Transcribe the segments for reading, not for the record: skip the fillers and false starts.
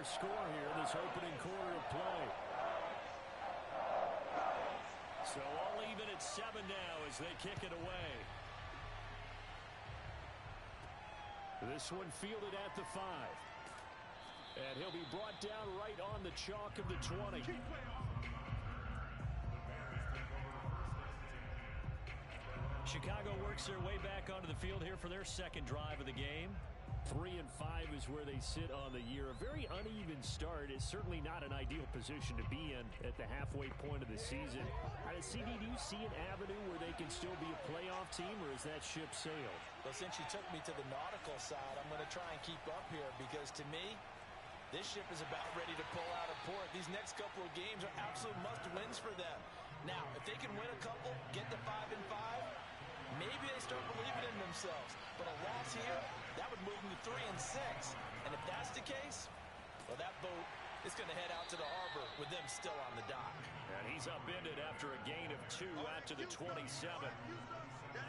our score here in this opening quarter of play. So all even at 7 now as they kick it away. This one fielded at the 5. And he'll be brought down right on the chalk of the 20. Chicago works their way back onto the field here for their second drive of the game. 3-5 is where they sit on the year. A very uneven start is certainly not an ideal position to be in at the halfway point of the season. CD, do you see an avenue where they can still be a playoff team, or is that ship sailed? Well, since you took me to the nautical side, I'm going to try and keep up here because to me, this ship is about ready to pull out of port. These next couple of games are absolute must-wins for them. Now, if they can win a couple, get to 5-5, maybe they start believing in themselves. But a loss here, that would move them to 3-6. And if that's the case, well, that boat is going to head out to the harbor with them still on the dock. And he's upended after a gain of 2 out to the 27.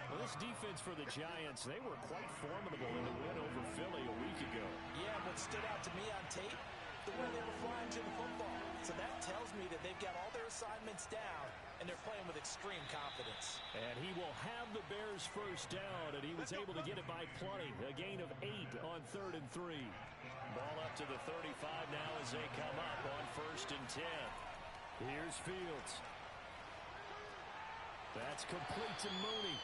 Well, this defense for the Giants, they were quite formidable in the win over Philly a week ago. Yeah, what stood out to me on tape, the way they were flying to the football. So that tells me that they've got all their assignments down, and they're playing with extreme confidence. And he will have the Bears first down, and he was able to get it by plenty. A gain of 8 on 3rd and 3. Ball up to the 35 now as they come up on 1st and 10. Here's Fields. That's complete to Mooney.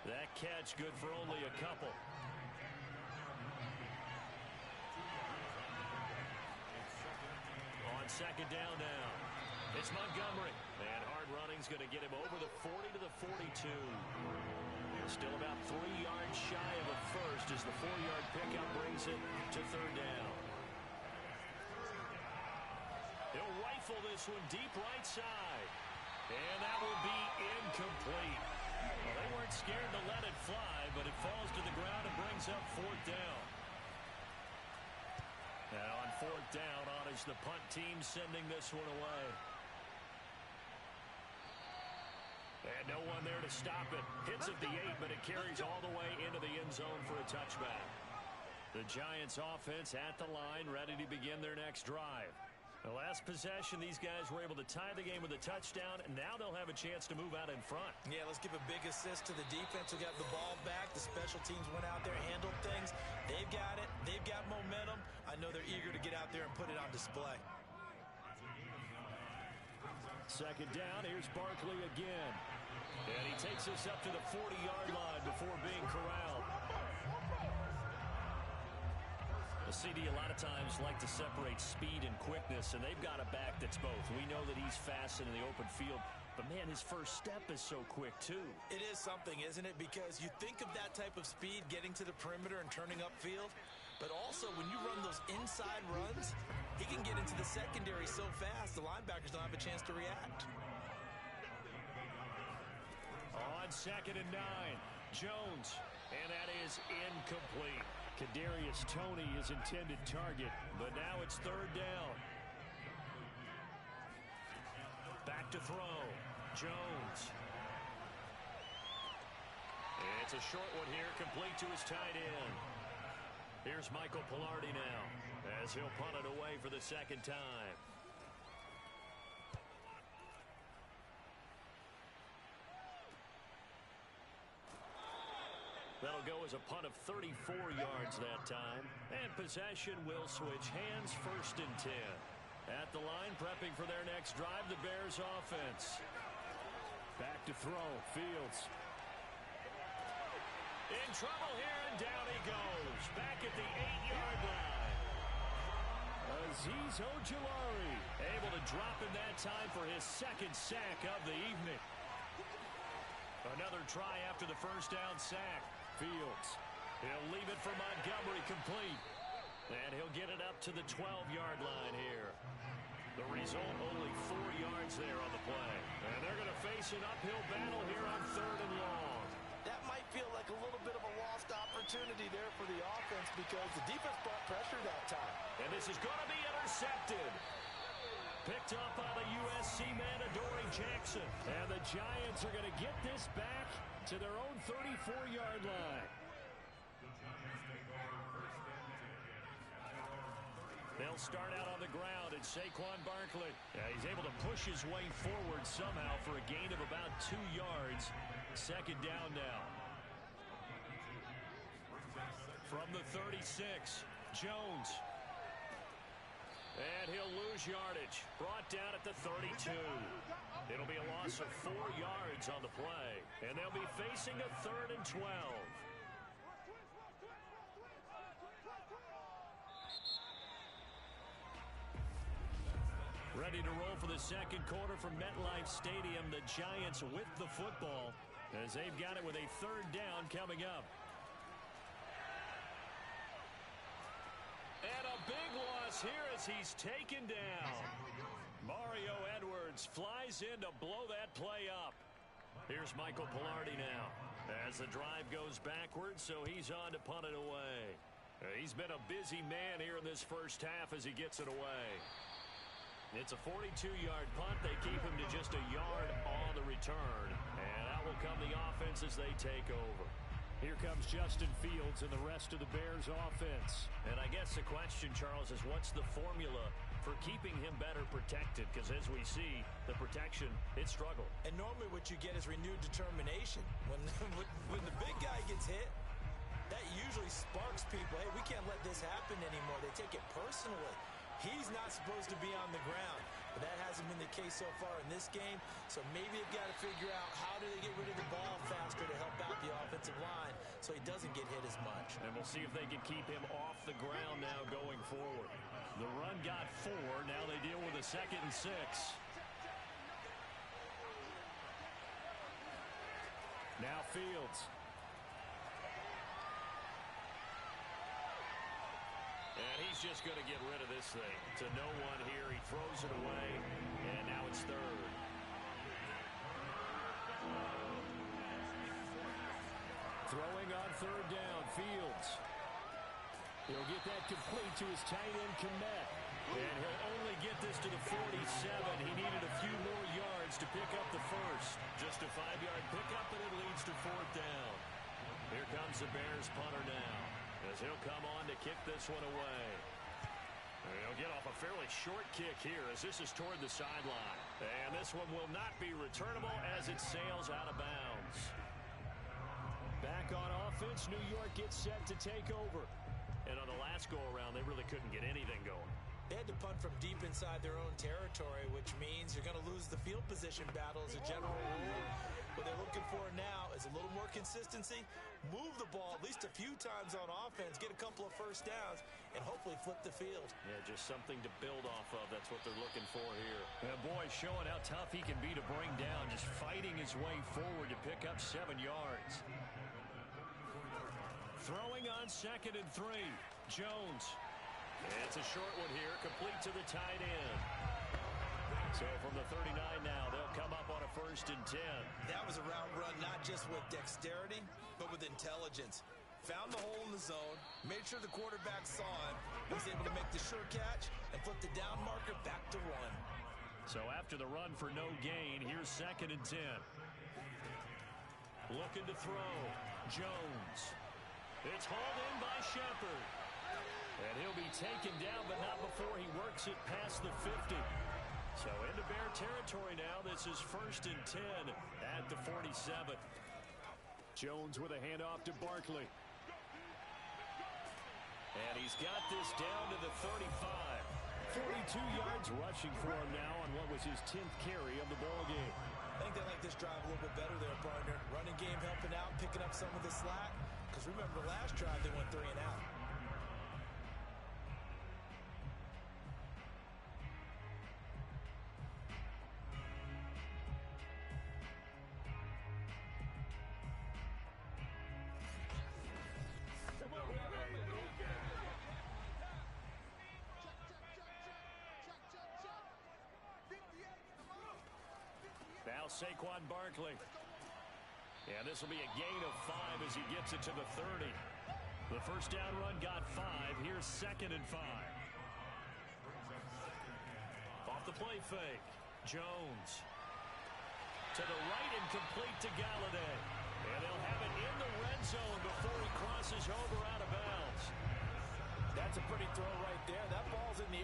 That catch good for only a couple. On 2nd down now, it's Montgomery. And hard running's going to get him over the 40 to the 42. Still about 3 yards shy of a first as the 4-yard pickup brings it to 3rd down. He'll rifle this one deep right side. And that will be incomplete. Well, they weren't scared to let it fly, but it falls to the ground and brings up 4th down. Now on 4th down, on is the punt team sending this one away. And no one there to stop it. Hits at the 8, but it carries all the way into the end zone for a touchback. The Giants offense at the line, ready to begin their next drive. The last possession, these guys were able to tie the game with a touchdown, and now they'll have a chance to move out in front. Yeah, let's give a big assist to the defense who got the ball back. The special teams went out there, handled things. They've got it. They've got momentum. I know they're eager to get out there and put it on display. 2nd down, here's Barkley again. And he takes us up to the 40-yard line before being corralled. The CD a lot of times like to separate speed and quickness, and they've got a back that's both. We know that he's fast in the open field, but man, his first step is so quick too. It is something, isn't it? Because you think of that type of speed getting to the perimeter and turning upfield, but also when you run those inside runs, he can get into the secondary so fast the linebackers don't have a chance to react. On 2nd and 9, Jones, and that is incomplete. Kadarius Toney, his intended target, but now it's 3rd down. Back to throw. Jones. It's a short one here, complete to his tight end. Here's Michael Palardy now, as he'll punt it away for the 2nd time. That'll go as a punt of 34 yards that time. And possession will switch hands, 1st and 10. At the line, prepping for their next drive, the Bears offense. Back to throw, Fields. In trouble here, and down he goes. Back at the 8-yard line. Azeez Ojulari able to drop in that time for his 2nd sack of the evening. Another try after the 1st down sack. Fields. He'll leave it for Montgomery complete. And he'll get it up to the 12-yard line here. The result, only 4 yards there on the play. And they're going to face an uphill battle here on 3rd and long. That might feel like a little bit of a lost opportunity there for the offense because the defense brought pressure that time. And this is going to be intercepted. Picked up by the USC man, Adoree Jackson. And the Giants are going to get this back to their own 34-yard line. They'll start out on the ground, and Saquon Barkley. He's able to push his way forward somehow for a gain of about 2 yards. Second down now. From the 36, Jones. And he'll lose yardage. Brought down at the 32. It'll be a loss of 4 yards on the play. And they'll be facing a 3rd and 12. Ready to roll for the second quarter from MetLife Stadium. The Giants with the football as they've got it with a 3rd down coming up. And a big loss here as he's taken down. Mario Edwards flies in to blow that play up. Here's Michael Palardy now as the drive goes backwards, so he's on to punt it away. He's been a busy man here in this first half as he gets it away. It's a 42-yard punt. They keep him to just a yard on the return. And out will come the offense as they take over. Here comes Justin Fields and the rest of the Bears offense. And I guess the question, Charles, is what's the formula for keeping him better protected? Because as we see, the protection, it struggled. And normally what you get is renewed determination. When the big guy gets hit, that usually sparks people. Hey, we can't let this happen anymore. They take it personally. He's not supposed to be on the ground, but that hasn't been the case so far in this game. So maybe they've got to figure out how do they get rid of the ball faster to help out the offensive line so he doesn't get hit as much. And we'll see if they can keep him off the ground now going forward. The run got 4. Now they deal with a 2nd and 6. Now Fields. And he's just going to get rid of this thing. To no one here. He throws it away. And now it's 3rd. Throwing on 3rd down. Fields. He'll get that complete to his tight end, Kmet. And he'll only get this to the 47. He needed a few more yards to pick up the first. Just a 5-yard pickup, and it leads to 4th down. Here comes the Bears punter now, as he'll come on to kick this one away. He'll get off a fairly short kick here as this is toward the sideline. And this one will not be returnable as it sails out of bounds. Back on offense, New York gets set to take over. And on the last go-around, they really couldn't get anything going. They had to punt from deep inside their own territory, which means you're going to lose the field position battle as a general rule. What they're looking for now is a little more consistency, move the ball at least a few times on offense, get a couple of first downs, and hopefully flip the field. Yeah, just something to build off of. That's what they're looking for here. And boy, showing how tough he can be to bring down, just fighting his way forward to pick up 7 yards. Throwing on 2nd and 3, Jones. It's a short one here, complete to the tight end. So from the 39 now, they'll come up on a 1st and 10. That was a route run not just with dexterity, but with intelligence. Found the hole in the zone, made sure the quarterback saw him. He's able to make the sure catch and flip the down marker back to run. So after the run for no gain, here's 2nd and 10. Looking to throw, Jones. It's hauled in by Shepard. And he'll be taken down, but not before he works it past the 50. So into Bear territory now. This is 1st and 10 at the 47. Jones with a handoff to Barkley. And he's got this down to the 35. 42 yards rushing for him now on what was his 10th carry of the ballgame. I think they like this drive a little bit better there, partner. Running game helping out, picking up some of the slack. Because remember, the last drive they went 3 and out. Now Saquon Barkley. And this will be a gain of 5 as he gets it to the 30. The first down run got 5. Here's 2nd and 5. Off the play fake. Jones. To the right and complete to Galladay. And they'll have it in the red zone before he crosses over out of bounds. That's a pretty throw right there. That ball's in the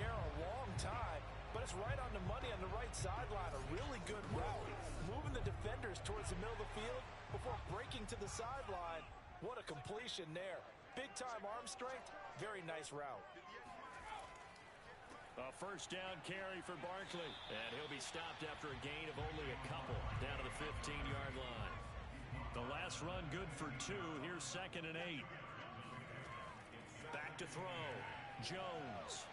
sideline. A really good route. Moving the defenders towards the middle of the field before breaking to the sideline. What a completion there. Big-time arm strength. Very nice route. A first down carry for Barkley. And he'll be stopped after a gain of only a couple down to the 15-yard line. The last run good for 2. Here's 2nd and 8. Back to throw. Jones.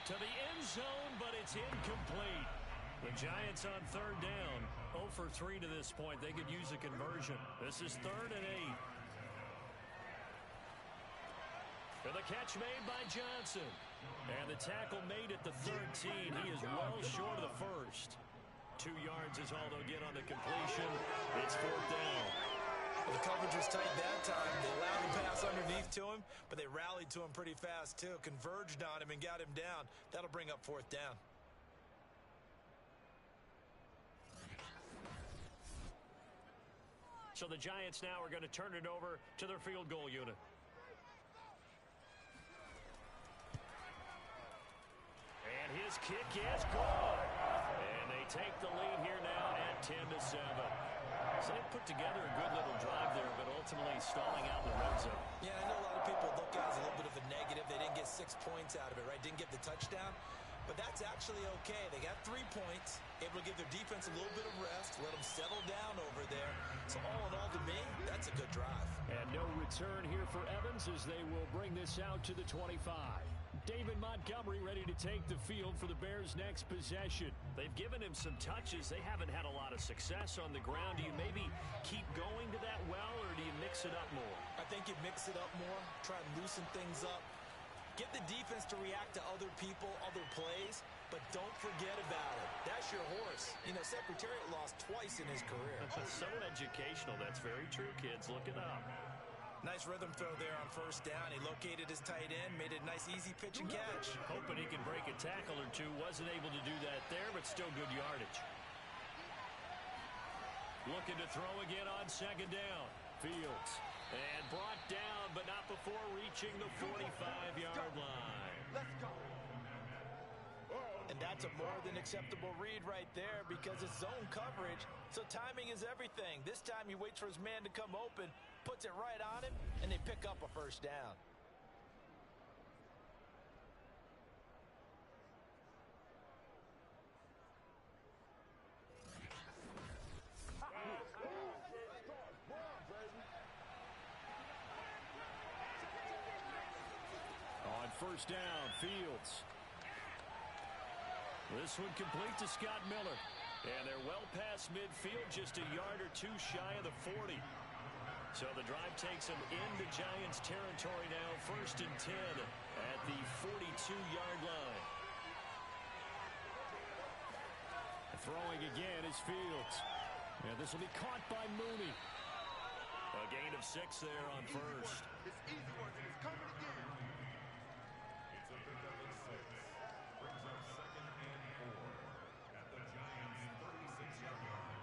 To the end zone, but it's incomplete. The Giants on 3rd down. 0 for 3 to this point. They could use a conversion. This is 3rd and 8. And the catch made by Johnson. And the tackle made at the 13. He is well short of the first. 2 yards is all they'll get on the completion. It's 4th down. Well, the coverage was tight that time. They allowed the pass underneath to him, but they rallied to him pretty fast, too. Converged on him and got him down. That'll bring up 4th down. So the Giants now are going to turn it over to their field goal unit. And his kick is good. And they take the lead here now at 10-7. So they put together a good little drive there, but ultimately stalling out the red zone. Yeah, I know a lot of people look at it as a little bit of a negative. They didn't get 6 points out of it, right? Didn't get the touchdown. But that's actually okay. They got 3 points, able to give their defense a little bit of rest, let them settle down over there. So all in all, to me, that's a good drive. And no return here for Evans as they will bring this out to the 25. David Montgomery ready to take the field for the Bears' next possession. They've given him some touches. They haven't had a lot of success on the ground. Do you maybe keep going to that well, or do you mix it up more? I think you mix it up more, try and loosen things up. Get the defense to react to other people, other plays, but don't forget about it. That's your horse. You know, Secretariat lost twice in his career. So educational. That's very true, kids. Look it up. Nice rhythm throw there on 1st down. He located his tight end, made it a nice, easy pitch and catch. Hoping he can break a tackle or two. Wasn't able to do that there, but still good yardage. Looking to throw again on 2nd down. Fields. And brought down, but not before reaching the 45-yard line. Let's go. And that's a more than acceptable read right there because it's zone coverage, so timing is everything. This time he waits for his man to come open, puts it right on him, and they pick up a 1st down. On 1st down, Fields. This one complete to Scott Miller. And they're well past midfield, just a yard or 2 shy of the 40. So the drive takes them into Giants territory now, 1st and 10 at the 42-yard line. Throwing again is Fields. And this will be caught by Mooney. A gain of 6 there on 1st. It's easy work, and it's coming again. It's a pickup of 6. Brings up 2nd and 4 at the Giants' 36-yard line.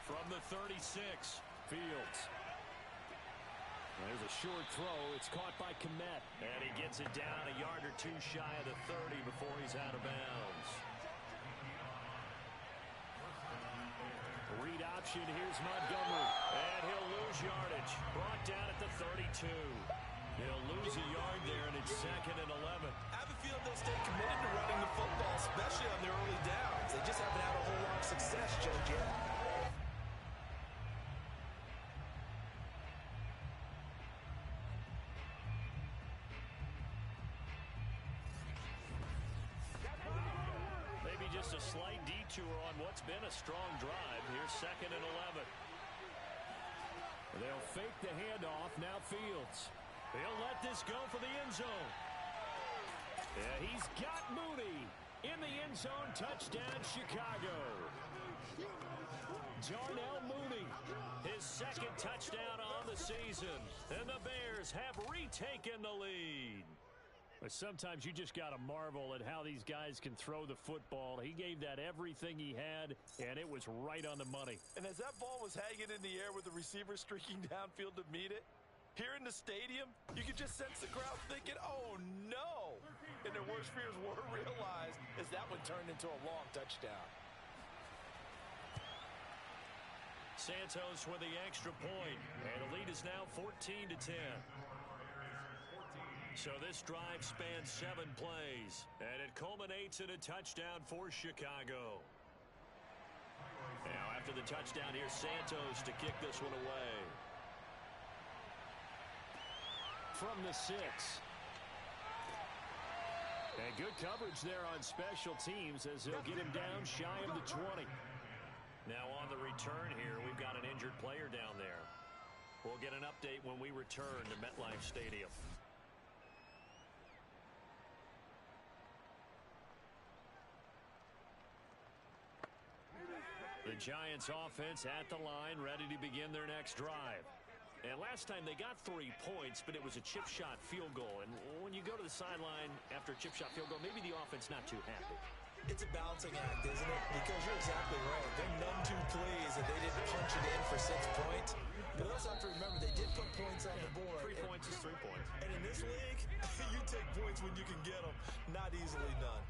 From the 36, Fields. There's a short throw. It's caught by Kmet. And he gets it down a yard or 2 shy of the 30 before he's out of bounds. Read option. Here's Montgomery. And he'll lose yardage. Brought down at the 32. He'll lose a yard there, and it's 2nd and 11. I have a feeling they'll stay committed to running the football, especially on their early downs. They just haven't had a whole lot of success just yet. Maybe just a slight detour on what's been a strong drive. Here's 2nd and 11. They'll fake the handoff. Now Fields. He'll let this go for the end zone. Yeah, he's got Mooney in the end zone. Touchdown, Chicago. Darnell Mooney, his 2nd touchdown on the season. And the Bears have retaken the lead. Sometimes you just got to marvel at how these guys can throw the football. He gave that everything he had, and it was right on the money. And as that ball was hanging in the air with the receiver streaking downfield to meet it, here in the stadium, you could just sense the crowd thinking, oh, no. And their worst fears were realized as that one turned into a long touchdown. Santos with the extra point, and the lead is now 14-10. So this drive spans 7 plays, and it culminates in a touchdown for Chicago. Now after the touchdown, here's Santos to kick this one away. From the 6. And good coverage there on special teams as they'll get him down shy of the 20. Now on the return here, we've got an injured player down there. We'll get an update when we return to MetLife Stadium. The Giants offense at the line, ready to begin their next drive. And last time they got 3 points, but it was a chip shot field goal. And when you go to the sideline after a chip shot field goal, maybe the offense not too happy. It's a balancing act, isn't it? Because you're exactly right. They're none too pleased that they didn't punch it in for 6 points. But also have to remember they did put points on the board. 3 points is 3 points. And in this league, you take points when you can get them. Not easily done.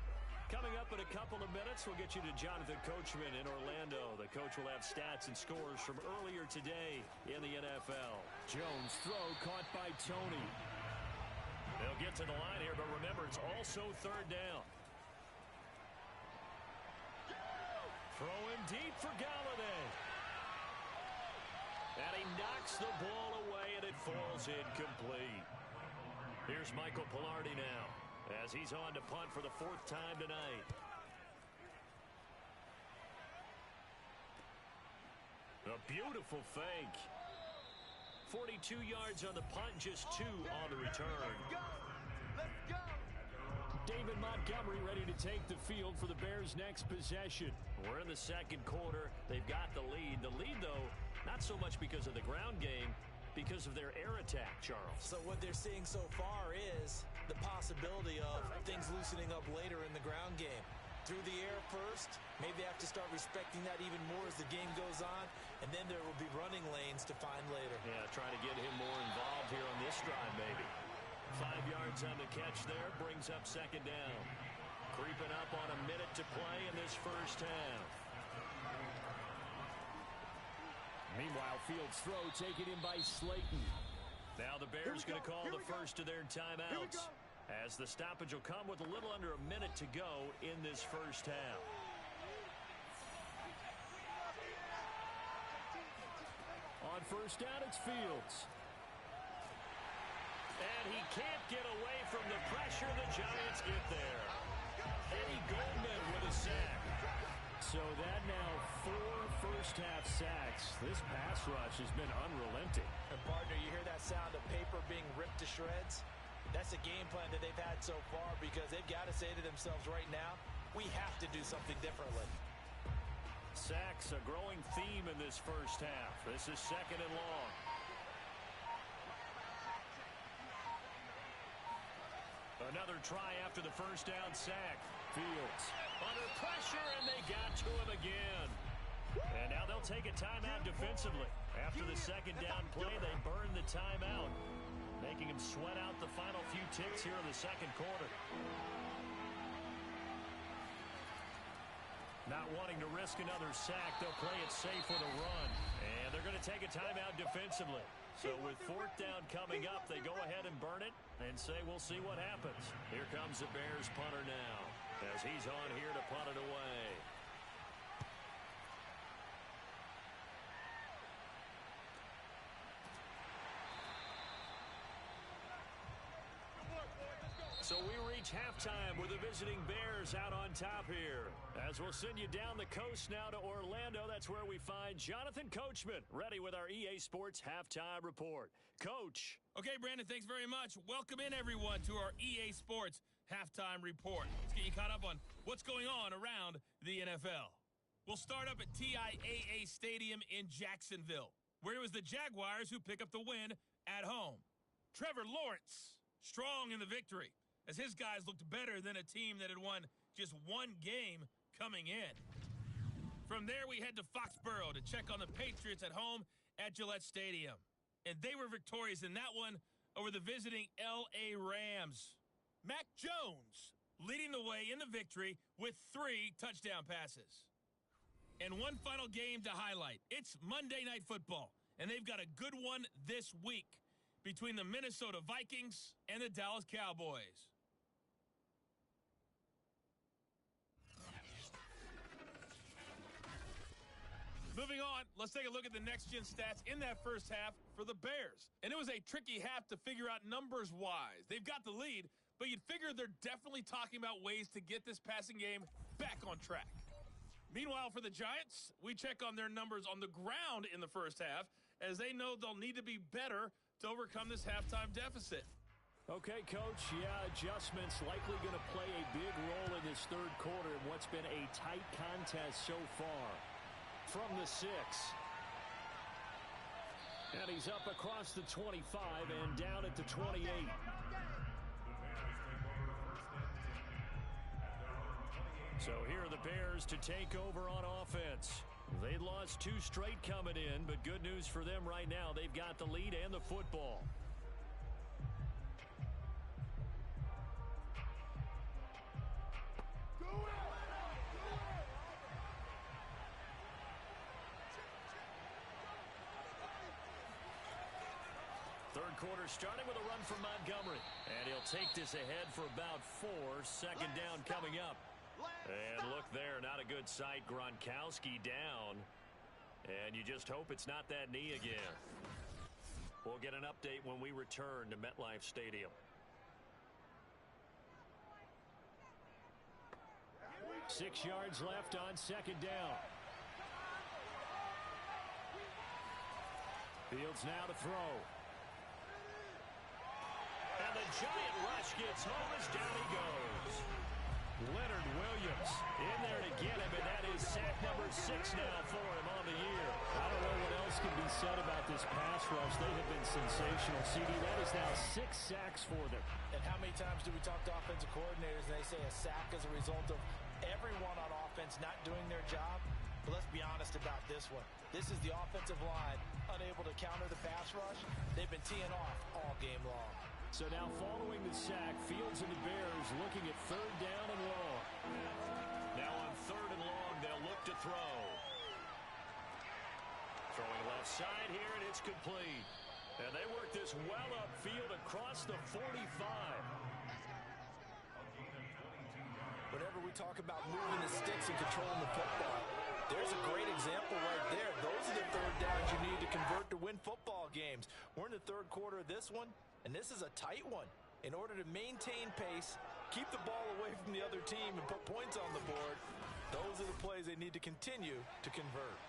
Coming up in a couple of minutes, we'll get you to Jonathan Coachman in Orlando. The coach will have stats and scores from earlier today in the NFL. Jones' throw caught by Tony. They'll get to the line here, but remember, it's also 3rd down. Throw him deep for Galladay. And he knocks the ball away, and it falls incomplete. Here's Michael Palardy now, as he's on to punt for the 4th time tonight. A beautiful fake. 42 yards on the punt, just 2 on the return. Let's go! David Montgomery ready to take the field for the Bears' next possession. We're in the 2nd quarter. They've got the lead. The lead, though, not so much because of the ground game, because of their air attack, Charles. So what they're seeing so far is the possibility of things loosening up later in the ground game. Through the air first, maybe they have to start respecting that even more as the game goes on, and then there will be running lanes to find later. Yeah, trying to get him more involved here on this drive, maybe. 5 yards on the catch there, brings up 2nd down. Creeping up on a minute to play in this first half. Meanwhile, Fields' throw taken in by Slayton. Now the Bears going to call the first of their timeouts, as the stoppage will come with a little under a minute to go in this first half. On 1st down, it's Fields. And he can't get away from the pressure. The Giants get there. Eddie Goldman with a sack. So that now 4 first-half sacks. This pass rush has been unrelenting. And partner, you hear that sound of paper being ripped to shreds? That's a game plan that they've had so far, because they've got to say to themselves right now, we have to do something differently. Sacks, a growing theme in this first half. This is 2nd and long. Another try after the first down sack. Fields under pressure, and they got to him again. And now they'll take a timeout defensively. After the 2nd down play, they burn the timeout, making him sweat out the final few ticks here in the 2nd quarter. Not wanting to risk another sack, they'll play it safe with a run. And they're going to take a timeout defensively. So with 4th down coming up, they go ahead and burn it and say, we'll see what happens. Here comes the Bears punter now, as he's on here to punt it away. So we reach halftime with the visiting Bears out on top here. As we'll send you down the coast now to Orlando, that's where we find Jonathan Coachman, ready with our EA Sports Halftime Report. Coach. Okay, Brandon, thanks very much. Welcome in, everyone, to our EA Sports Halftime Report. Let's get you caught up on what's going on around the NFL. We'll start up at TIAA Stadium in Jacksonville, where it was the Jaguars who pick up the win at home. Trevor Lawrence, strong in the victory. as his guys looked better than a team that had won just one game coming in. From there, we head to Foxborough to check on the Patriots at home at Gillette Stadium. And they were victorious in that one over the visiting L.A. Rams. Mac Jones leading the way in the victory with 3 touchdown passes. And one final game to highlight. It's Monday Night Football, and they've got a good one this week between the Minnesota Vikings and the Dallas Cowboys. Moving on, let's take a look at the next-gen stats in that first half for the Bears. And it was a tricky half to figure out numbers-wise. They've got the lead, but you'd figure they're definitely talking about ways to get this passing game back on track. Meanwhile, for the Giants, we check on their numbers on the ground in the first half, as they know they'll need to be better to overcome this halftime deficit. Okay, Coach, adjustments likely going to play a big role in this third quarter in what's been a tight contest so far. From the 6. And he's up across the 25 and down at the 28. So here are the Bears to take over on offense. They lost 2 straight coming in, but good news for them right now. They've got the lead and the football. Third quarter starting with a run from Montgomery. And he'll take this ahead for about 4. Second down coming up. And look there, not a good sight. Gronkowski down. And you just hope it's not that knee again. We'll get an update when we return to MetLife Stadium. Six yards left on second down. Fields now to throw. And the giant rush gets home as down he goes. Leonard Williams in there to get him, and that is sack number 6 now for him on the year. I don't know what else can be said about this pass rush. They have been sensational. CD, that is now 6 sacks for them. And how many times do we talk to offensive coordinators and they say a sack is a result of everyone on offense not doing their job? But let's be honest about this one. This is the offensive line unable to counter the pass rush. They've been teeing off all game long. So now following the sack, Fields and the Bears looking at third down and long. Now on third and long, they'll look to throw. Throwing left side here, and it's complete. And they work this well upfield across the 45. Whenever we talk about moving the sticks and controlling the football, there's a great example right there. Those are the third downs you need to convert to win football games. We're in the third quarter of this one, and this is a tight one. In order to maintain pace, keep the ball away from the other team, and put points on the board, those are the plays they need to continue to convert.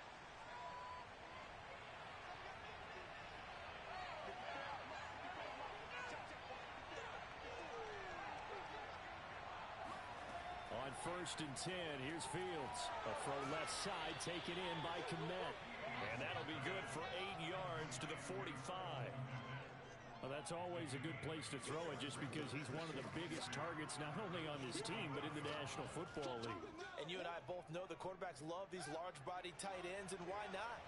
On first and 10, here's Fields. A throw left side taken in by Kmet. And that'll be good for 8 yards to the 45. Well, that's always a good place to throw it just because he's one of the biggest targets not only on this team but in the National Football League. And you and I both know the quarterbacks love these large-bodied tight ends, and why not?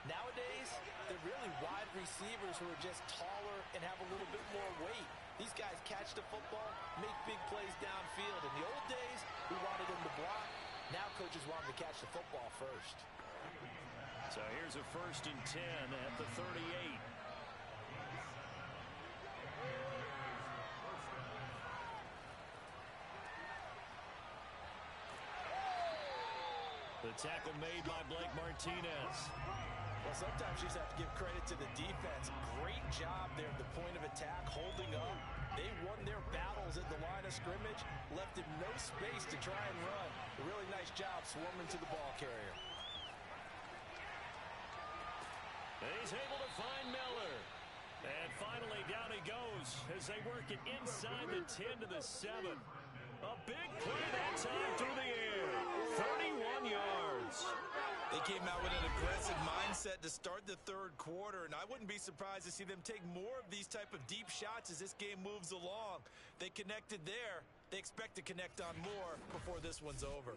Nowadays, they're really wide receivers who are just taller and have a little bit more weight. These guys catch the football, make big plays downfield. In the old days, we wanted them to block. Now coaches want them to catch the football first. So here's a first and 10 at the 38. The tackle made by Blake Martinez. Well, sometimes you just have to give credit to the defense. Great job there at the point of attack, holding up. They won their battles at the line of scrimmage, left him no space to try and run. A really nice job swarming to the ball carrier. And he's able to find Miller. And finally down he goes as they work it inside the 10 to the 7. A big play that time through the air. 31 yards. They They came out with an aggressive mindset to start the third quarter, and I wouldn't be surprised to see them take more of these type of deep shots as this game moves along. They connected there. They expect to connect on more before this one's over.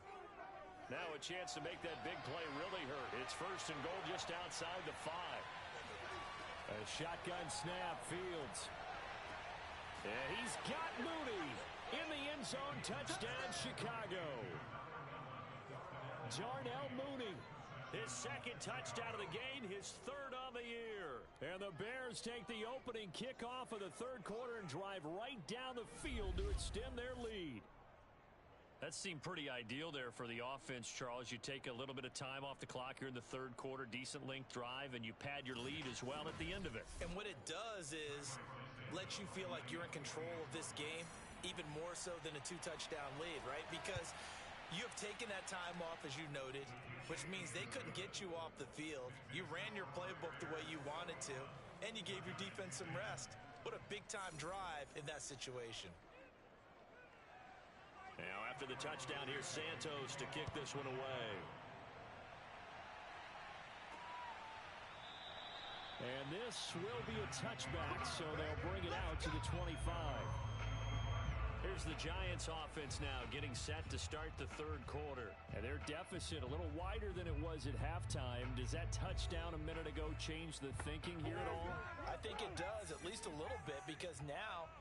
Now a chance to make that big play really hurt. It's first and goal just outside the 5. A shotgun snap, Fields. And he's got Mooney in the end zone. Touchdown, Chicago. Darnell Mooney. His second touchdown of the game, his third on the year. And the Bears take the opening kickoff of the third quarter and drive right down the field to extend their lead. That seemed pretty ideal there for the offense, Charles. You take a little bit of time off the clock here in the third quarter, decent length drive, and you pad your lead as well at the end of it. And what it does is let you feel like you're in control of this game, even more so than a 2-touchdown lead, right? Because you have taken that time off, as you noted, which means they couldn't get you off the field. You ran your playbook the way you wanted to, and you gave your defense some rest. What a big-time drive in that situation. Now, after the touchdown, here's Santos to kick this one away. And this will be a touchback, so they'll bring it out to the 25. Here's the Giants offense now getting set to start the third quarter. And their deficit a little wider than it was at halftime. Does that touchdown a minute ago change the thinking here at all? I think it does, at least a little bit, because now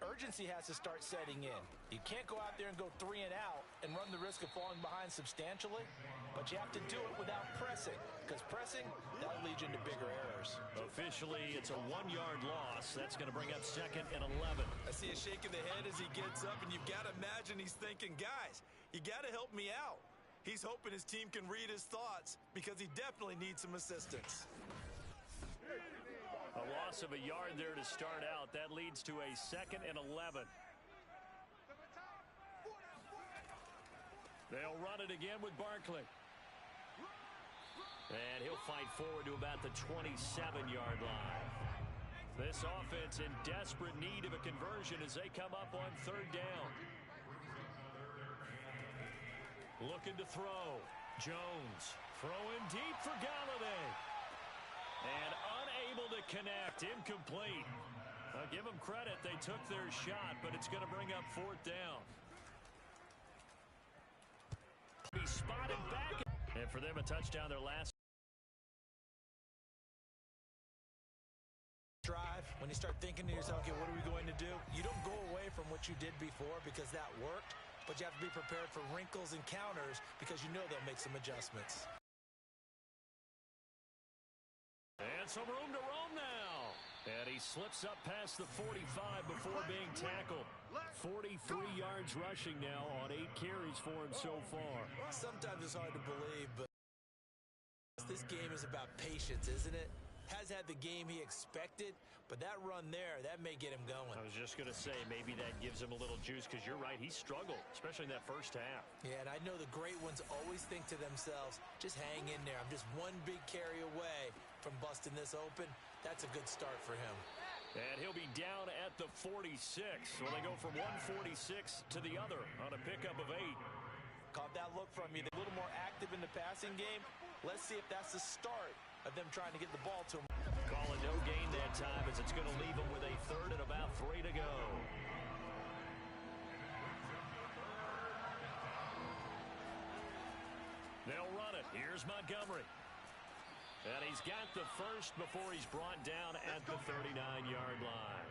urgency has to start setting in. You can't go out there and go 3 and out and run the risk of falling behind substantially, but you have to do it without pressing, because pressing, that'll lead you into bigger errors. Officially, it's a 1-yard loss. That's going to bring up 2nd and 11. I see a shake of the head as he gets up, and you've got to imagine he's thinking, guys, you got to help me out. He's hoping his team can read his thoughts because he definitely needs some assistance. A loss of a yard there to start out. That leads to a 2nd and 11. They'll run it again with Barkley. And he'll fight forward to about the 27-yard line. This offense in desperate need of a conversion as they come up on 3rd down. Looking to throw. Jones throwing deep for Galladay. And unable to connect. Incomplete. I'll give them credit. They took their shot, but it's going to bring up 4th down. Be spotted back. And for them, a touchdown their last drive. When you start thinking to yourself, okay, what are we going to do? You don't go away from what you did before because that worked, but you have to be prepared for wrinkles and counters because you know they'll make some adjustments. And some room to roam now. And he slips up past the 45 before being tackled. 43 yards rushing now on 8 carries for him so far. Sometimes it's hard to believe, but this game is about patience, isn't it? Has had the game he expected, but that run there, that may get him going. I was just going to say, maybe that gives him a little juice, because you're right, he struggled, especially in that first half. Yeah, and I know the great ones always think to themselves, just hang in there. I'm just one big carry away from busting this open. That's a good start for him. And he'll be down at the 46. Well, they go from 146 to the other on a pickup of 8. Caught that look from you. They're a little more active in the passing game. Let's see if that's the start of them trying to get the ball to him. Call it no gain that time as it's going to leave them with a 3rd and about 3 to go. They'll run it. Here's Montgomery. And he's got the first before he's brought down at the 39-yard line.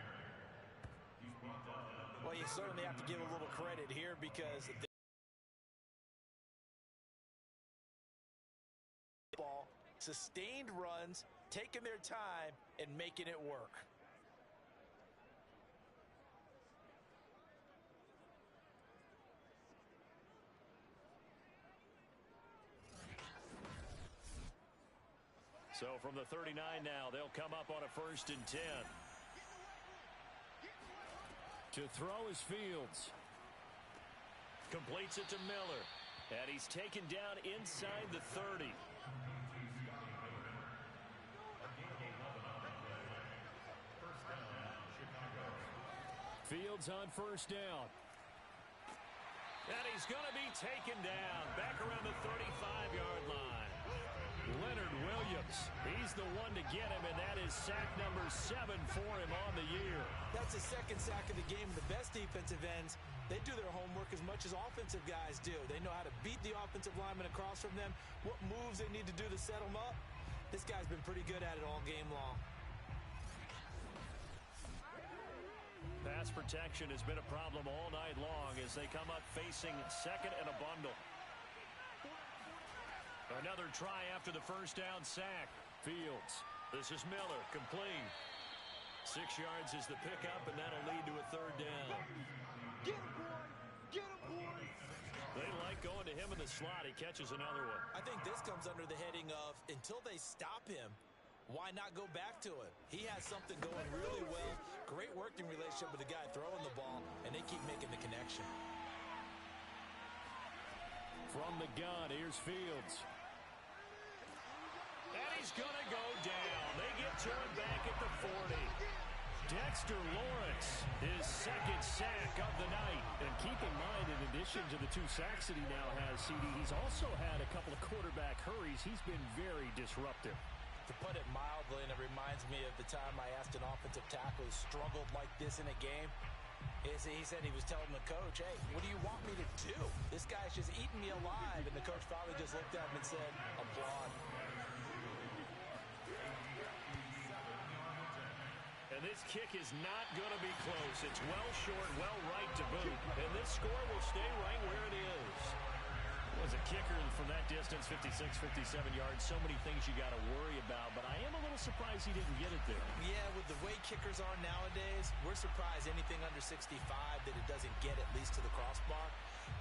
Well, you certainly have to give a little credit here because ball, sustained runs, taking their time and making it work. So from the 39 now, they'll come up on a 1st and 10. To throw is Fields. Completes it to Miller. And he's taken down inside the 30. Fields on 1st down. And he he's going to be taken down back around the 35-yard line. Leonard Williams, he's the one to get him, and that is sack number 7 for him on the year. That's his second sack of the game. The best defensive ends, they do their homework as much as offensive guys do. They know how to beat the offensive lineman across from them, what moves they need to do to set them up. This guy's been pretty good at it all game long. Pass protection has been a problem all night long as they come up facing second and a bundle. Another try after the first down sack. Fields. This is Miller. Complete. 6 yards is the pickup, and that'll lead to a third down. Get him, boy! Get him, boy! They like going to him in the slot. He catches another one. I think this comes under the heading of, until they stop him, why not go back to it? He has something going really well. Great working relationship with the guy throwing the ball, and they keep making the connection. From the gun, here's Fields. And he's going to go down. They get to him back at the 40. Dexter Lawrence, his second sack of the night. And keep in mind, in addition to the 2 sacks that he now has, CD, he's also had a couple of quarterback hurries. He's been very disruptive. To put it mildly, and it reminds me of the time I asked an offensive tackle who struggled like this in a game. He said he was telling the coach, hey, what do you want me to do? This guy's just eating me alive. And the coach finally just looked at him and said, applaud. And this kick is not going to be close. It's well short, well right to boot. And this score will stay right where it is. Was a kicker from that distance, 56, 57 yards. So many things you got to worry about, but I am a little surprised he didn't get it there. Yeah, with the way kickers are nowadays, we're surprised anything under 65 that it doesn't get at least to the crossbar.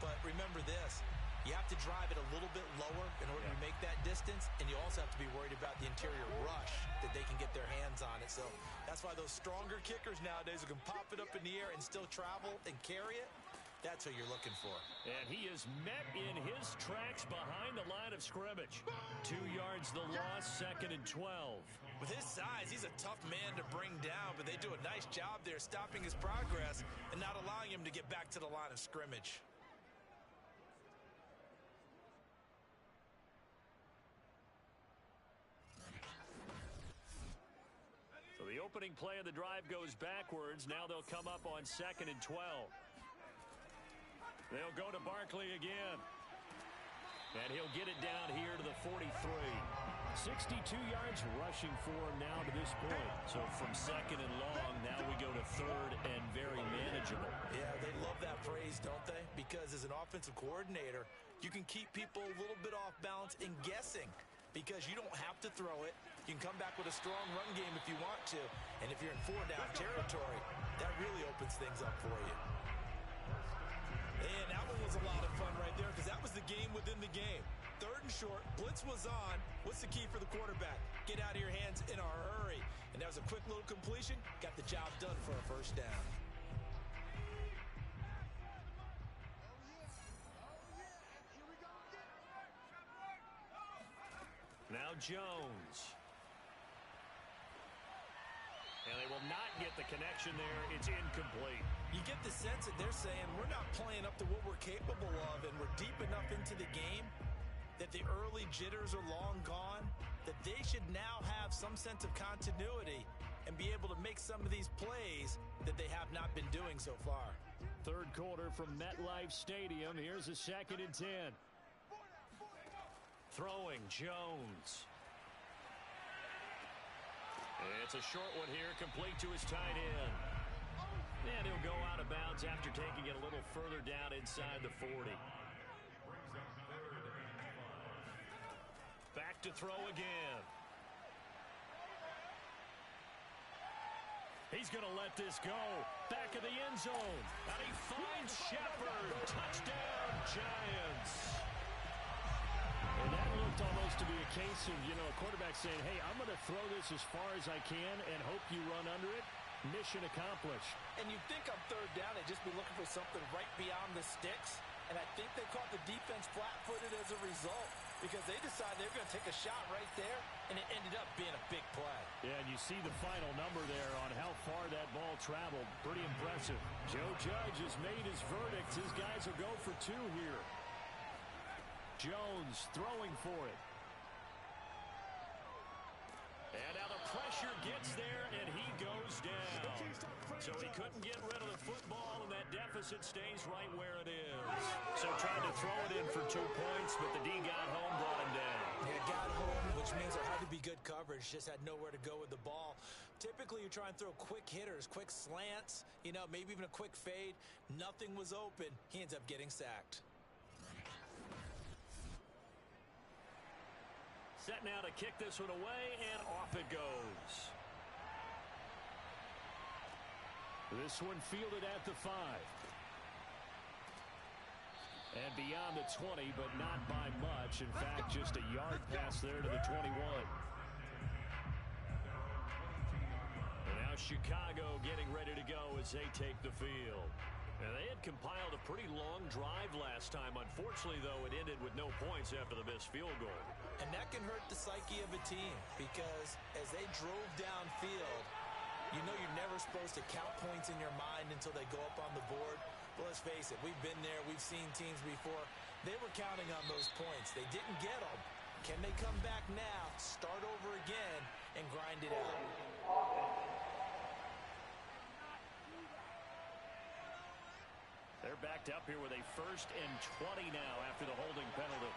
But remember this, you have to drive it a little bit lower in order to make that distance, and you also have to be worried about the interior rush that they can get their hands on it. So that's why those stronger kickers nowadays who can pop it up in the air and still travel and carry it, that's who you're looking for. And he is met in his tracks behind the line of scrimmage. 2 yards the loss, 2nd and 12. With his size, he's a tough man to bring down, but they do a nice job there stopping his progress and not allowing him to get back to the line of scrimmage. So the opening play of the drive goes backwards. Now they'll come up on 2nd and 12. They'll go to Barkley again. And he'll get it down here to the 43. 62 yards rushing for him now to this point. So from 2nd and long, now we go to 3rd and very manageable. Yeah, they love that phrase, don't they? Because as an offensive coordinator, you can keep people a little bit off balance and guessing because you don't have to throw it. You can come back with a strong run game if you want to. And if you're in 4-down territory, that really opens things up for you. And that one was a lot of fun right there because that was the game within the game. 3rd and short, blitz was on. What's the key for the quarterback? Get out of your hands in a hurry. And that was a quick little completion. Got the job done for a first down. Now Jones. And they will not get the connection there. It's incomplete. You get the sense that they're saying we're not playing up to what we're capable of, and we're deep enough into the game that the early jitters are long gone, that they should now have some sense of continuity and be able to make some of these plays that they have not been doing so far. 3rd quarter from MetLife Stadium. Here's a 2nd and 10. Throwing Jones. It's a short one here, complete to his tight end. And he'll go out of bounds after taking it a little further down inside the 40. Back to throw again. He's going to let this go. Back of the end zone. And he finds Shepard. Touchdown, Giants. And that looked almost to be a case of, a quarterback saying, hey, I'm going to throw this as far as I can and hope you run under it. Mission accomplished. And you'd think on 3rd down, they'd just be looking for something right beyond the sticks. And I think they caught the defense flat-footed as a result. because they decided they were going to take a shot right there, and it ended up being a big play. Yeah, and you see the final number there on how far that ball traveled. Pretty impressive. Joe Judge has made his verdict. His guys will go for two here. Jones throwing for it. And now the pressure gets there, and he goes down. So he couldn't get rid of the football, and that deficit stays right where it is. So tried to throw it in for 2 points, but the D got home, brought him down. Yeah, got home, which means there had to be good coverage. Just had nowhere to go with the ball. Typically, you try and throw quick hitters, quick slants, maybe even a quick fade. Nothing was open. He ends up getting sacked. Set now to kick this one away, and off it goes. This one fielded at the 5. And beyond the 20, but not by much. In fact, just a yard pass there to the 21. And now Chicago getting ready to go as they take the field. Now, they had compiled a pretty long drive last time. Unfortunately, though, it ended with no points after the missed field goal. And that can hurt the psyche of a team because as they drove downfield, you're never supposed to count points in your mind until they go up on the board. But let's face it, we've been there. We've seen teams before. They were counting on those points. They didn't get them. Can they come back now, start over again, and grind it out? They're backed up here with a 1st and 20 now after the holding penalty.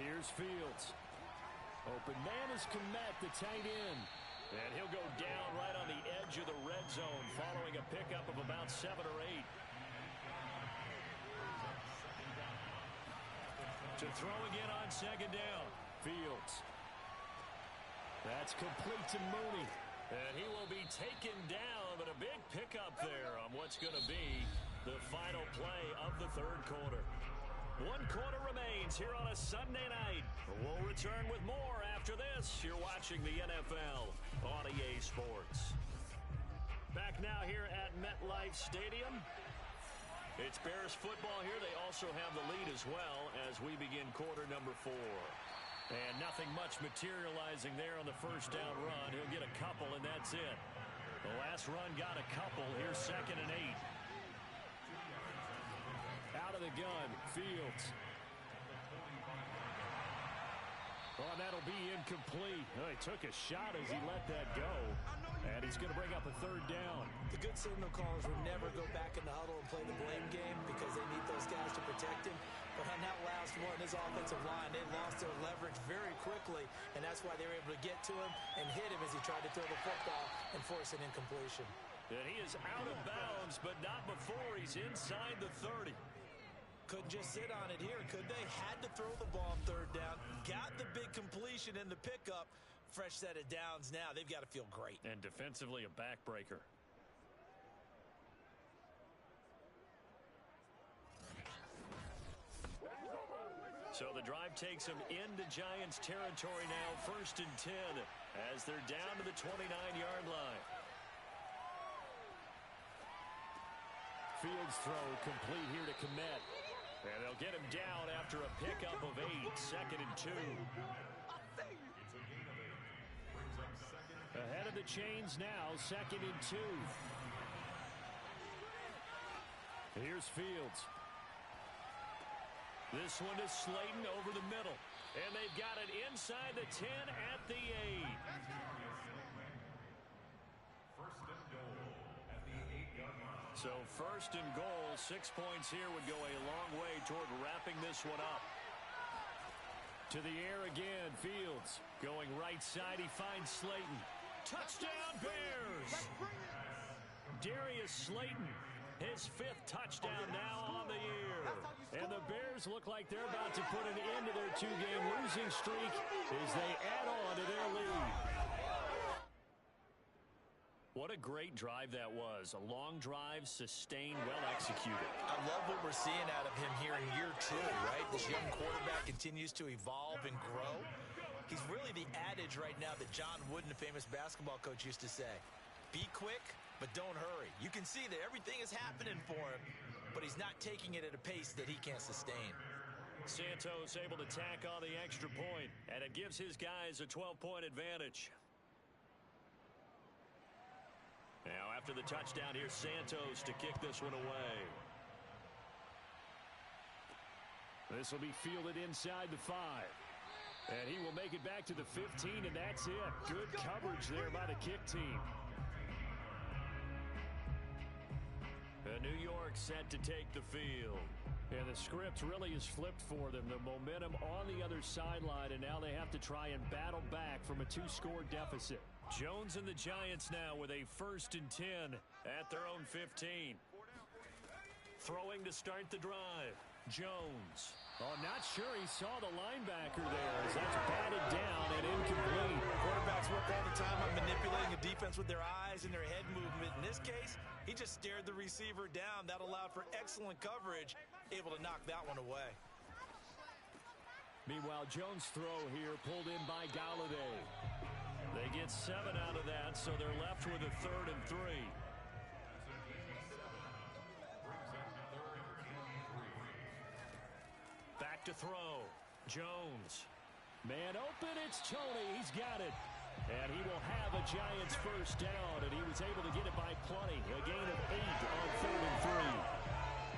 Here's Fields. Open man is Kmet, the tight end. And he'll go down right on the edge of the red zone following a pickup of about 7 or 8. To throw again on 2nd down. Fields. That's complete to Mooney. And he will be taken down, but a big pickup there on what's going to be the final play of the 3rd quarter. 1 quarter remains here on a Sunday night. We'll return with more after this. You're watching the NFL on EA Sports. Back now here at MetLife Stadium. It's Bears football here. They also have the lead as well as we begin quarter number 4. And nothing much materializing there on the 1st down run. He'll get a couple, and that's it. The last run got a couple. Here's 2nd and 8. Out of the gun, Fields. Oh, that'll be incomplete. Oh, he took a shot as he let that go. And he's going to bring up a 3rd down. The good signal callers will never go back in the huddle and play the blame game because they need those guys to protect him. But on that last one, his offensive line, they lost their leverage very quickly, and that's why they were able to get to him and hit him as he tried to throw the football and force an incompletion. And he is out of bounds, but not before he's inside the 30. Couldn't just sit on it here, could they? Had to throw the ball on 3rd down, got the big completion in the pickup. Fresh set of downs now. They've got to feel great. And defensively, a backbreaker. So the drive takes them into Giants territory now, 1st and 10, as they're down to the 29-yard line. Fields throw complete here to Kmet. And they'll get him down after a pickup of 8, 2nd and 2. Ahead of the chains now, 2nd and 2. Here's Fields. This one is Slayton over the middle. And they've got it inside the 10 at the 8. So 1st and goal, 6 points here would go a long way toward wrapping this one up. To the air again, Fields going right side. He finds Slayton. Touchdown, Bears! Darius Slayton, his 5th touchdown now on the year. And the Bears look like they're about to put an end to their 2-game losing streak as they add on to their lead. What a great drive that was. A long drive, sustained, well executed. I love what we're seeing out of him here in year 2, right? This young quarterback continues to evolve and grow. He's really the adage right now that John Wooden, the famous basketball coach, used to say. Be quick, but don't hurry. You can see that everything is happening for him, but he's not taking it at a pace that he can't sustain. Santos able to tack on the extra point, and it gives his guys a 12-point advantage. Now, after the touchdown, here's Santos to kick this one away. This will be fielded inside the 5. And he will make it back to the 15, and that's it. Good coverage there by the kick team. New York set to take the field. And the script really is flipped for them. The momentum on the other sideline, and now they have to try and battle back from a 2-score deficit. Jones and the Giants now with a 1st and 10 at their own 15. Throwing to start the drive. Jones. Oh, not sure he saw the linebacker there as that's batted down and incomplete. Quarterbacks work all the time on manipulating a defense with their eyes and their head movement. In this case, he just stared the receiver down. That allowed for excellent coverage, able to knock that one away. Meanwhile, Jones' throw here pulled in by Galladay. They get 7 out of that, so they're left with a 3rd and 3. Back to throw. Jones. Man open, it's Toney. He's got it. And he will have a Giants 1st down, and he was able to get it by plenty. A gain of 8 on 3rd and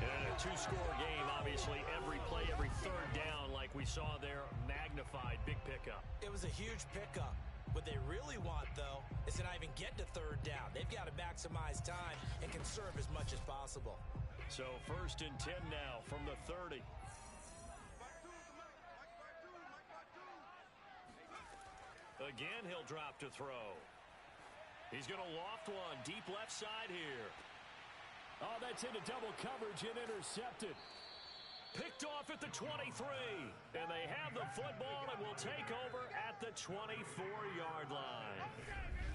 3. And a 2-score game, obviously. Every play, every 3rd down, like we saw there, magnified. Big pickup. It was a huge pickup. What they really want, though, is to not even get to 3rd down. They've got to maximize time and conserve as much as possible. So 1st and 10 now from the 30. Again, he'll drop to throw. He's going to loft one deep left side here. Oh, that's into double coverage and intercepted. Picked off at the 23. And they have the football and will take over at the 24-yard line.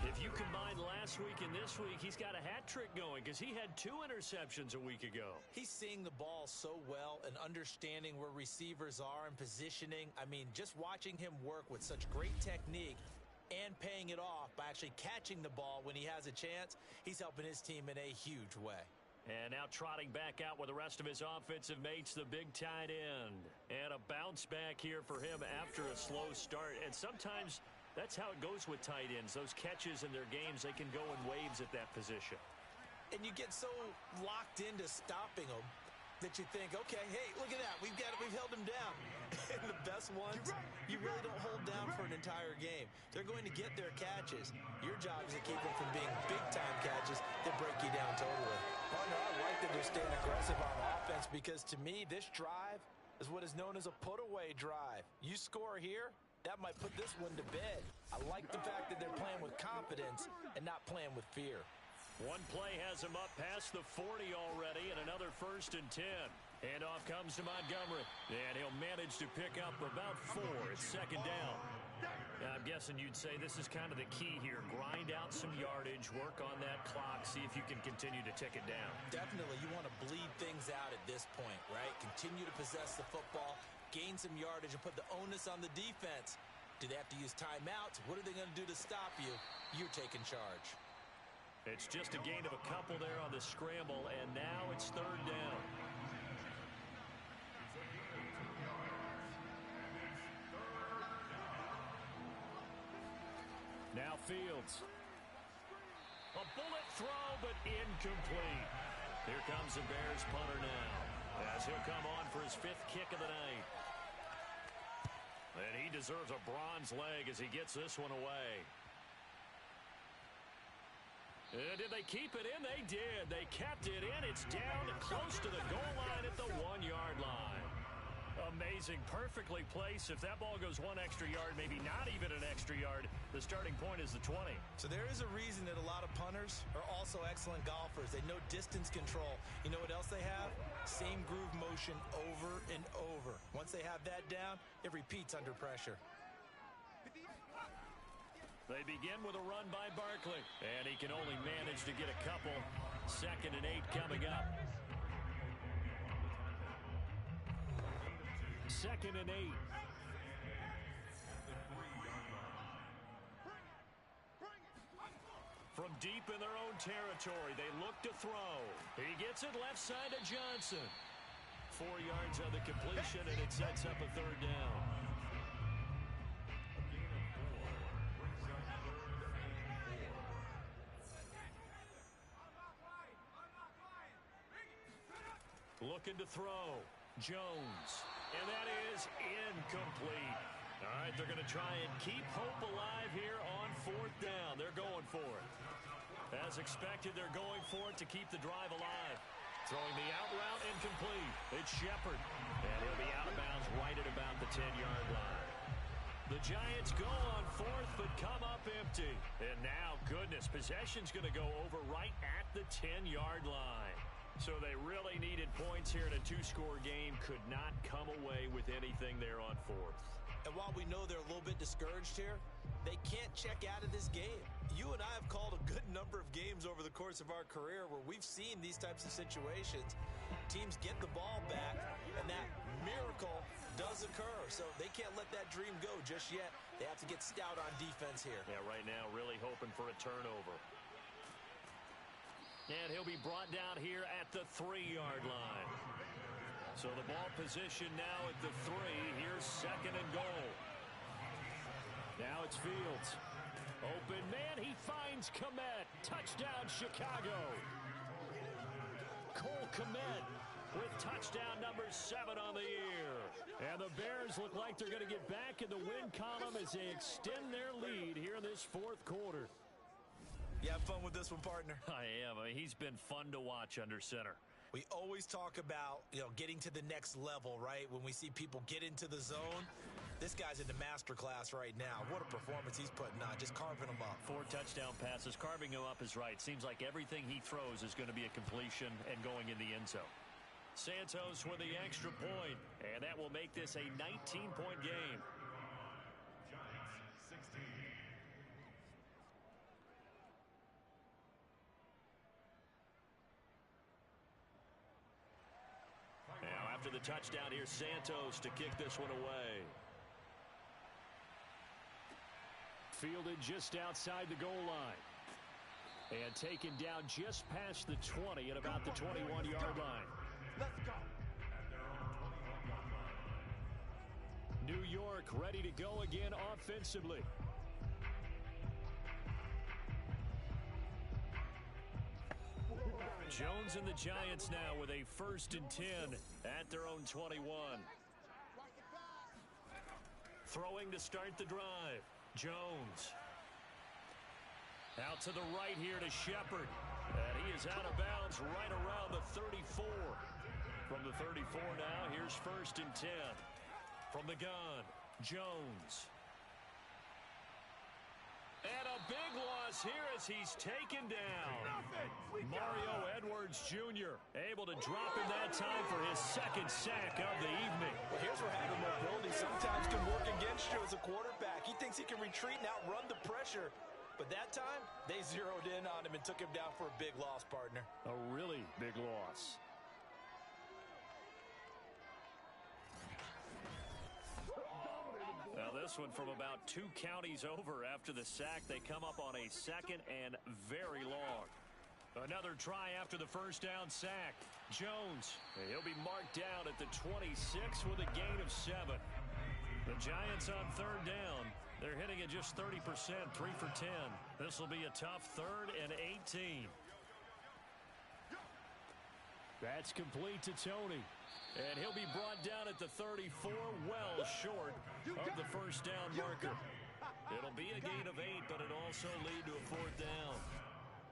If you combine last week and this week, he's got a hat trick going because he had 2 interceptions a week ago. He's seeing the ball so well and understanding where receivers are and positioning. I mean, just watching him work with such great technique and paying it off by actually catching the ball when he has a chance, he's helping his team in a huge way. And now trotting back out with the rest of his offensive mates, the big tight end. And a bounce back here for him after a slow start. And sometimes that's how it goes with tight ends. Those catches in their games, they can go in waves at that position. And you get so locked into stopping them that you think, okay, hey, look at that. We've held him down. And the best ones, you really don't hold down for an entire game. They're going to get their catches. Your job is to keep them from being big-time catches that break you down totally. Partner, I like that they're staying aggressive on offense because, to me, this drive is what is known as a put-away drive. You score here, that might put this one to bed. I like the fact that they're playing with confidence and not playing with fear. One play has him up past the 40 already, and another 1st and 10. Handoff comes to Montgomery, and he'll manage to pick up about 4. It's 2nd down. Now, I'm guessing you'd say this is kind of the key here. Grind out some yardage, work on that clock, see if you can continue to tick it down. Definitely. You want to bleed things out at this point, right? Continue to possess the football, gain some yardage, and put the onus on the defense. Do they have to use timeouts? What are they going to do to stop you? You're taking charge. It's just a gain of a couple there on the scramble, and now it's 3rd down. Now Fields. A bullet throw, but incomplete. Here comes the Bears punter now, as he'll come on for his 5th kick of the night. And he deserves a bronze leg as he gets this one away. Did they keep it in? They did. They kept it in. It's down close to the goal line at the 1-yard line. Amazing. Perfectly placed. If that ball goes 1 extra yard, maybe not even an extra yard, the starting point is the 20. So there is a reason that a lot of punters are also excellent golfers. They know distance control. You know what else they have? Same groove motion over and over. Once they have that down, it repeats under pressure. They begin with a run by Barkley, and he can only manage to get a couple. 2nd and 8 coming up. 2nd and 8. From deep in their own territory, they look to throw. He gets it left side to Johnson. 4 yards on the completion, and it sets up a third down. Looking to throw. Jones. And that is incomplete. All right, they're going to try and keep hope alive here on 4th down. They're going for it. As expected, they're going for it to keep the drive alive. Throwing the out route incomplete. It's Shepard. And he'll be out of bounds right at about the 10-yard line. The Giants go on 4th, but come up empty. And now, goodness, possession's going to go over right at the 10-yard line. So they really needed points here in a 2-score game. Could not come away with anything there on 4th. And while we know they're a little bit discouraged here, they can't check out of this game. You and I have called a good number of games over the course of our career where we've seen these types of situations. Teams get the ball back, and that miracle does occur. So they can't let that dream go just yet. They have to get stout on defense here. Yeah, right now really hoping for a turnover. And he'll be brought down here at the 3-yard line. So the ball position now at the 3. Here's 2nd and goal. Now it's Fields. Open man, he finds Kmet. Touchdown, Chicago. Cole Kmet with touchdown number 7 on the year. And the Bears look like they're going to get back in the win column as they extend their lead here in this 4th quarter. You have fun with this one, partner? I am. I mean, he's been fun to watch under center. We always talk about, getting to the next level, right? When we see people get into the zone, this guy's in the master class right now. What a performance he's putting on, just carving them up. 4 touchdown passes. Carving him up is right. Seems like everything he throws is going to be a completion and going in the end zone. Santos with the extra point, and that will make this a 19-point game. Giants 16. Now after the touchdown, here's Santos to kick this one away. Fielded just outside the goal line. And taken down just past the 20 at about the 21-yard line. Let's go. At their own 21-yard line. New York ready to go again offensively. Jones and the Giants now with a 1st and 10 at their own 21. Throwing to start the drive. Jones. Out to the right here to Shepard. And he is out of bounds right around the 34. From the 34 now, here's 1st and 10. From the gun, Jones. And a big loss here as he's taken down. Mario Edwards Jr. able to drop him that time for his 2nd sack of the evening. Well, here's where having mobility sometimes can work against you as a quarterback. He thinks he can retreat and outrun the pressure. But that time, they zeroed in on him and took him down for a big loss, partner. A really big loss. Now this one from about 2 counties over after the sack. They come up on a 2nd and very long. Another try after the 1st down sack. Jones, he'll be marked down at the 26 with a gain of 7. The Giants on 3rd down. They're hitting at just 30%, 3 for 10. This will be a tough 3rd and 18. That's complete to Tony. And he'll be brought down at the 34, well short of the 1st down marker. It'll be a gain of 8, but it'll also lead to a 4th down.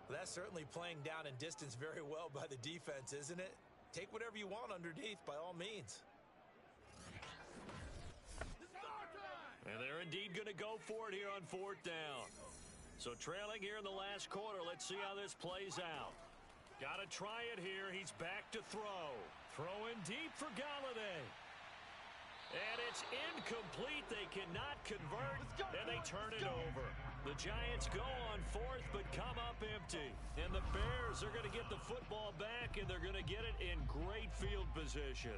Well, that's certainly playing down in distance very well by the defense, isn't it? Take whatever you want underneath, by all means. And they're indeed going to go for it here on 4th down. So trailing here in the last quarter, let's see how this plays out. Got to try it here. He's back to throw. Throwing deep for Galladay. And it's incomplete. They cannot convert, and they turn it over. The Giants go on 4th, but come up empty. And the Bears are going to get the football back, and they're going to get it in great field position.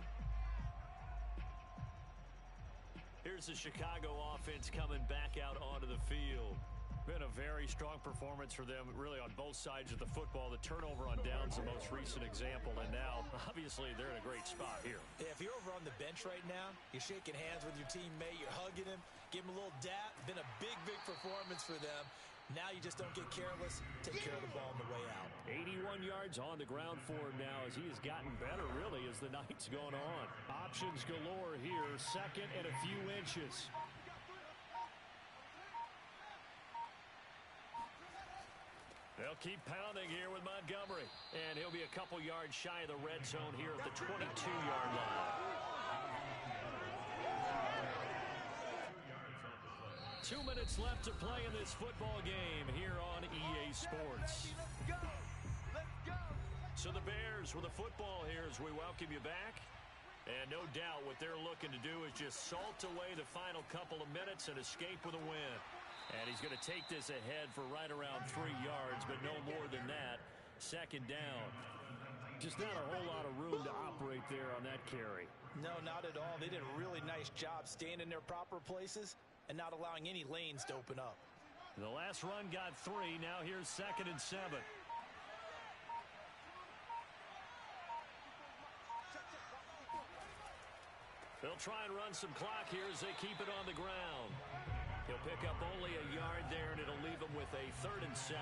Here's the Chicago offense coming back out onto the field. Been a very strong performance for them, really, on both sides of the football. The turnover on downs, the most recent example, and now, obviously, they're in a great spot here. Yeah, if you're over on the bench right now, you're shaking hands with your teammate, you're hugging him, give him a little dap. Been a big, big performance for them. Now you just don't get careless. Take care of the ball on the way out. 81 yards on the ground for him now as he has gotten better, really, as the night's gone on. Options galore here, second and a few inches. They'll keep pounding here with Montgomery. And he'll be a couple yards shy of the red zone here at the 22-yard line. 2 minutes left to play in this football game here on EA Sports. So the Bears with the football here as we welcome you back. And no doubt what they're looking to do is just salt away the final couple of minutes and escape with a win. And he's going to take this ahead for right around 3 yards, but no more than that. Second down. Just not a whole lot of room to operate there on that carry. No, not at all. They did a really nice job staying in their proper places and not allowing any lanes to open up. The last run got 3. Now here's 2nd and 7. They'll try and run some clock here as they keep it on the ground. He'll pick up only a yard there, and it'll leave him with a 3rd and 7.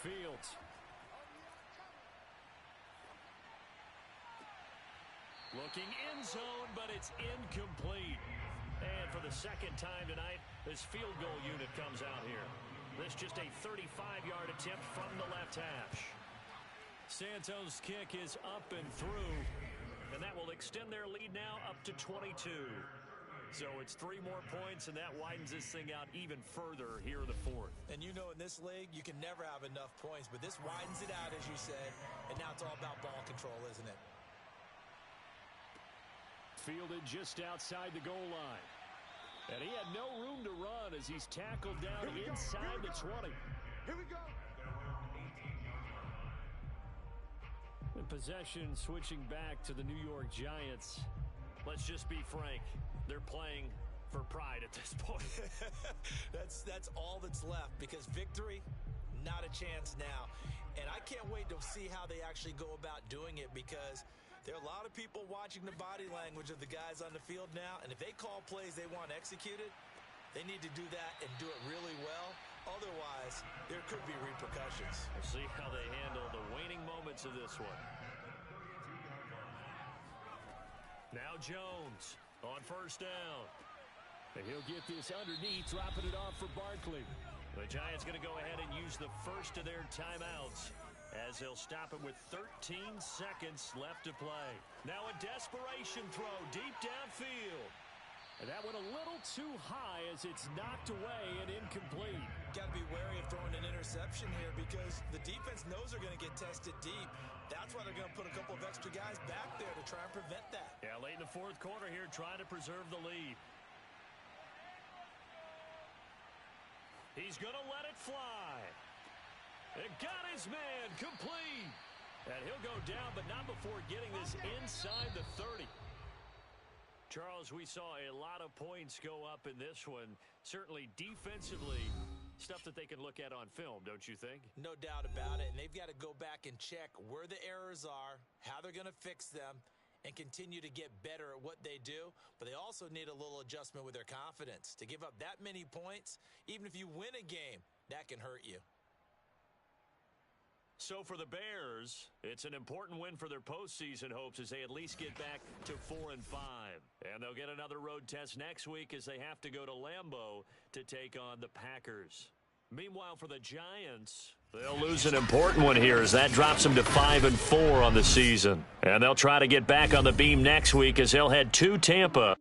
Fields. Looking end zone, but it's incomplete. And for the second time tonight, this field goal unit comes out here. This just a 35-yard attempt from the left hash. Santos' kick is up and through, and that will extend their lead now up to 22. So it's 3 more points, and that widens this thing out even further here in the 4th. And you know in this league, you can never have enough points, but this widens it out, as you said, and now it's all about ball control, isn't it? Fielded just outside the goal line. And he had no room to run as he's tackled down inside the 20. Here we go. In possession, switching back to the New York Giants. Let's just be frank. They're playing for pride at this point. That's all that's left, because victory, not a chance now. And I can't wait to see how they actually go about doing it, because there are a lot of people watching the body language of the guys on the field now, and if they call plays they want executed, they need to do that and do it really well. Otherwise, there could be repercussions. We'll see how they handle the waning moments of this one. Now Jones on 1st down. And he'll get this underneath, dropping it off for Barkley. The Giants going to go ahead and use the first of their timeouts, as they'll stop it with 13 seconds left to play. Now a desperation throw deep downfield. And that went a little too high as it's knocked away and incomplete. Got to be wary of throwing an interception here, because the defense knows they're going to get tested deep. That's why they're going to put a couple of extra guys back there to try and prevent that. Yeah, late in the 4th quarter here, trying to preserve the lead. He's going to let it fly. It got his man complete. And he'll go down, but not before getting this inside the 30. Charles, we saw a lot of points go up in this one. Certainly defensively, stuff that they can look at on film, don't you think? No doubt about it. And they've got to go back and check where the errors are, how they're going to fix them, and continue to get better at what they do. But they also need a little adjustment with their confidence. To give up that many points, even if you win a game, that can hurt you. So for the Bears, it's an important win for their postseason hopes as they at least get back to 4-5. And they'll get another road test next week as they have to go to Lambeau to take on the Packers. Meanwhile, for the Giants, they'll lose an important one here as that drops them to 5-4 on the season. And they'll try to get back on the beam next week as they'll head to Tampa.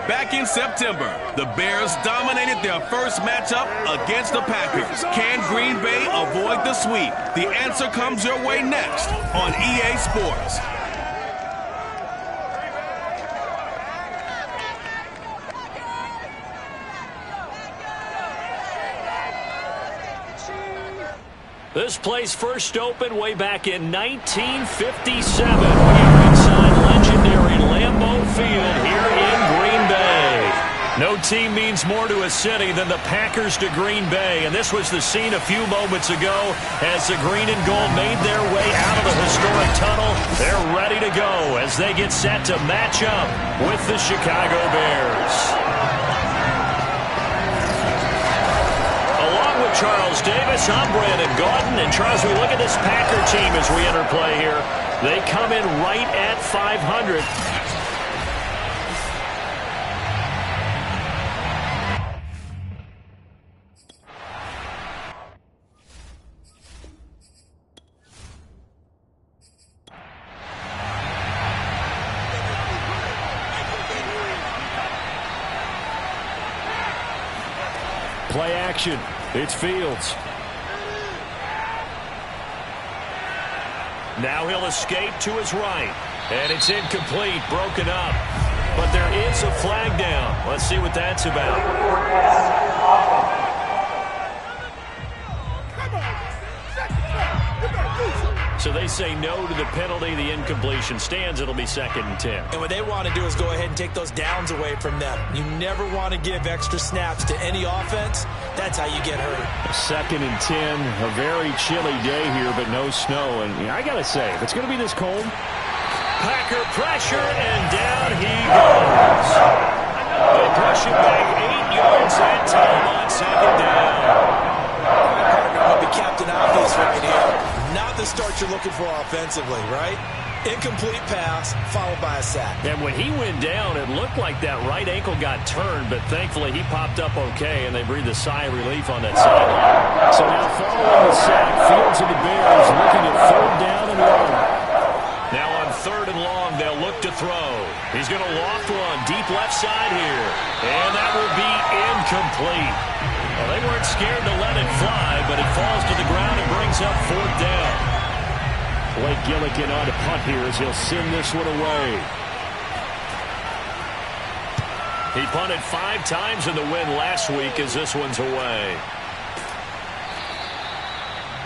Back in September, the Bears dominated their first matchup against the Packers. Can Green Bay avoid the sweep? The answer comes your way next on EA Sports. This place first opened way back in 1957 here inside legendary Lambeau Field here in Green Bay. No team means more to a city than the Packers to Green Bay, and this was the scene a few moments ago as the green and gold made their way out of the historic tunnel. They're ready to go as they get set to match up with the Chicago Bears. Along with Charles Davis, I'm Brandon Gaudin, and Charles, we look at this Packer team as we enter play here. They come in right at 500. Play action. It's Fields. Now he'll escape to his right. And it's incomplete, broken up. But there is a flag down. Let's see what that's about. So they say no to the penalty. The incompletion stands. It'll be 2nd and 10. And what they want to do is go ahead and take those downs away from them. You never want to give extra snaps to any offense. That's how you get hurt. 2nd and 10. A very chilly day here, but no snow. And I got to say, if it's going to be this cold, Packer pressure, and down he goes. They push him back 8 yards that time on 2nd down. Will be captain obvious right here. Not the start you're looking for offensively, right? Incomplete pass, followed by a sack. And when he went down, it looked like that right ankle got turned, but thankfully he popped up okay, and they breathed a sigh of relief on that sideline. So now following the sack, Fields and the Bears looking at 3rd down and 1. Now on 3rd and long, they'll look to throw. He's going to loft one deep left side here, and that will be incomplete. Well, they weren't scared to let it fly, but it falls to the ground and brings up 4th down. Blake Gillikin on to punt here as he'll send this one away. He punted 5 times in the win last week as this one's away.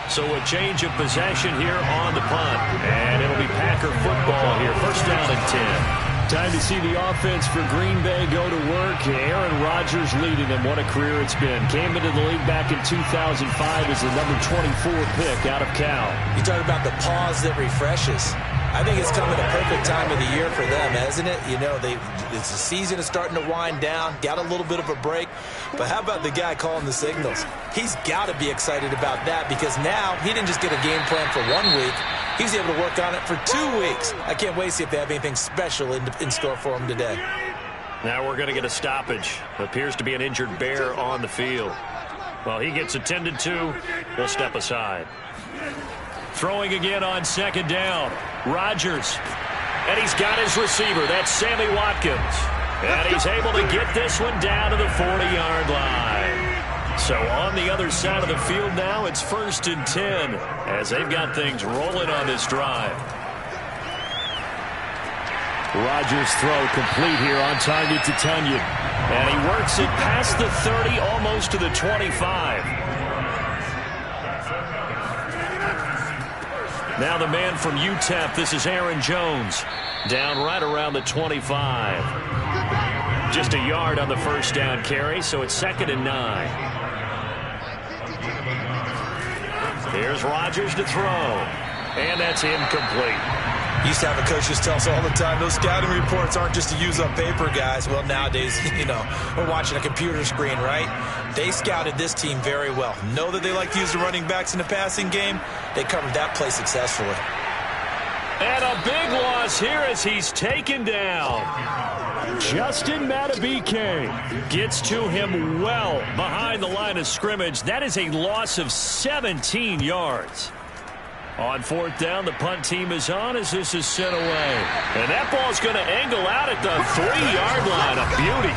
So a change of possession here on the punt. And it'll be Packer football here. 1st down and 10. Time to see the offense for Green Bay go to work. Aaron Rodgers leading them. What a career it's been. Came into the league back in 2005 as the number 24 pick out of Cal. You talk about the pause that refreshes. I think it's coming a perfect time of the year for them, hasn't it? You know, the season is starting to wind down, got a little bit of a break. But how about the guy calling the signals? He's got to be excited about that because now he didn't just get a game plan for 1 week. He's able to work on it for 2 weeks. I can't wait to see if they have anything special in store for him today. Now we're going to get a stoppage. Appears to be an injured Bear on the field. Well, he gets attended to. We'll step aside. Throwing again on 2nd down. Rodgers. And he's got his receiver. That's Sammy Watkins. And he's able to get this one down to the 40-yard line. So on the other side of the field now, it's 1st and 10 as they've got things rolling on this drive. Rodgers' throw complete here on target to Tunyon. And he works it past the 30, almost to the 25. Now the man from UTEP, this is Aaron Jones. Down right around the 25. Just a yard on the 1st down carry, so it's 2nd and 9. Here's Rodgers to throw. And that's incomplete. Used to have a coach just tell us all the time, those scouting reports aren't just to use up paper, guys. Well, nowadays, you know, we're watching a computer screen, right? They scouted this team very well. Know that they like to use the running backs in the passing game. They covered that play successfully. And a big loss here as he's taken down. Justin Madubuike gets to him well behind the line of scrimmage. That is a loss of 17 yards. On 4th down, the punt team is on as this is sent away. And that ball's going to angle out at the 3-yard line. A beauty.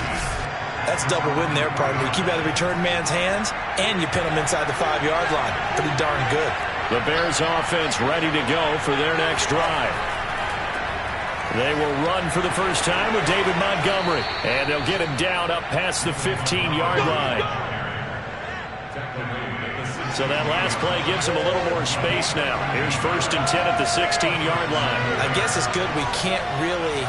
That's double win there, partner. You keep out of the return man's hands, and you pin him inside the 5-yard line. Pretty darn good. The Bears offense ready to go for their next drive. They will run for the first time with David Montgomery. And they'll get him down up past the 15-yard line. So that last play gives him a little more space now. Here's 1st and 10 at the 16-yard line. I guess it's good we can't really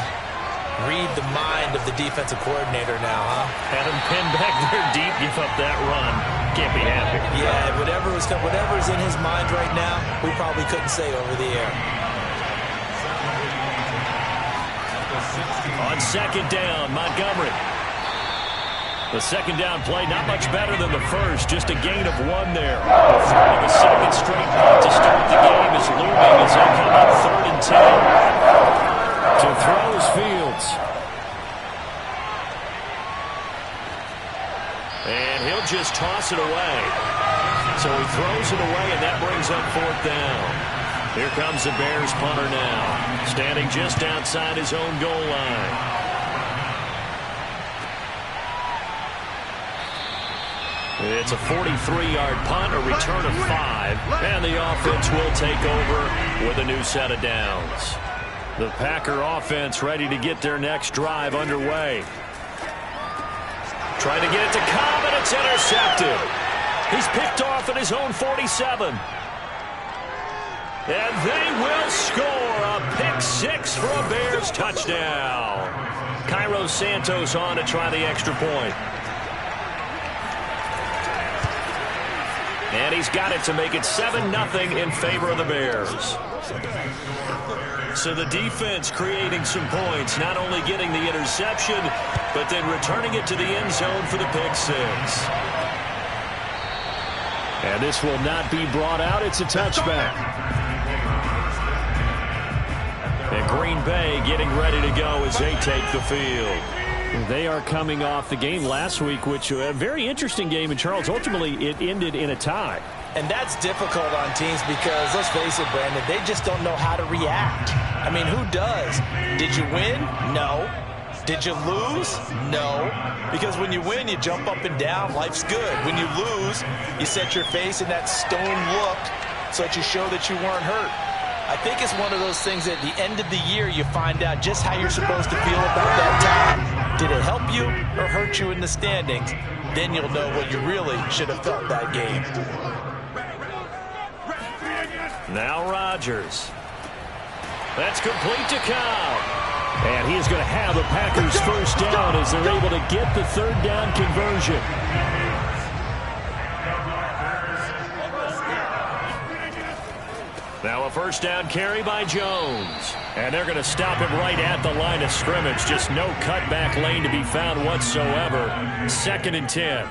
read the mind of the defensive coordinator now, huh? Had him pinned back there deep, give up that run. Can't be happy. Yeah, whatever's in his mind right now, we probably couldn't say over the air. On second down, Montgomery. The second down play, not much better than the first, just a gain of 1 there. The second straight punt to start the game is looming as they come up 3rd and 10. To throw is Fields. And he'll just toss it away. So he throws it away, and that brings up 4th down. Here comes the Bears punter now, standing just outside his own goal line. It's a 43-yard punt, a return of 5, and the offense will take over with a new set of downs. The Packer offense ready to get their next drive underway. Trying to get it to Cobb, and it's intercepted. He's picked off at his own 47. And they will score a pick 6 for a Bears touchdown. Cairo Santos on to try the extra point. And he's got it to make it 7-0 in favor of the Bears. So the defense creating some points, not only getting the interception, but then returning it to the end zone for the pick 6. And this will not be brought out. It's a touchback. And Green Bay getting ready to go as they take the field. They are coming off the game last week, which was a very interesting game in Charles. Ultimately, it ended in a tie. And that's difficult on teams because, let's face it, Brandon, they just don't know how to react. I mean, who does? Did you win? No. Did you lose? No. Because when you win, you jump up and down. Life's good. When you lose, you set your face in that stone look so that you show that you weren't hurt. I think it's one of those things at the end of the year you find out just how you're supposed to feel about that tie. Did it help you or hurt you in the standings? Then you'll know what you really should have felt that game. Now Rodgers. That's complete to Cobb. And he is going to have the Packers first down as they're able to get the 3rd down conversion. Now a first down carry by Jones. And they're going to stop him right at the line of scrimmage. Just no cutback lane to be found whatsoever. 2nd and 10.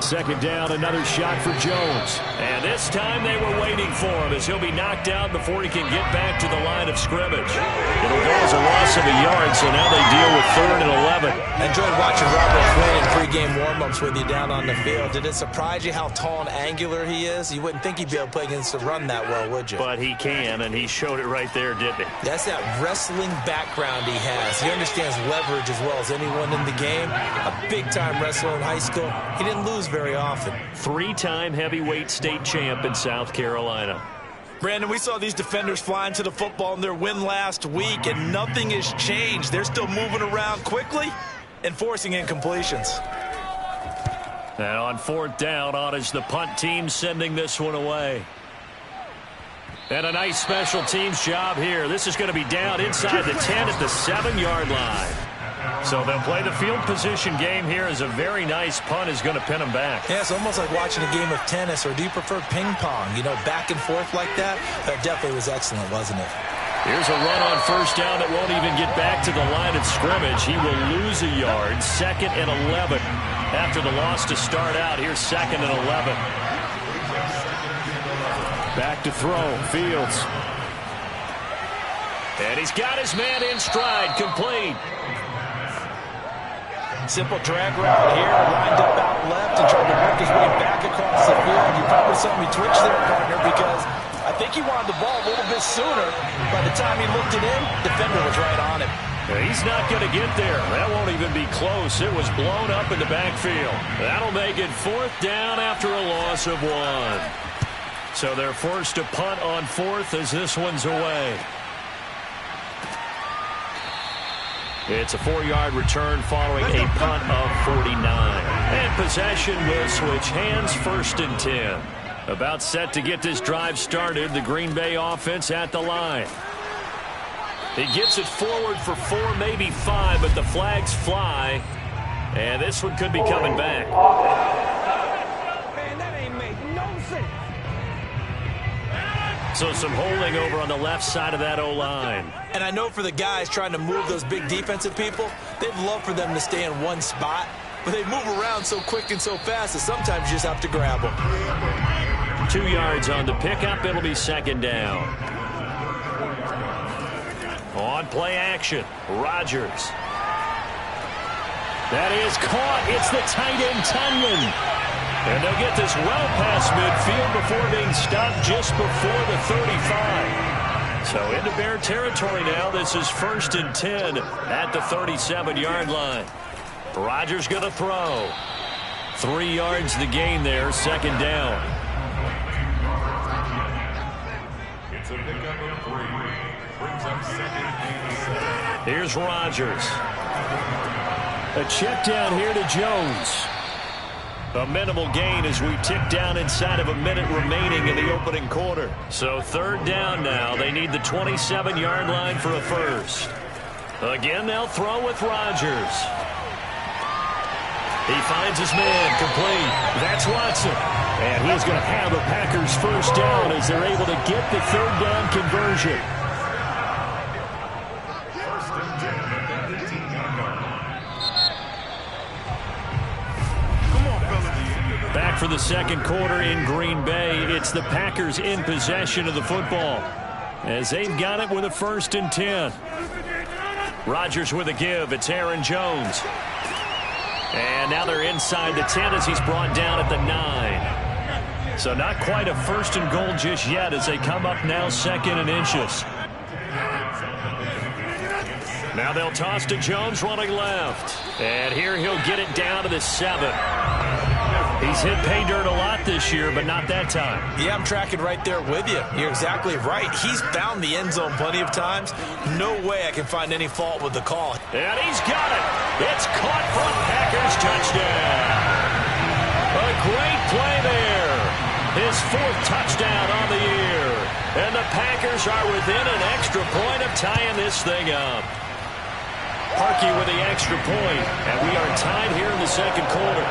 Second down, another shot for Jones. And this time they were waiting for him as he'll be knocked out before he can get back to the line of scrimmage. It'll go as a loss of a yard, so now they deal with 3rd and 11. I enjoyed watching Robert Quinn in pregame warm-ups with you down on the field. Did it surprise you how tall and angular he is? You wouldn't think he'd be able to play against the run that well, would you? But he can, and he showed it right there, didn't he? That's that wrestling background he has. He understands leverage as well as anyone in the game. A big-time wrestler in high school. He didn't lose very often. 3-time heavyweight state champ in South Carolina. Brandon, we saw these defenders flying to the football in their win last week, and nothing has changed. They're still moving around quickly and forcing incompletions. And on 4th down, on is the punt team sending this one away. And a nice special teams job here. This is going to be down inside the 10 at the 7-yard line. So they'll play the field position game here as a very nice punt is going to pin them back. Yeah, it's almost like watching a game of tennis, or do you prefer ping pong? You know, back and forth like that? That definitely was excellent, wasn't it? Here's a run on first down that won't even get back to the line of scrimmage. He will lose a yard. 2nd and 11. After the loss to start out, here's 2nd and 11. Back to throw, Fields. And he's got his man in stride, complete. Simple drag route here, lined up out left and tried to work his way back across the field. You probably saw me twitch there, partner, because I think he wanted the ball a little bit sooner. By the time he looked it in, defender was right on him. He's not going to get there. That won't even be close. It was blown up in the backfield. That'll make it 4th down after a loss of 1. So they're forced to punt on 4th as this one's away. It's a 4-yard return following a punt of 49. And possession will switch hands, 1st and 10. About set to get this drive started. The Green Bay offense at the line. He gets it forward for 4, maybe 5, but the flags fly. And this one could be coming back. Man, that ain't make no sense. So some holding over on the left side of that O-line. And I know for the guys trying to move those big defensive people, they'd love for them to stay in one spot. But they move around so quick and so fast that sometimes you just have to grab them. 2 yards on the pickup. It'll be second down. On play action, Rodgers. That is caught. It's the tight end, Tunyon. And they'll get this well past midfield before being stopped just before the 35. So into Bear territory now. This is 1st and 10 at the 37-yard line. Rodgers going to throw. 3 yards the gain there, second down. It's a pickup of 3. Brings up 2nd and 7. Here's Rodgers. A check down here to Jones. A minimal gain as we tick down inside of a minute remaining in the opening quarter. So 3rd down now. They need the 27-yard line for a first. Again, they'll throw with Rodgers. He finds his man, complete. That's Watson. And he's going to have a Packers first down as they're able to get the 3rd down conversion. Back for the second quarter in Green Bay. It's the Packers in possession of the football as they've got it with a 1st and 10. Rodgers with a give. It's Aaron Jones. And now they're inside the 10 as he's brought down at the 9. So not quite a 1st and goal just yet as they come up now 2nd and inches. Now they'll toss to Jones running left. And here he'll get it down to the 7. He's hit pay dirt a lot this year, but not that time. Yeah, I'm tracking right there with you. You're exactly right. He's found the end zone plenty of times. No way I can find any fault with the call. And he's got it. It's caught for a Packers touchdown. A great play there. His 4th touchdown on the year. And the Packers are within an extra point of tying this thing up. Parkey with the extra point, and we are tied here in the second quarter.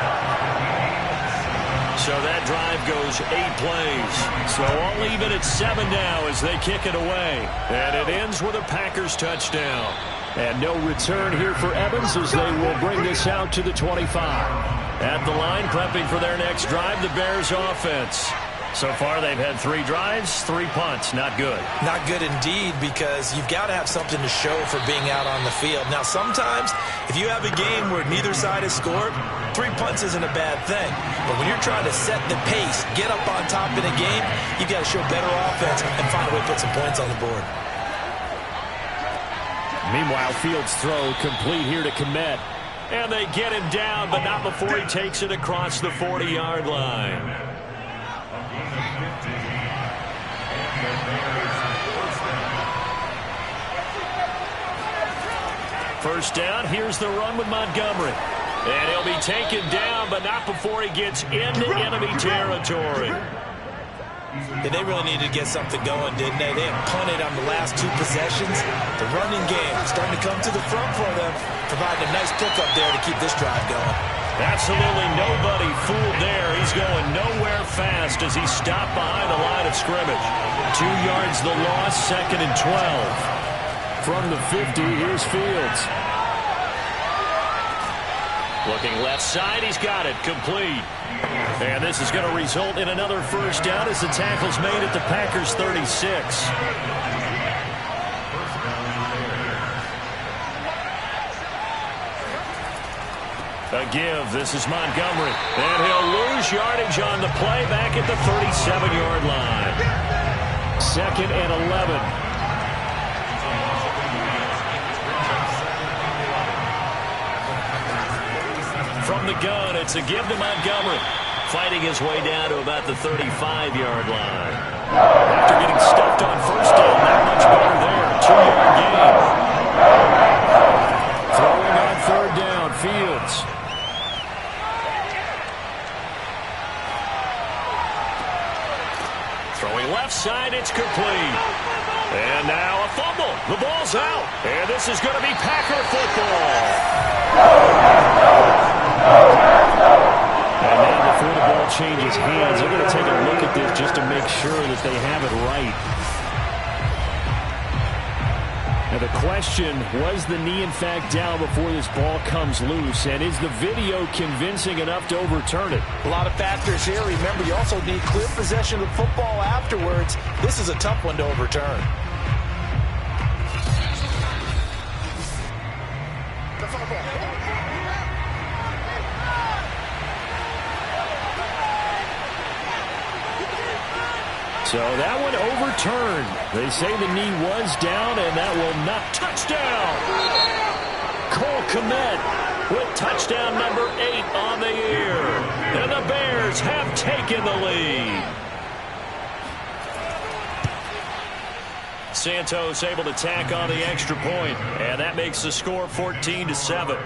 So that drive goes 8 plays. So all even at 7 now as they kick it away. And it ends with a Packers touchdown. And no return here for Evans as they will bring this out to the 25. At the line, prepping for their next drive, the Bears offense. So far, they've had 3 drives, 3 punts. Not good. Not good indeed, because you've got to have something to show for being out on the field. Now, sometimes, if you have a game where neither side has scored, 3 punts isn't a bad thing. But when you're trying to set the pace, get up on top in a game, you've got to show better offense and find a way to put some points on the board. Meanwhile, Fields' throw complete here to Kmet. And they get him down, but not before he takes it across the 40-yard line. First down, here's the run with Montgomery. And he'll be taken down, but not before he gets into enemy territory. Yeah, they really needed to get something going, didn't they? They have punted on the last 2 possessions. The running game starting to come to the front for them, providing a nice pickup there to keep this drive going. Absolutely nobody fooled there. He's going nowhere fast as he stopped behind the line of scrimmage. 2 yards the loss, 2nd and 12. From the 50, here's Fields. Looking left side, he's got it, complete. And this is going to result in another first down as the tackle's made at the Packers' 36. A give, this is Montgomery. And he'll lose yardage on the play back at the 37-yard line. 2nd and 11. From the gun, it's a give to Montgomery. Fighting his way down to about the 35-yard line. After getting stuffed on first down, not much better there. 2-yard gain. Throwing on 3rd down, Fields. Throwing left side, it's complete. And now a fumble. The ball's out. And this is going to be Packer football. And now before the ball changes hands, they're going to take a look at this just to make sure that they have it right. Now the question, was the knee in fact down before this ball comes loose? And is the video convincing enough to overturn it? A lot of factors here. Remember, you also need clear possession of the football afterwards. This is a tough one to overturn. So that one overturned. They say the knee was down, and that will not. Touchdown! Cole Kmet with touchdown number 8 on the year. And the Bears have taken the lead. Santos able to tack on the extra point, and that makes the score 14-7.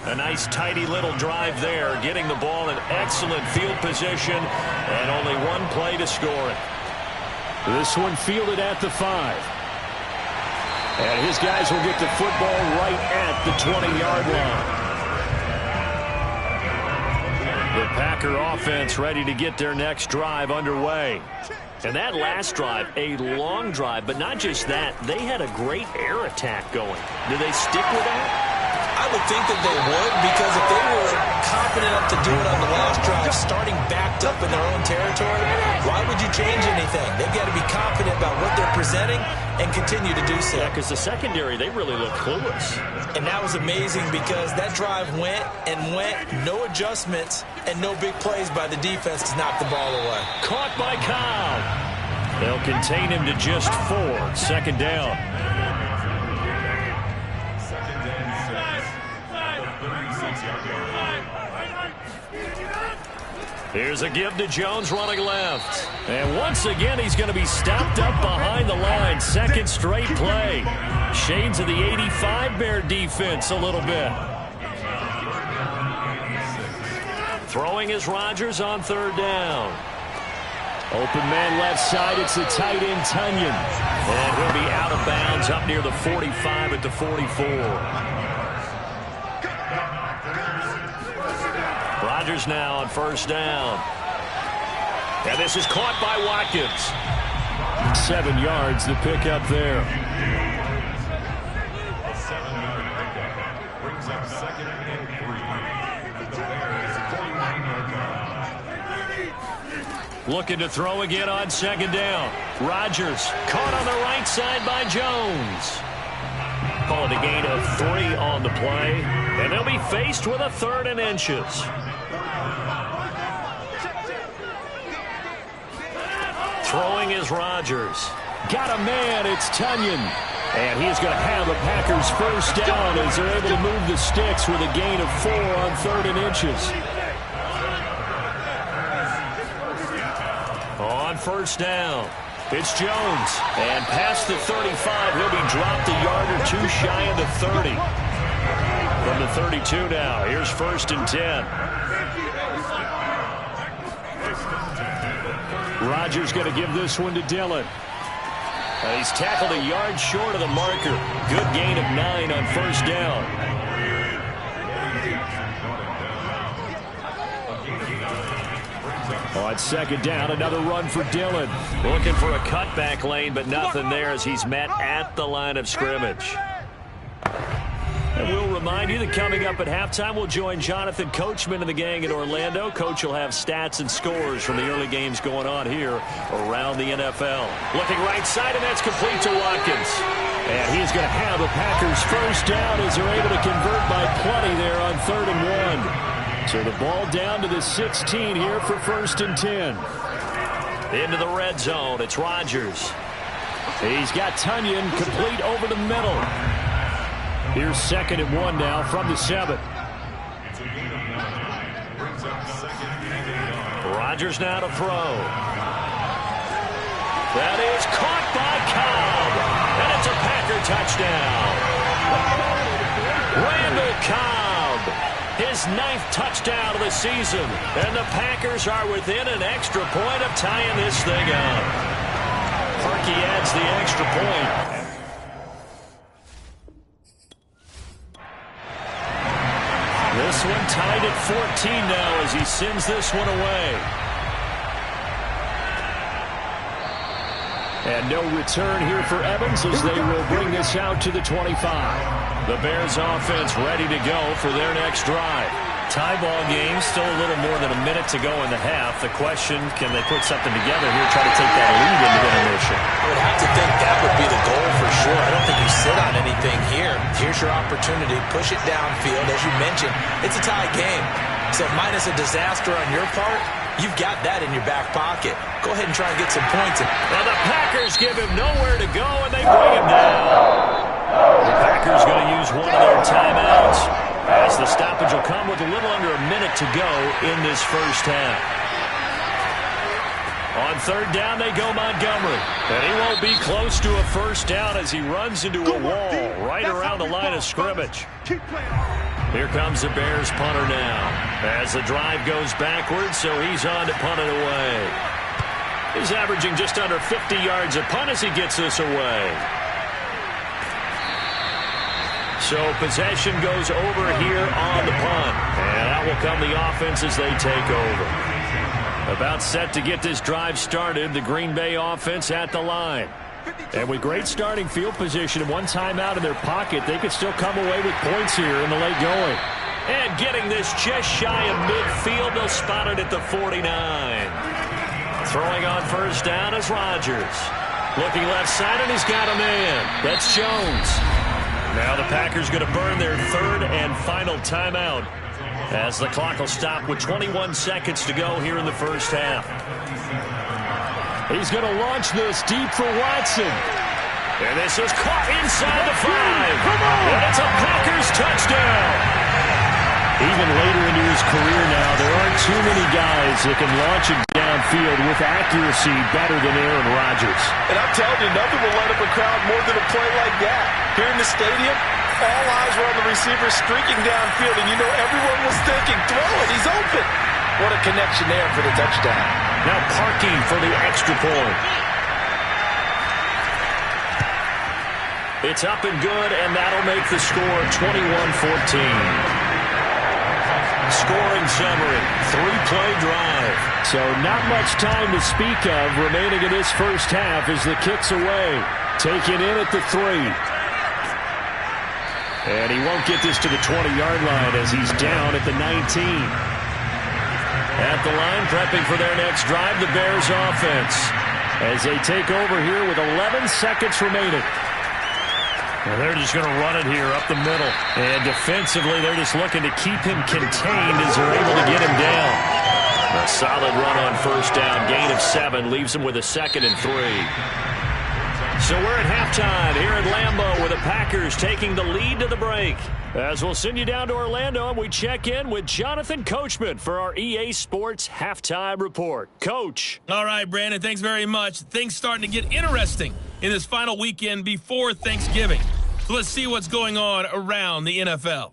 A nice, tidy little drive there, getting the ball in excellent field position, and only one play to score it. This one fielded at the 5. And his guys will get the football right at the 20-yard line. The Packer offense ready to get their next drive underway. And that last drive, a long drive, but not just that, they had a great air attack going. Do they stick with that? I would think that they would, because if they were confident enough to do it on the last drive, starting backed up in their own territory, why would you change anything? They've got to be confident about what they're presenting and continue to do so. Yeah, because the secondary, they really look clueless. And that was amazing because that drive went and went, no adjustments, and no big plays by the defense to knock the ball away. Caught by Cobb. They'll contain him to just 4. Second down. Here's a give to Jones running left. And once again, he's going to be stopped up behind the line. Second straight play. Shades of the 85 Bear defense a little bit. Throwing is Rodgers on third down. Open man left side. It's the tight end, Tunyon. And he'll be out of bounds up near the 45 at the 44. Rodgers now on first down. And this is caught by Watkins. 7 yards, the pickup there. A 7-yard pickup brings up second and 3. The Bears 49-yard line. Looking to throw again on second down. Rodgers caught on the right side by Jones. Call it a gain of 3 on the play. And they'll be faced with a 3rd and inches. Throwing is Rodgers. Got a man, it's Tunyon. And he's going to have the Packers first down as they're able to move the sticks with a gain of 4 on 3rd and inches. On first down, it's Jones. And past the 35, he'll be dropped a yard or 2 shy of the 30. From the 32 now, here's 1st and 10. Rodgers going to give this one to Dillon. He's tackled a yard short of the marker. Good gain of 9 on first down. On second down, another run for Dillon. Looking for a cutback lane, but nothing there as he's met at the line of scrimmage. And we'll remind you that coming up at halftime, we'll join Jonathan Coachman and the gang in Orlando. Coach will have stats and scores from the early games going on here around the NFL. Looking right side, and that's complete to Watkins. And he's going to have the Packers first down as they're able to convert by plenty there on 3rd and 1. So the ball down to the 16 here for 1st and 10. Into the red zone, it's Rodgers. He's got Tunyon complete over the middle. Here's 2nd and 1 now from the 7. Rodgers now to throw. That is caught by Cobb. And it's a Packer touchdown. Randall Cobb. His 9th touchdown of the season. And the Packers are within an extra point of tying this thing up. he adds the extra point. This one tied at 14 now as he sends this one away. And no return here for Evans as they will bring this out to the 25. The Bears offense ready to go for their next drive. Tie ball game, still a little more than a minute to go in the half. The question, can they put something together here, try to take that lead into intermission? I would have to think that would be the goal for sure. I don't think you sit on anything here. Here's your opportunity. Push it downfield. As you mentioned, it's a tie game. So minus a disaster on your part, you've got that in your back pocket. Go ahead and try and get some points. And the Packers give him nowhere to go, and they bring him down. The Packers going to use one of their timeouts, as the stoppage will come with a little under a minute to go in this first half. On third down, they go Montgomery. And he won't be close to a first down as he runs into a wall right around the line of scrimmage. Here comes the Bears punter now, as the drive goes backwards, so he's on to punt it away. He's averaging just under 50 yards a punt as he gets this away. So possession goes over here on the punt, and out will come the offense as they take over. About set to get this drive started, the Green Bay offense at the line. And with great starting field position and one timeout in their pocket, they could still come away with points here in the late going. And getting this just shy of midfield, they'll spot it at the 49. Throwing on first down is Rodgers. Looking left side, and he's got a man. That's Jones. Now the Packers going to burn their third and final timeout, as the clock will stop with 21 seconds to go here in the first half. He's going to launch this deep for Watson. And this is caught inside the 5. And it's a Packers touchdown. Even later into his career now, there aren't too many guys that can launch it downfield with accuracy better than Aaron Rodgers. And I'm telling you, nothing will light up a crowd more than a play like that. Here in the stadium, all eyes were on the receiver streaking downfield, and you know everyone was thinking, throw it, he's open. What a connection there for the touchdown. Now parking for the extra point. It's up and good, and that'll make the score 21-14. Scoring summary, 3-play drive. So not much time to speak of remaining in this first half as the kick's away. Taken in at the 3. And he won't get this to the 20-yard line as he's down at the 19. At the line, prepping for their next drive, the Bears offense, as they take over here with 11 seconds remaining. And they're just going to run it here up the middle. And defensively, they're just looking to keep him contained as they're able to get him down. A solid run on first down. Gain of 7 leaves him with a 2nd and 3. So we're at halftime here at Lambeau with the Packers taking the lead to the break. As we'll send you down to Orlando, and we check in with Jonathan Coachman for our EA Sports Halftime Report. Coach. All right, Brandon, thanks very much. Things starting to get interesting in this final weekend before Thanksgiving. So let's see what's going on around the NFL.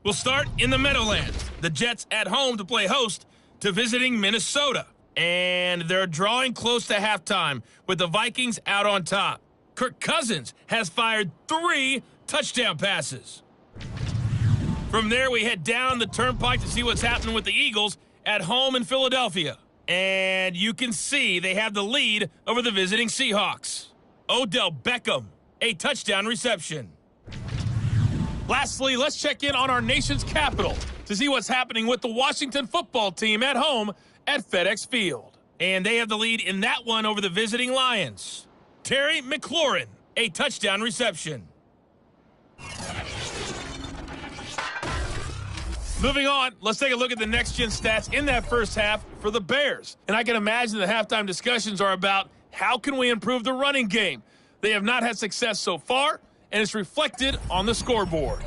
We'll start in the Meadowlands. The Jets at home to play host to visiting Minnesota. And they're drawing close to halftime with the Vikings out on top. Kirk Cousins has fired 3 touchdown passes. From there, we head down the turnpike to see what's happening with the Eagles at home in Philadelphia. And you can see they have the lead over the visiting Seahawks. Odell Beckham, a touchdown reception. Lastly, let's check in on our nation's capital to see what's happening with the Washington football team at home at FedEx Field. And they have the lead in that one over the visiting Lions. Terry McLaurin, a touchdown reception. Moving on, let's take a look at the next-gen stats in that first half for the Bears. And I can imagine the halftime discussions are about how can we improve the running game. They have not had success so far, and it's reflected on the scoreboard.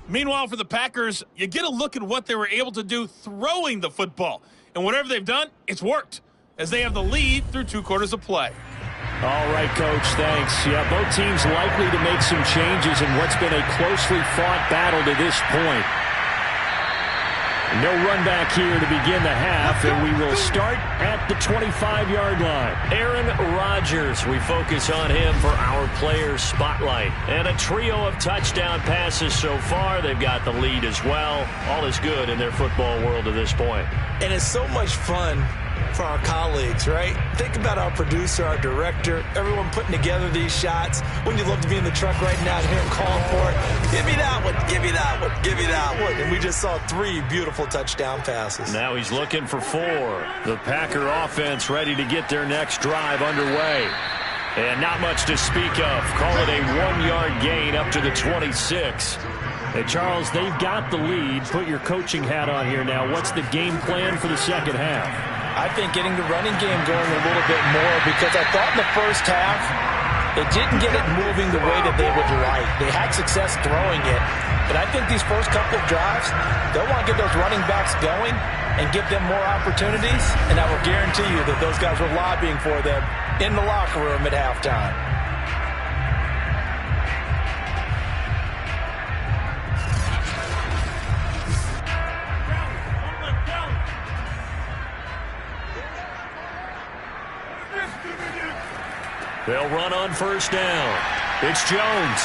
Meanwhile, for the Packers, you get a look at what they were able to do throwing the football. And whatever they've done, it's worked, as they have the lead through 2 quarters of play. All right, Coach, thanks. Yeah, both teams likely to make some changes in what's been a closely fought battle to this point. No run back here to begin the half, and we will start at the 25-yard line. Aaron Rodgers, we focus on him for our Players Spotlight. And a trio of touchdown passes so far. They've got the lead as well. All is good in their football world to this point. And it's so much fun for our colleagues, right? Think about our producer, our director, everyone putting together these shots. Wouldn't you love to be in the truck right now and hear him calling for it? Give me that one, give me that one, give me that one. And we just saw 3 beautiful touchdown passes. Now he's looking for 4. The Packer offense ready to get their next drive underway. And not much to speak of. Call it a 1-yard gain up to the 26. Hey, Charles, they've got the lead. Put your coaching hat on here now. What's the game plan for the second half? I think getting the running game going a little bit more, because I thought in the first half they didn't get it moving the way that they would like. They had success throwing it, but I think these first couple of drives, they'll want to get those running backs going and give them more opportunities, and I will guarantee you that those guys were lobbying for them in the locker room at halftime. They'll run on first down. It's Jones.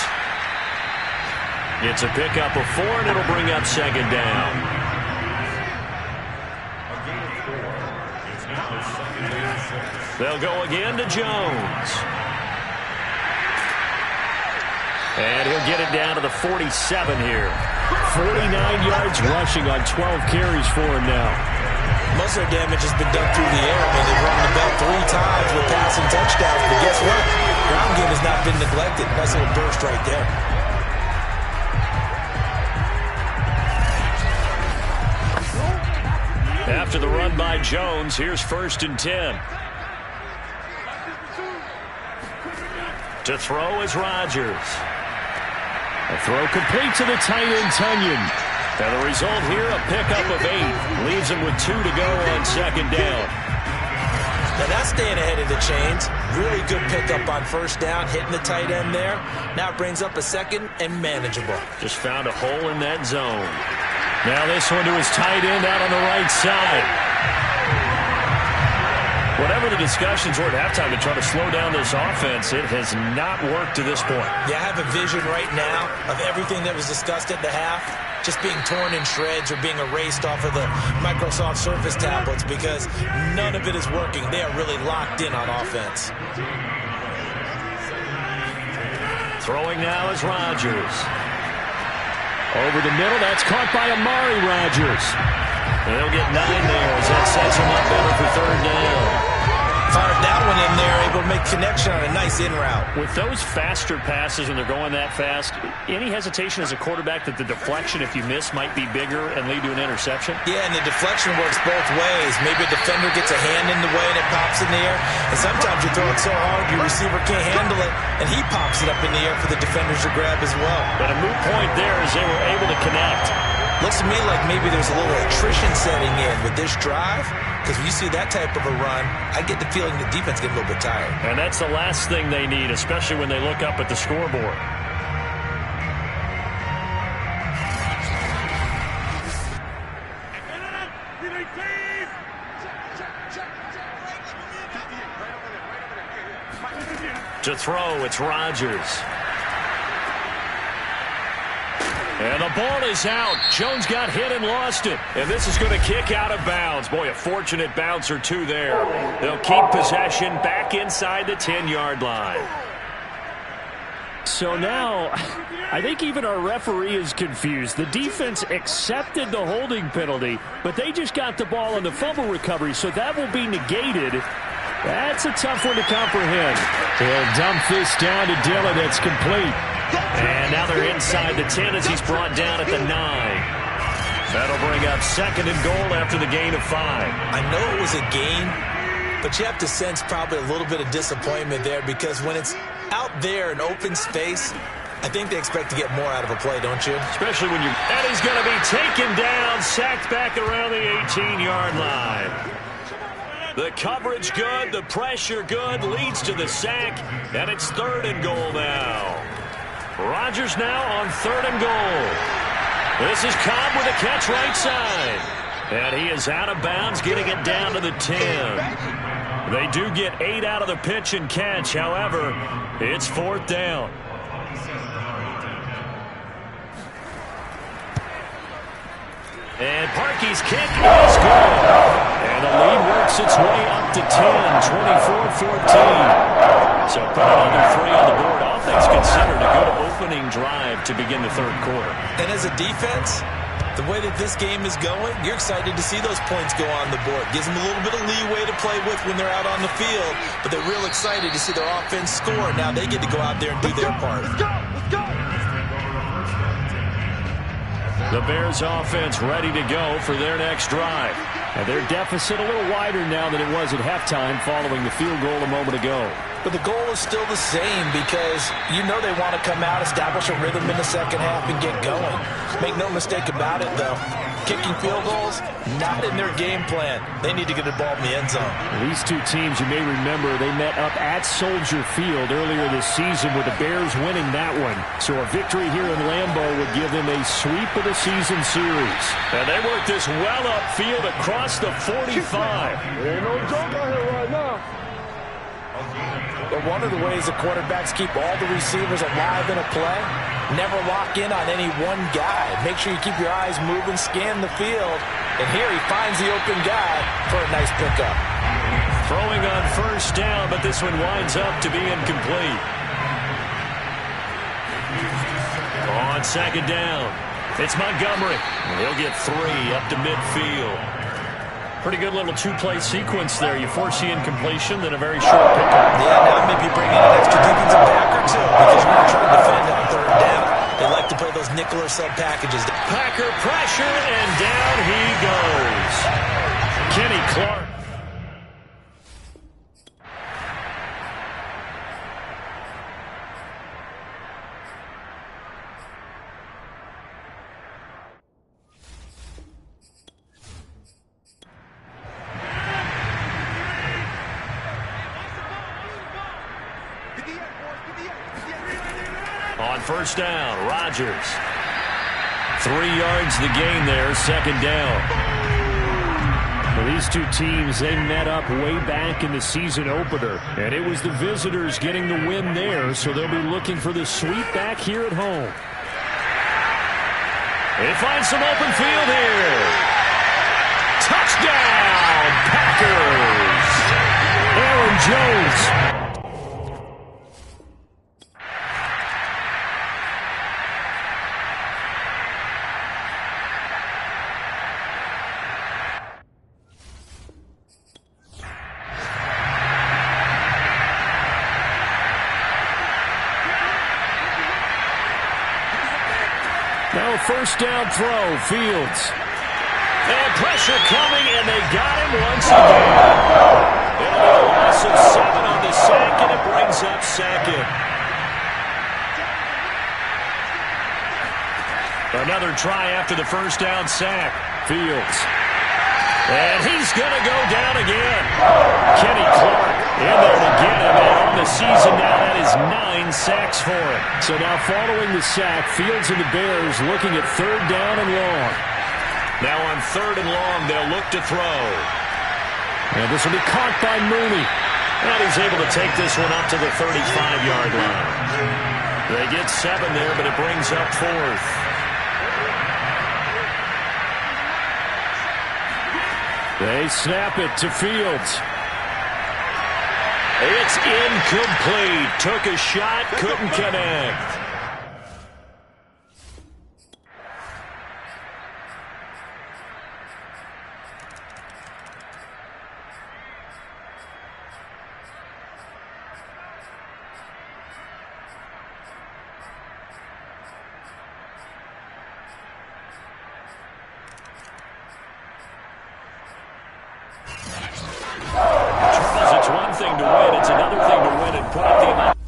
It's a pickup of 4, and it'll bring up second down. They'll go again to Jones. And he'll get it down to the 47 here. 49 yards rushing on 12 carries for him now. Most of their damage has been done through the air. I mean, they've run the ball 3 times with passing touchdowns. But guess what? Ground game has not been neglected. Nice little burst right there. After the run by Jones, here's 1st and 10. To throw is Rodgers. A throw complete to the tight end, Tunyon. And the result here, a pickup of 8. Leaves him with 2 to go on second down. Now that's staying ahead of the chains. Really good pickup on first down, hitting the tight end there. Now it brings up a 2nd and manageable. Just found a hole in that zone. Now this one to his tight end out on the right side. Whatever the discussions were at halftime to try to slow down this offense, it has not worked to this point. Yeah, I have a vision right now of everything that was discussed at the half just being torn in shreds or being erased off of the Microsoft Surface tablets, because none of it is working. They are really locked in on offense. Throwing now is Rodgers. Over the middle, that's caught by Amari Rodgers. And they'll get 9 there as that sets him up better for 3rd down. Fired that one in there, able to make connection on a nice in route. With those faster passes when they're going that fast, any hesitation as a quarterback that the deflection, if you miss, might be bigger and lead to an interception? Yeah, and the deflection works both ways. Maybe a defender gets a hand in the way and it pops in the air. And sometimes you throw it so hard your receiver can't handle it, and he pops it up in the air for the defenders to grab as well. But a moot point there as they were able to connect. Looks to me like maybe there's a little attrition setting in with this drive, because when you see that type of a run, I get the feeling the defense gets a little bit tired. And that's the last thing they need, especially when they look up at the scoreboard. To throw, it's Rodgers. And the ball is out. Jones got hit and lost it. And this is going to kick out of bounds. Boy, a fortunate bounce or 2 there. They'll keep possession back inside the 10-yard line. So now, I think even our referee is confused. The defense accepted the holding penalty, but they just got the ball on the fumble recovery, so that will be negated. That's a tough one to comprehend. He'll dump this down to Dillon. It's complete. And now they're inside the 10 as he's brought down at the 9. That'll bring up 2nd and goal after the gain of 5. I know it was a gain, but you have to sense probably a little bit of disappointment there, because when it's out there in open space, I think they expect to get more out of a play, don't you? Especially when you're... And he's going to be taken down, sacked back around the 18-yard line. The coverage good, the pressure good, leads to the sack, and it's 3rd and goal now. Rodgers now on 3rd and goal. This is Cobb with a catch right side. And he is out of bounds, getting it down to the 10. They do get 8 out of the pitch and catch. However, it's 4th down. And Parkey's kick is good. And the lead works its way up to 10, 24-14. So put another 3 on the board. Offense considered a good opening drive to begin the third quarter. And as a defense, the way that this game is going, you're excited to see those points go on the board. Gives them a little bit of leeway to play with when they're out on the field, but they're real excited to see their offense score. Now they get to go out there and do their part. Let's go! Let's go! The Bears offense ready to go for their next drive. And their deficit a little wider now than it was at halftime following the field goal a moment ago. But the goal is still the same because you know they want to come out, establish a rhythm in the second half, and get going. Make no mistake about it, though. Kicking field goals, not in their game plan. They need to get the ball in the end zone. These two teams, you may remember, they met up at Soldier Field earlier this season with the Bears winning that one. So a victory here in Lambeau would give them a sweep of the season series. And they work this well upfield across the 45. Ain't no joke out here right now. But one of the ways the quarterbacks keep all the receivers alive in a play, never lock in on any one guy. Make sure you keep your eyes moving, scan the field. And here he finds the open guy for a nice pickup. Throwing on first down, but this one winds up to be incomplete. On second down, it's Montgomery. He'll get 3 up to midfield. Pretty good little two-play sequence there. You force the incompletion, then a very short pickup. Yeah, now maybe bring in an extra defensive back or two because you're going to try to defend on third down. They like to play those nickel or sub packages. Packer pressure, and down he goes. Kenny Clark. On first down, Rodgers. 3 yards the gain there, second down. Well, these two teams, they met up way back in the season opener, and it was the visitors getting the win there, so they'll be looking for the sweep back here at home. They find some open field here. Touchdown, Packers! Aaron Jones. Now first down throw, Fields. And pressure coming, and they got him once again. It'll be a loss of 7 on the sack, and it brings up second. Another try after the first down sack. Fields. And he's going to go down again. Kenny Clark in there to get him. And on the season now, that is 9 sacks for him. So now following the sack, Fields and the Bears looking at third down and long. Now on third and long, they'll look to throw. And this will be caught by Mooney. And he's able to take this one up to the 35-yard line. They get 7 there, but it brings up 4th. They snap it to Fields. It's incomplete. Took a shot, couldn't connect. It's one thing to win, it's another thing to win and put up the amount.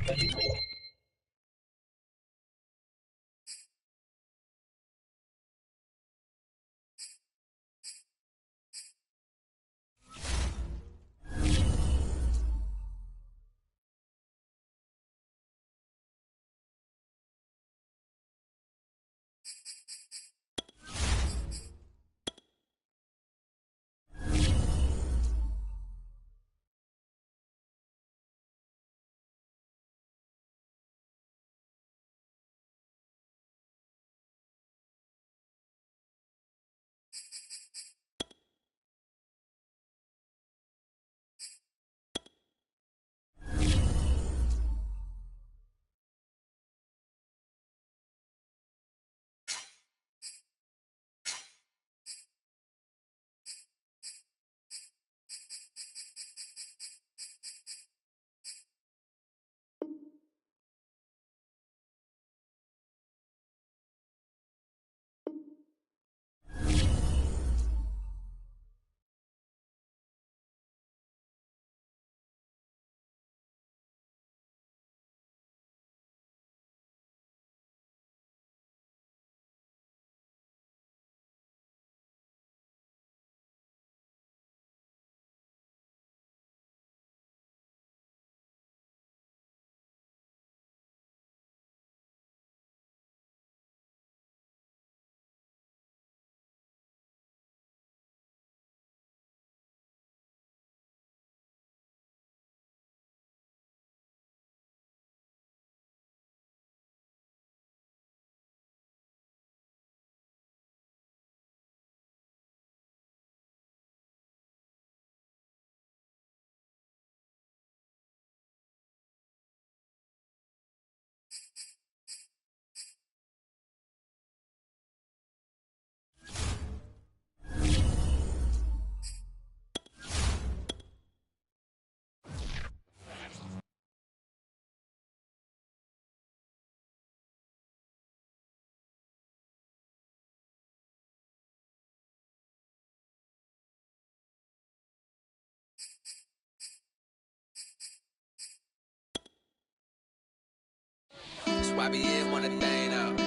That's why we in one thing up.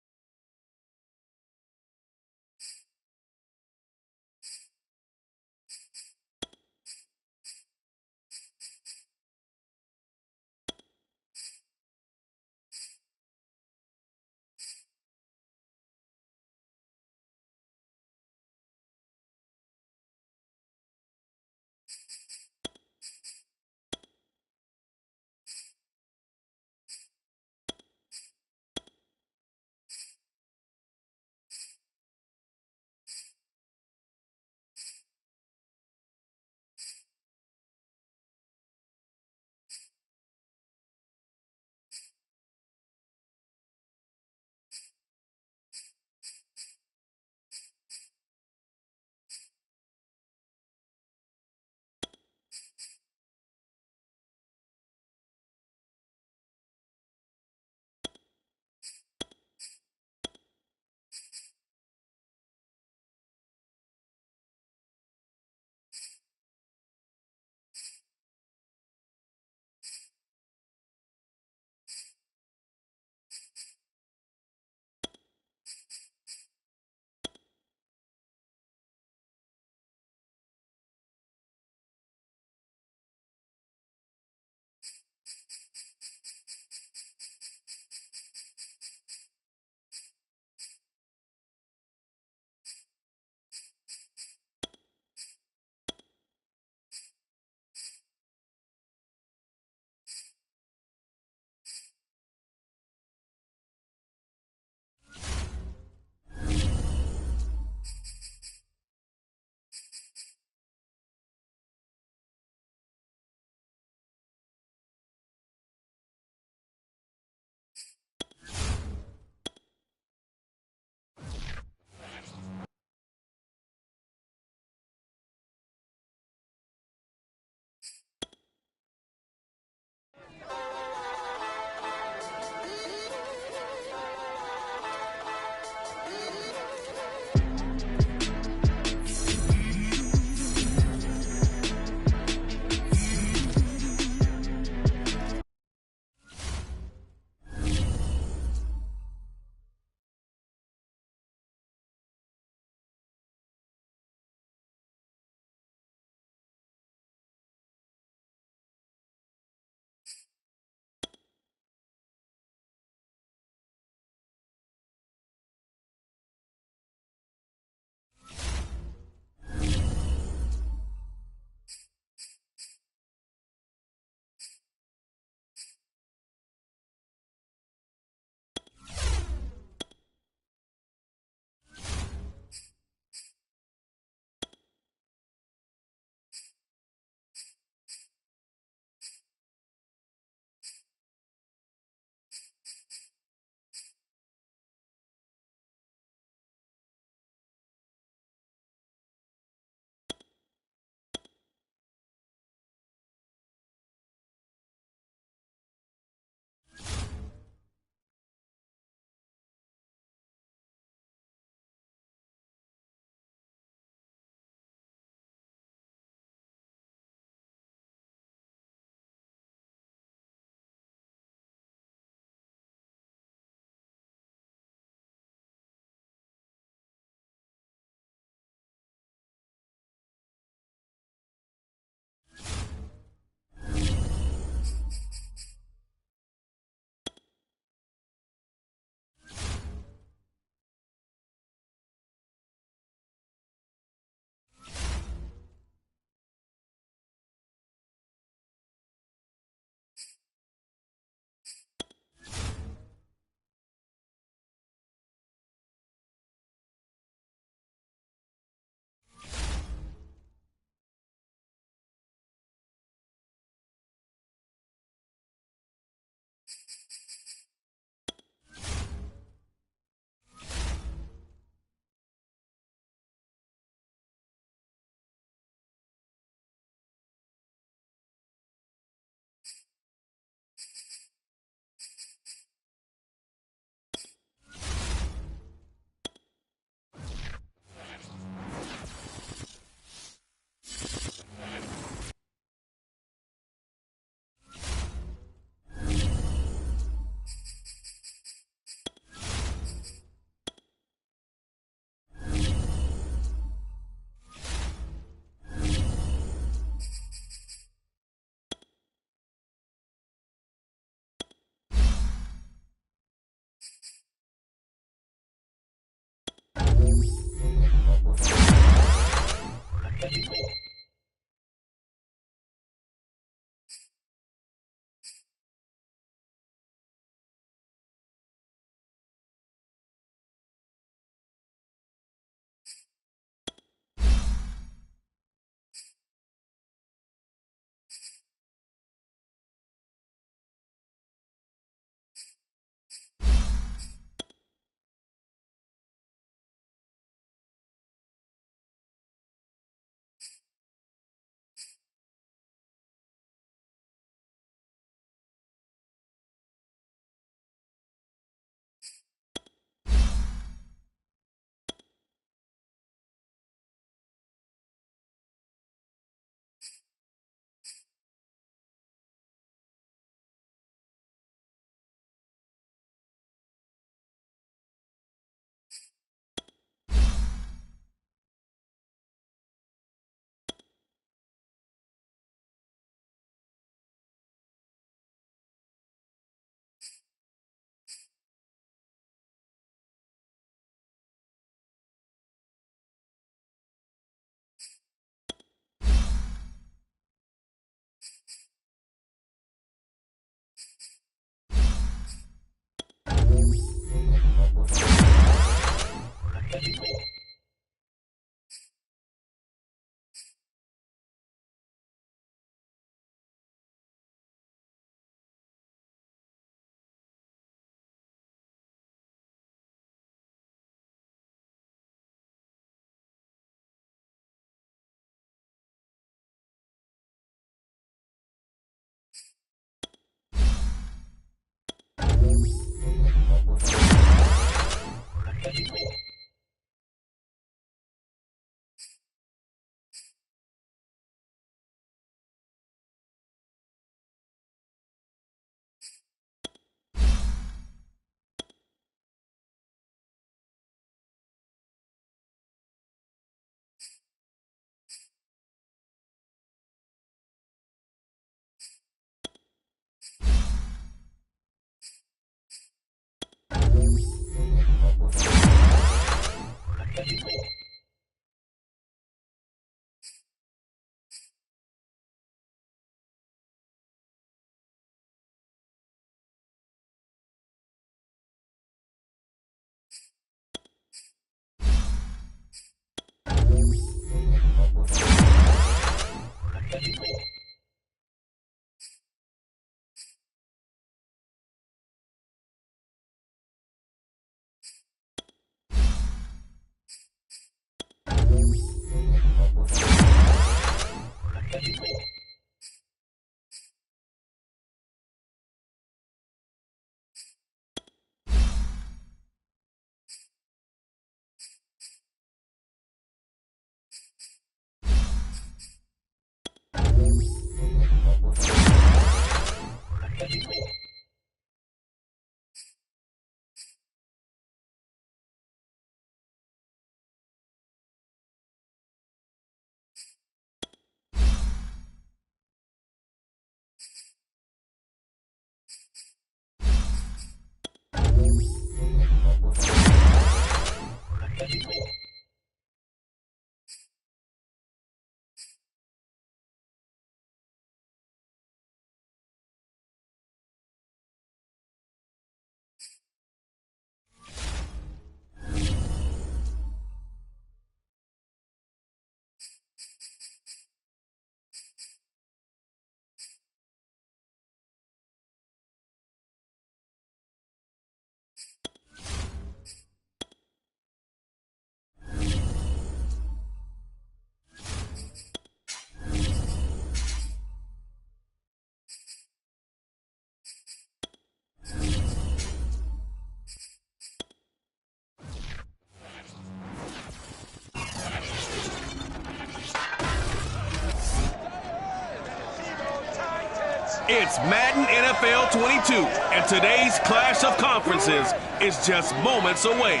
It's Madden NFL 22, and today's clash of conferences is just moments away.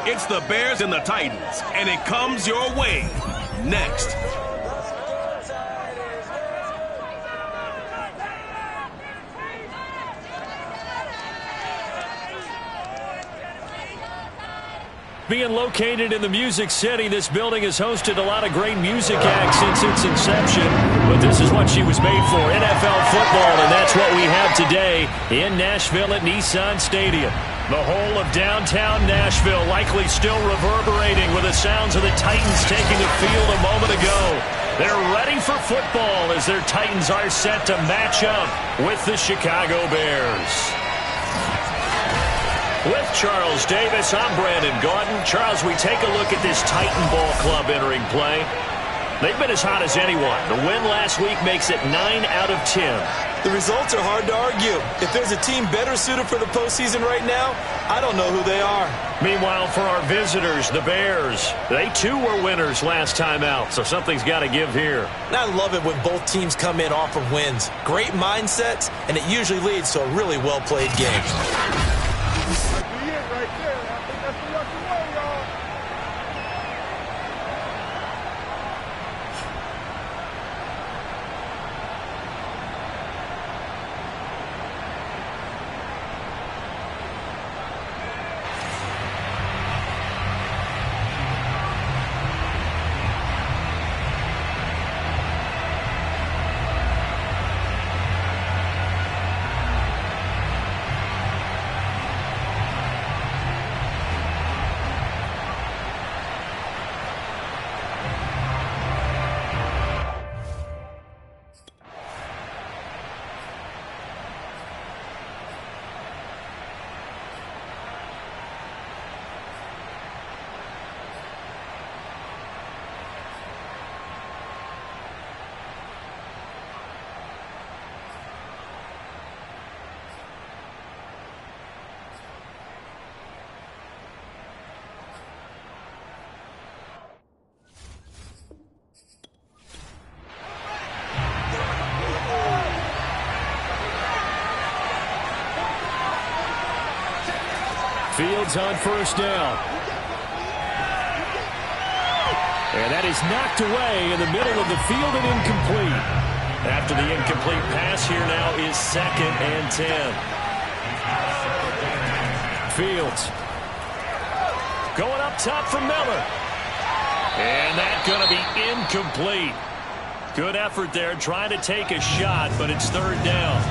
It's the Bears and the Titans, and it comes your way next. Being located in the Music City, this building has hosted a lot of great music acts since its inception. But this is what she was made for, NFL football, and that's what we have today in Nashville at Nissan Stadium. The whole of downtown Nashville likely still reverberating with the sounds of the Titans taking the field a moment ago. They're ready for football as their Titans are set to match up with the Chicago Bears. With Charles Davis, I'm Brandon Gaudin. Charles, we take a look at this Titan Ball Club entering play. They've been as hot as anyone. The win last week makes it 9 out of 10. The results are hard to argue. If there's a team better suited for the postseason right now, I don't know who they are. Meanwhile, for our visitors, the Bears, they too were winners last time out, so something's got to give here. And I love it when both teams come in off of wins. Great mindsets, and it usually leads to a really well-played game. Fields on first down. And that is knocked away in the middle of the field and incomplete. After the incomplete pass, here now is 2nd and 10. Fields. Going up top for Miller. And that's going to be incomplete. Good effort there trying to take a shot, but it's third down.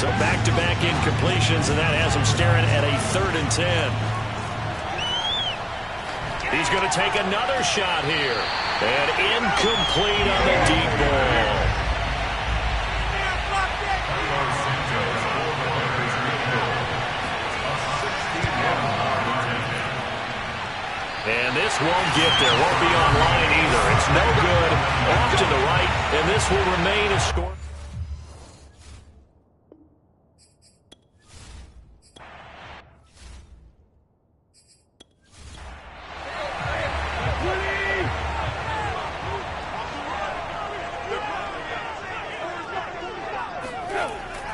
So back-to-back incompletions, and that has him staring at a 3rd and 10. He's going to take another shot here. And incomplete on the deep ball. And this won't get there. Won't be online either. It's no good. Off to the right, and this will remain a score.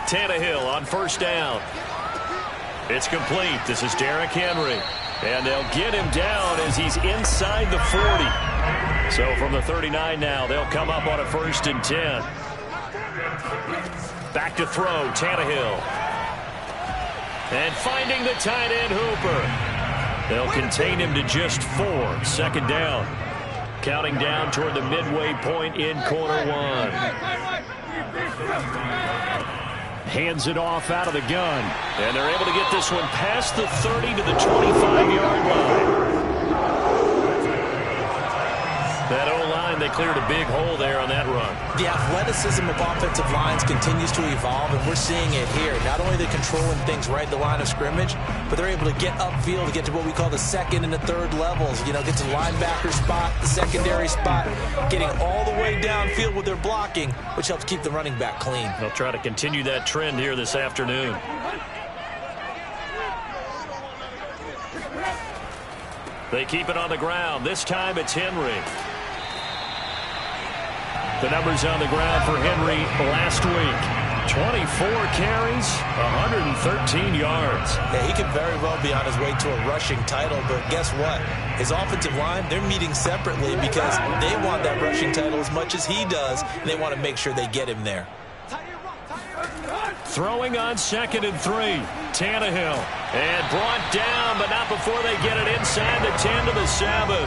Tannehill on first down. It's complete. This is Derrick Henry. And they'll get him down as he's inside the 40. So from the 39 now, they'll come up on a 1st and 10. Back to throw, Tannehill. And finding the tight end, Hooper. They'll contain him to just 4. 2nd down. Counting down toward the midway point in quarter 1. Hands it off out of the gun. And they're able to get this one past the 30 to the 25-yard line. That O-line, they cleared a big hole there on that run. The athleticism of offensive lines continues to evolve, and we're seeing it here. Not only are they controlling things right at the line of scrimmage, but they're able to get upfield to get to what we call the 2nd and the 3rd levels. You know, get to the linebacker spot, the secondary spot, getting all the way downfield with their blocking, which helps keep the running back clean. They'll try to continue that trend here this afternoon. They keep it on the ground. This time it's Henry. The numbers on the ground for Henry last week. 24 carries, 113 yards. Yeah, he could very well be on his way to a rushing title, but guess what? His offensive line, they're meeting separately because they want that rushing title as much as he does, and they want to make sure they get him there. Throwing on 2nd and 3. Tannehill. And brought down, but not before they get it inside the 10 to the 7.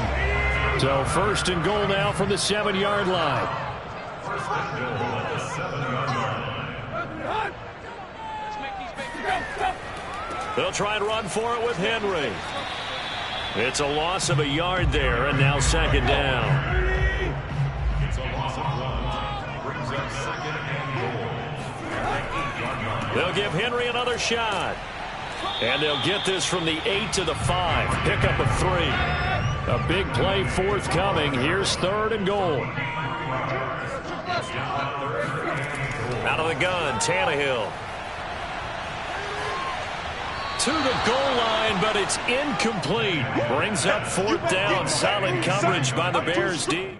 So 1st and goal now from the 7-yard line. They'll try and run for it with Henry. It's a loss of a yard there, and now 2nd down. It's a loss of 1. Brings up 2nd and goal. They'll give Henry another shot. And they'll get this from the 8 to the 5. Pickup of 3. A big play forthcoming. Here's 3rd and goal. Out of the gun, Tannehill. To the goal line, but it's incomplete. Brings up 4th down. Solid coverage by the Bears D.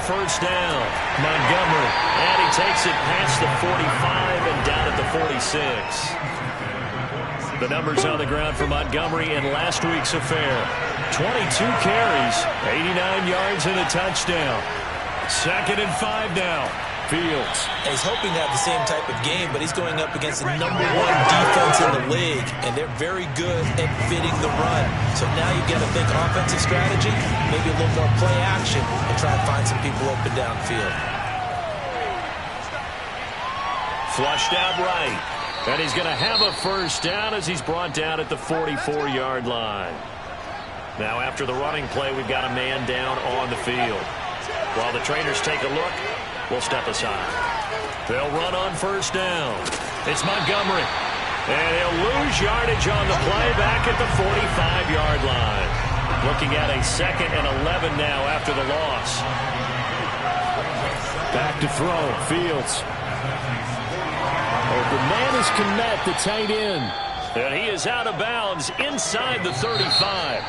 First down, Montgomery, and he takes it past the 45 and down at the 46. The numbers on the ground for Montgomery in last week's affair. 22 carries, 89 yards and a touchdown. 2nd and 5 now. Fields. He's hoping to have the same type of game, but he's going up against the #1 defense in the league, and they're very good at fitting the run. So now you've got to think offensive strategy, maybe a little more play action, and try and find some people open downfield. Flushed out right, and he's going to have a first down as he's brought down at the 44-yard line. Now after the running play, we've got a man down on the field. While the trainers take a look, we'll step aside. They'll run on first down. It's Montgomery. And he'll lose yardage on the play back at the 45-yard line. Looking at a 2nd and 11 now after the loss. Back to throw. Fields. Open man is Kmet, the tight end. And he is out of bounds inside the 35.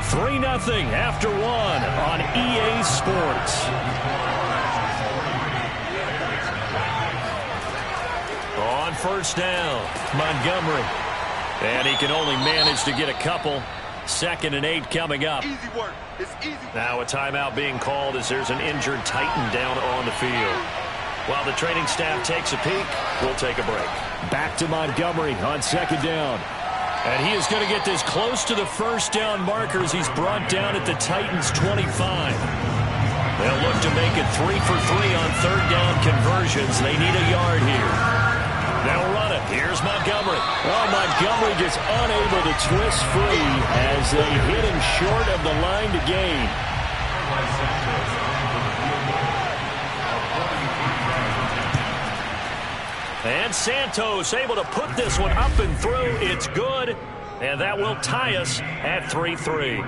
3-0 after 1 on EA Sports. first down. Montgomery. And he can only manage to get a couple. 2nd and 8 coming up. Easy work. It's easy. Now a timeout being called as there's an injured Titan down on the field. While the training staff takes a peek, we'll take a break. Back to Montgomery on 2nd down. And he is going to get this close to the first down markers. He's brought down at the Titans' 25. They'll look to make it 3 for 3 on 3rd down conversions. They need a yard here. They'll run it. Here's Montgomery. Well, Montgomery just unable to twist free as they hit him short of the line to gain. And Santos able to put this one up and through. It's good. And that will tie us at 3-3.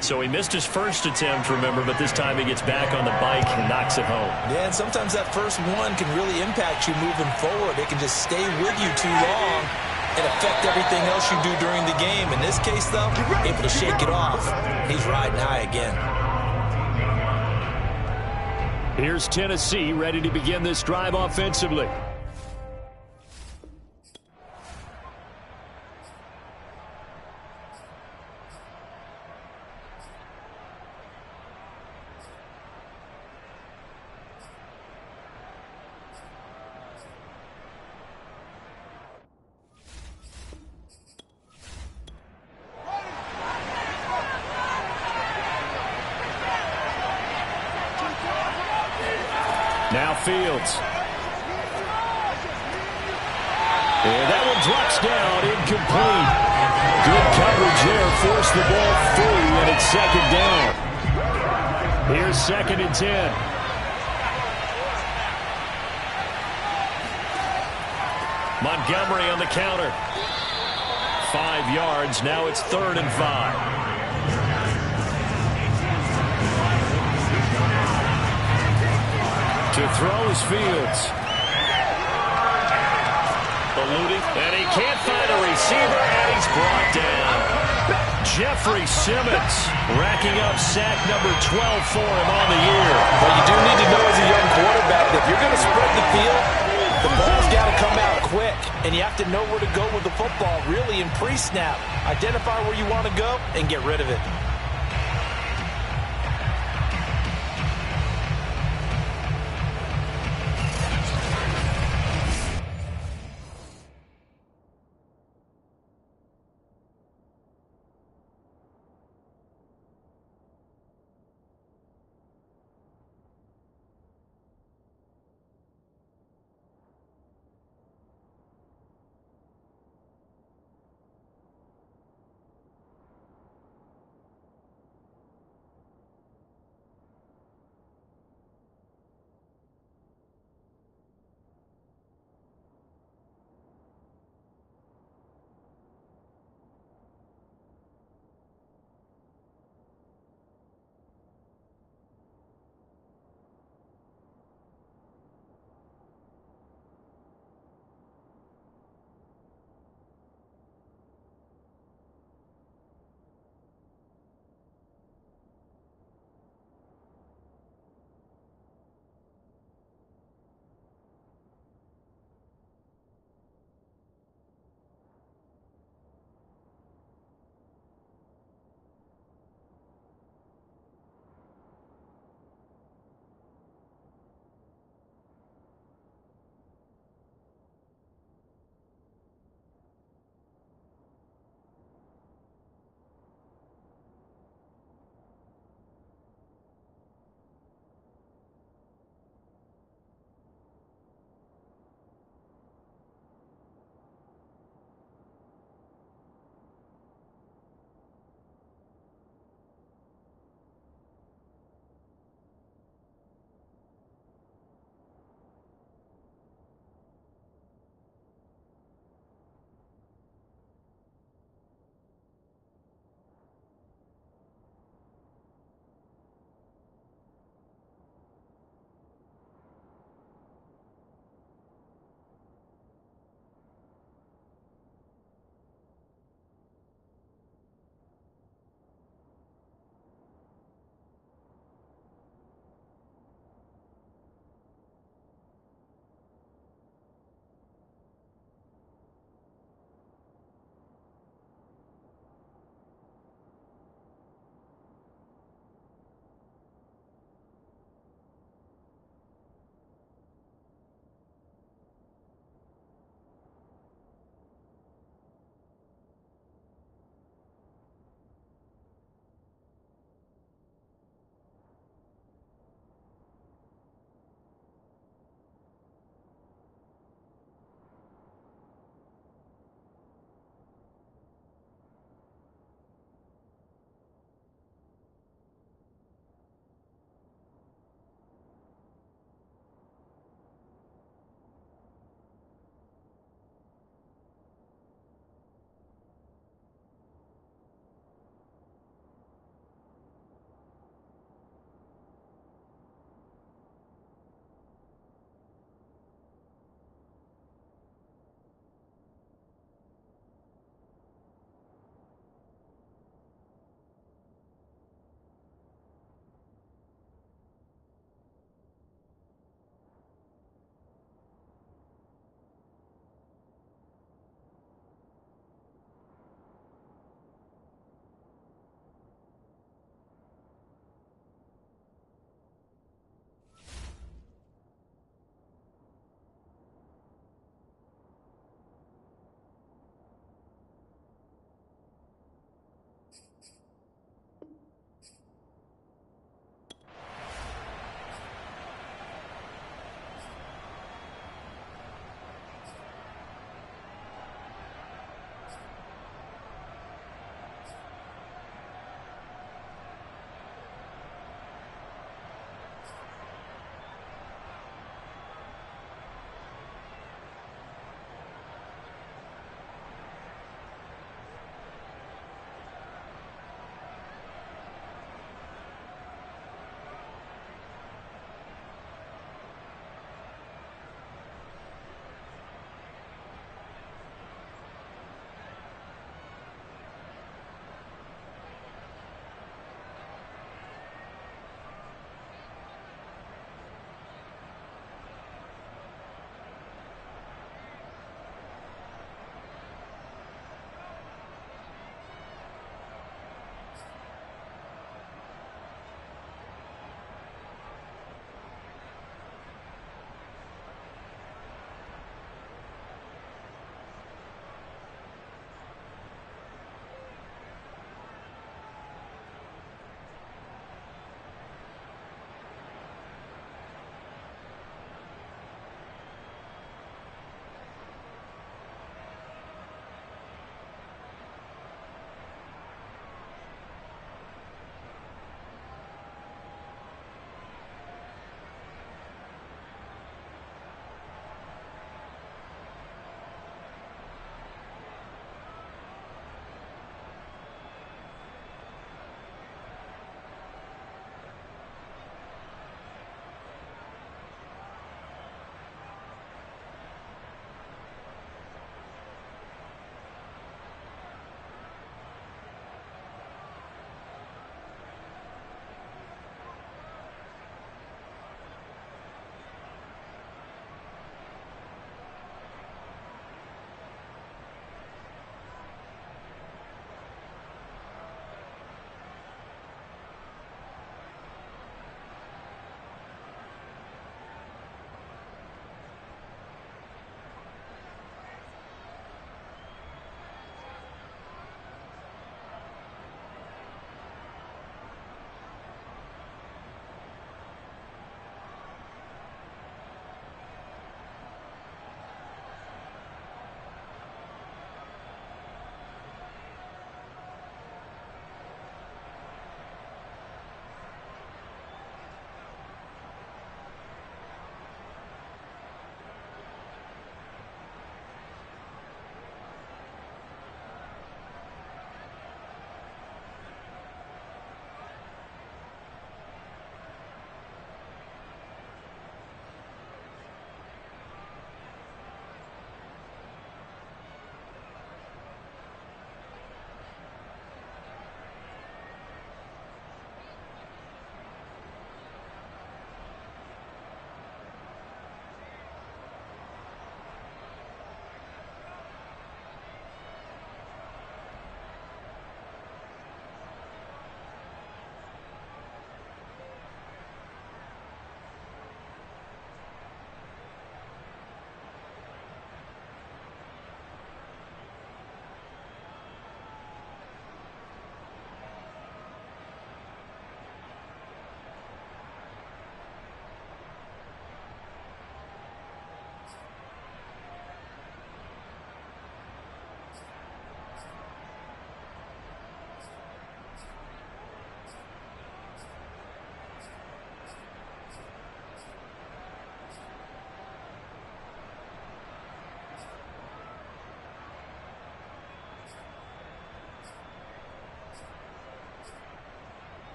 So he missed his first attempt, remember, but this time he gets back on the bike and knocks it home. Yeah, and sometimes that first one can really impact you moving forward. It can just stay with you too long and affect everything else you do during the game. In this case, though, able to shake it off. He's riding high again. Here's Tennessee ready to begin this drive offensively. Now Fields. And that one drops down, incomplete. Good coverage there, forced the ball free, and it's 2nd down. Here's 2nd and 10. Montgomery on the counter. 5 yards, now it's 3rd and 5. To throw is Fields. Eluding, and he can't find a receiver, and he's brought down. Jeffrey Simmons racking up sack number 12 for him on the year. But you do need to know as a young quarterback that if you're going to spread the field, the ball's got to come out quick, and you have to know where to go with the football, really in pre-snap. Identify where you want to go and get rid of it.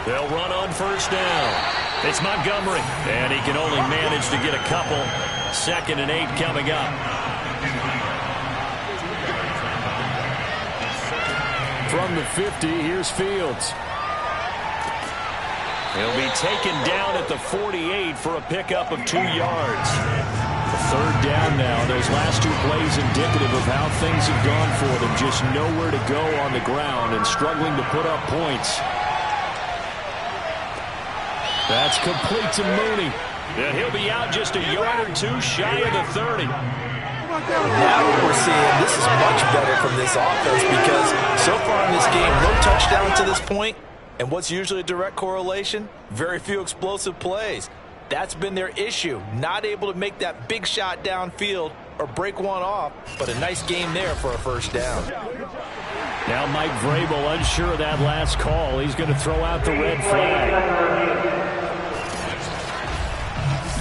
They'll run on first down. It's Montgomery, and he can only manage to get a couple. 2nd and 8 coming up. From the 50, here's Fields. He'll be taken down at the 48 for a pickup of 2 yards. Third down now. Those last 2 plays indicative of how things have gone for them. Just nowhere to go on the ground and struggling to put up points. That's complete to Mooney. And he'll be out just a yard or 2 shy of the 30. Now what we're seeing, this is much better from this offense because so far in this game, no touchdown to this point. And what's usually a direct correlation? Very few explosive plays. That's been their issue. Not able to make that big shot downfield or break one off, but a nice game there for a first down. Now Mike Vrabel unsure of that last call. He's going to throw out the red flag.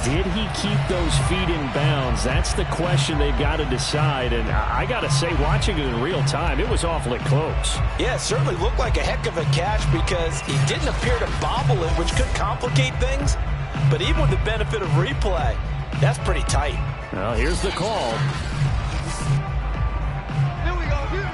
Did he keep those feet in bounds? That's the question they've got to decide. And I got to say, watching it in real time, it was awfully close. Yeah, it certainly looked like a heck of a catch because he didn't appear to bobble it, which could complicate things. But even with the benefit of replay, that's pretty tight. Well, here's the call. Here we go. Here.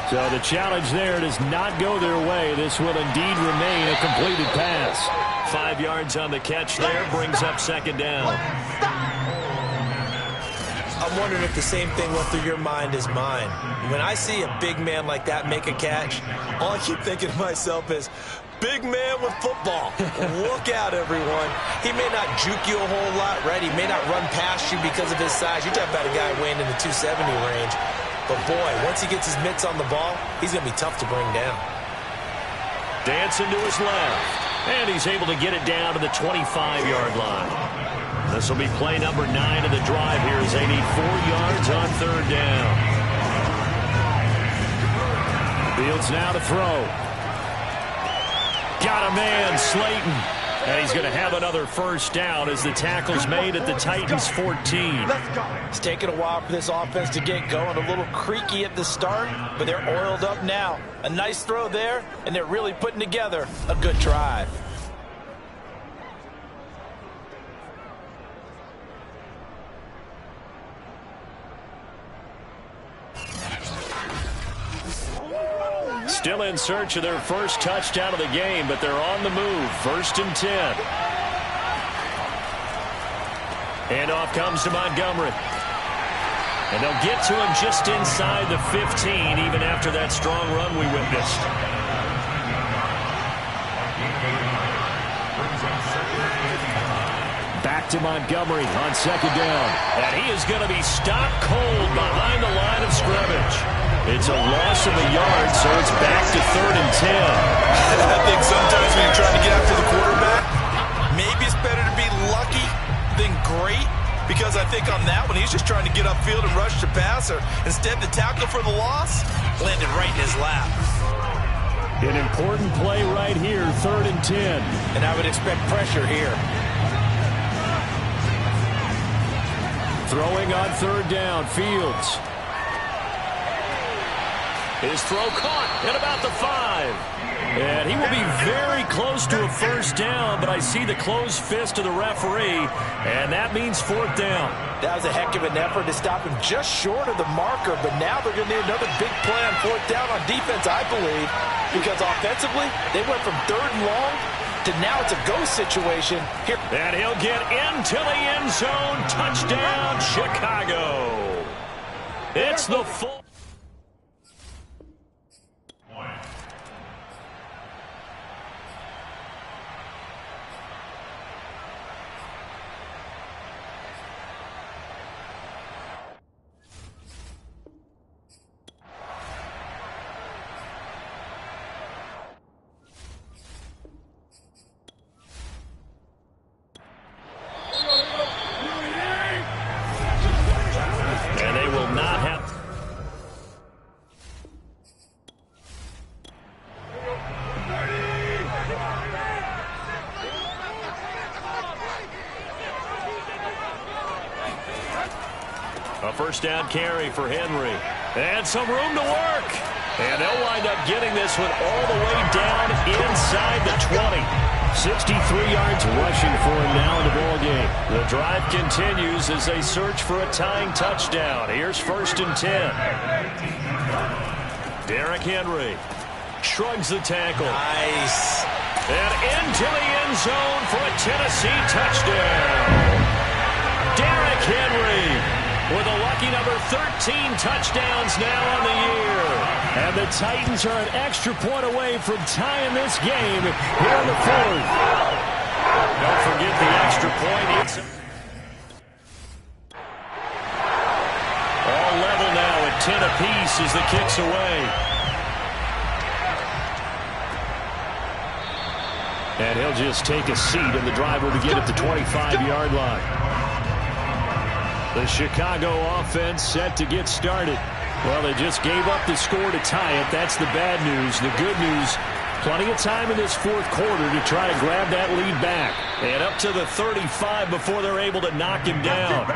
So the challenge there does not go their way. This will indeed remain a completed pass. 5 yards on the catch there, brings up 2nd down. I'm wondering if the same thing went through your mind as mine. When I see a big man like that make a catch, all I keep thinking to myself is, big man with football. Look out, everyone. He may not juke you a whole lot, right? He may not run past you because of his size. You're talking about a guy weighing in the 270 range. But, boy, once he gets his mitts on the ball, he's going to be tough to bring down. Dancing to his left. And he's able to get it down to the 25-yard line. This will be play number 9 of the drive here as they need 4 yards on 3rd down. Fields now to throw. Got a man, Slayton. And he's going to have another first down as the tackle's made at the Titans' 14. It's taken a while for this offense to get going. A little creaky at the start, but they're oiled up now. A nice throw there, and they're really putting together a good drive. Still in search of their first touchdown of the game, but they're on the move. 1st and 10. Handoff comes to Montgomery. And they'll get to him just inside the 15, even after that strong run we witnessed. Back to Montgomery on 2nd down. And he is going to be stopped cold behind the line of scrimmage. It's a loss of a yard, so it's back to 3rd and 10. I think sometimes when you're trying to get after the quarterback, maybe it's better to be lucky than great, because I think on that one, he's just trying to get upfield and rush the passer. Instead, the tackle for the loss landed right in his lap. An important play right here, 3rd and 10. And I would expect pressure here. Throwing on 3rd down, Fields. His throw caught at about the 5. And he will be very close to a first down, but I see the closed fist of the referee, and that means 4th down. That was a heck of an effort to stop him just short of the marker, but now they're going to need another big play on 4th down on defense, I believe, because offensively, they went from 3rd and long to now it's a go situation. Here. And he'll get into the end zone. Touchdown, Chicago. It's the full. A first down carry for Henry. And some room to work. And they'll wind up getting this one all the way down inside the 20. 63 yards rushing for him now in the ball game. The drive continues as they search for a tying touchdown. Here's 1st and 10. Derrick Henry shrugs the tackle. Nice. And into the end zone for a Tennessee touchdown. Derrick Henry with a lucky number 13 touchdowns now on the year. And the Titans are an extra point away from tying this game here in the 4th. Don't forget the extra point. All level now at 10 apiece as the kick's away. And he'll just take a seat, and the drive will begin at the 25-yard line. The Chicago offense set to get started. Well, they just gave up the score to tie it. That's the bad news. The good news, plenty of time in this 4th quarter to try to grab that lead back. And up to the 35 before they're able to knock him down.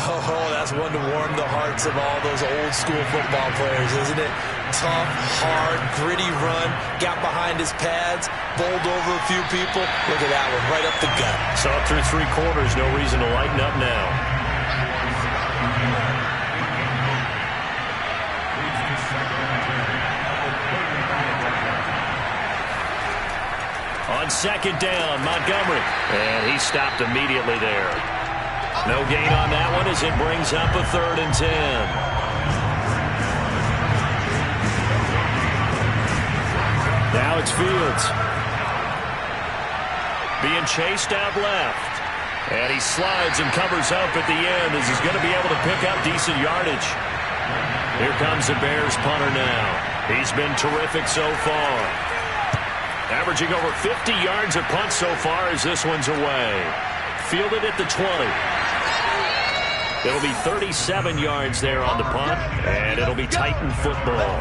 Oh, that's one to warm the hearts of all those old school football players, isn't it? Tough, hard, gritty run, got behind his pads, bowled over a few people. Look at that one, right up the gut. So through 3 quarters, no reason to lighten up now. On 2nd down, Montgomery. And he stopped immediately there. No gain on that one as it brings up a 3rd and 10. Now it's Fields. Being chased out left. And he slides and covers up at the end as he's going to be able to pick up decent yardage. Here comes the Bears punter now. He's been terrific so far. Averaging over 50 yards a punt so far as this one's away. Fielded at the 20. It'll be 37 yards there on the punt, and it'll be Titan football.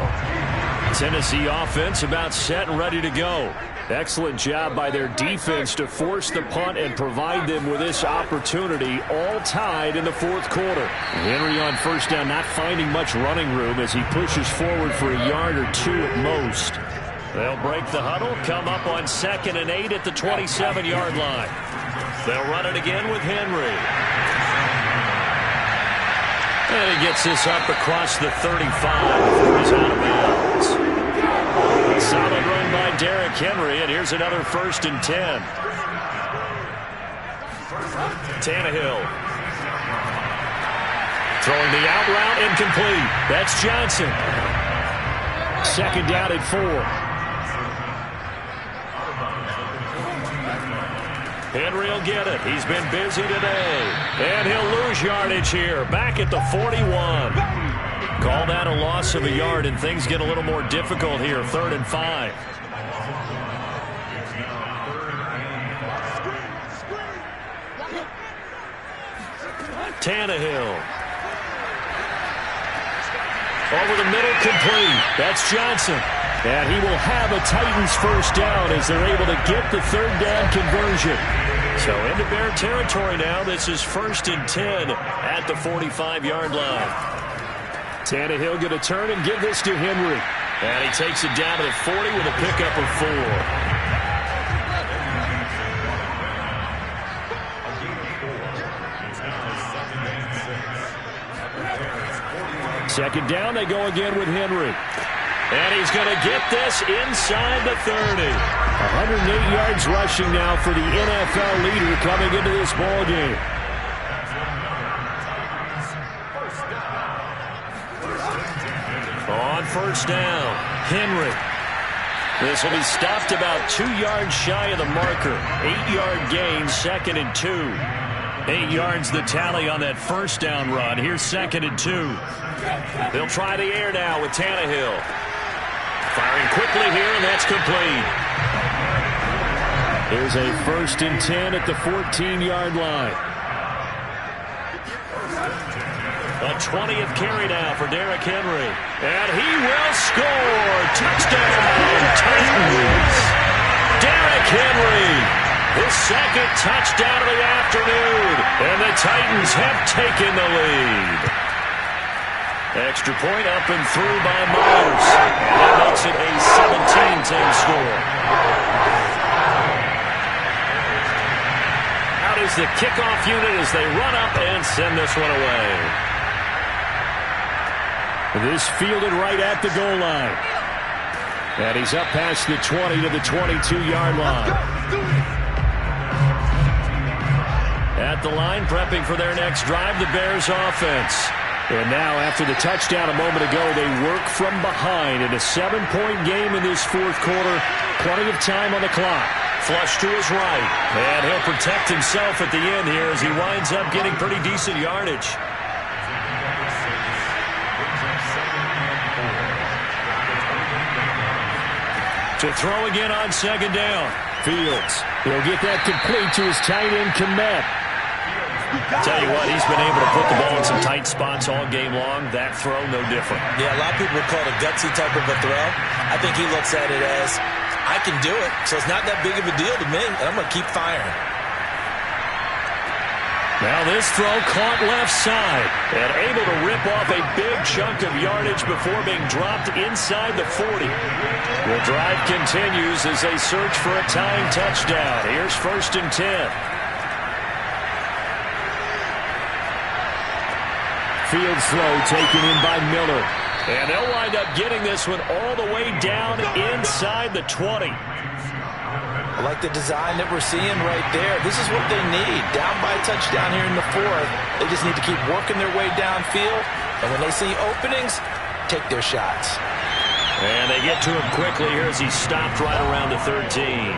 Tennessee offense about set and ready to go. Excellent job by their defense to force the punt and provide them with this opportunity, all tied in the 4th quarter. Henry on 1st down, not finding much running room as he pushes forward for a yard or 2 at most. They'll break the huddle, come up on 2nd and 8 at the 27-yard line. They'll run it again with Henry. And he gets this up across the 35 before he's out of bounds. A solid run by Derrick Henry, and here's another 1st and 10. Tannehill. Throwing the out route, incomplete. That's Johnson. 2nd down at 4. Henry will get it. He's been busy today. And he'll lose yardage here. Back at the 41. Call that a loss of a yard, and things get a little more difficult here. 3rd and 5. Tannehill. Over the middle, complete. That's Johnson. And he will have a Titans 1st down as they're able to get the 3rd down conversion. So into Bear territory now. This is 1st and 10 at the 45-yard line. Tannehill going to turn and give this to Henry. And he takes it down to the 40 with a pickup of 4. 2nd down, they go again with Henry. And he's going to get this inside the 30. 108 yards rushing now for the NFL leader coming into this ball game. On 1st down, Henry. This will be stopped about 2 yards shy of the marker. 8-yard gain, 2nd and 2. 8 yards the tally on that 1st down run. Here's 2nd and 2. They'll try the air now with Tannehill. Firing quickly here, and that's complete. Here's a 1st and 10 at the 14-yard line. A 20th carry now for Derrick Henry. And he will score. Touchdown, Titans. Derrick Henry. His 2nd touchdown of the afternoon. And the Titans have taken the lead. Extra point up and through by Myers. And that makes it a 17-10 score. Out is the kickoff unit as they run up and send this one away. This fielded right at the goal line. And he's up past the 20 to the 22-yard line. At the line, prepping for their next drive, the Bears offense. And now, after the touchdown a moment ago, they work from behind in a 7-point game in this fourth quarter. Plenty of time on the clock. Flush to his right. And he'll protect himself at the end here as he winds up getting pretty decent yardage. To throw again on second down. Fields. He'll get that complete to his tight end, Kmet. Tell you what, he's been able to put the ball in some tight spots all game long. That throw, no different. Yeah, a lot of people would call it a gutsy type of a throw. I think he looks at it as, I can do it, so it's not that big of a deal to me, and I'm going to keep firing. Now this throw caught left side and able to rip off a big chunk of yardage before being dropped inside the 40. The drive continues as they search for a tying touchdown. Here's 1st and 10. Fields throw taken in by Miller. And they'll wind up getting this one all the way down inside the 20. I like the design that we're seeing right there. This is what they need. Down by a touchdown here in the fourth. They just need to keep working their way downfield. And when they see openings, take their shots. And they get to him quickly here as he stopped right around the 13.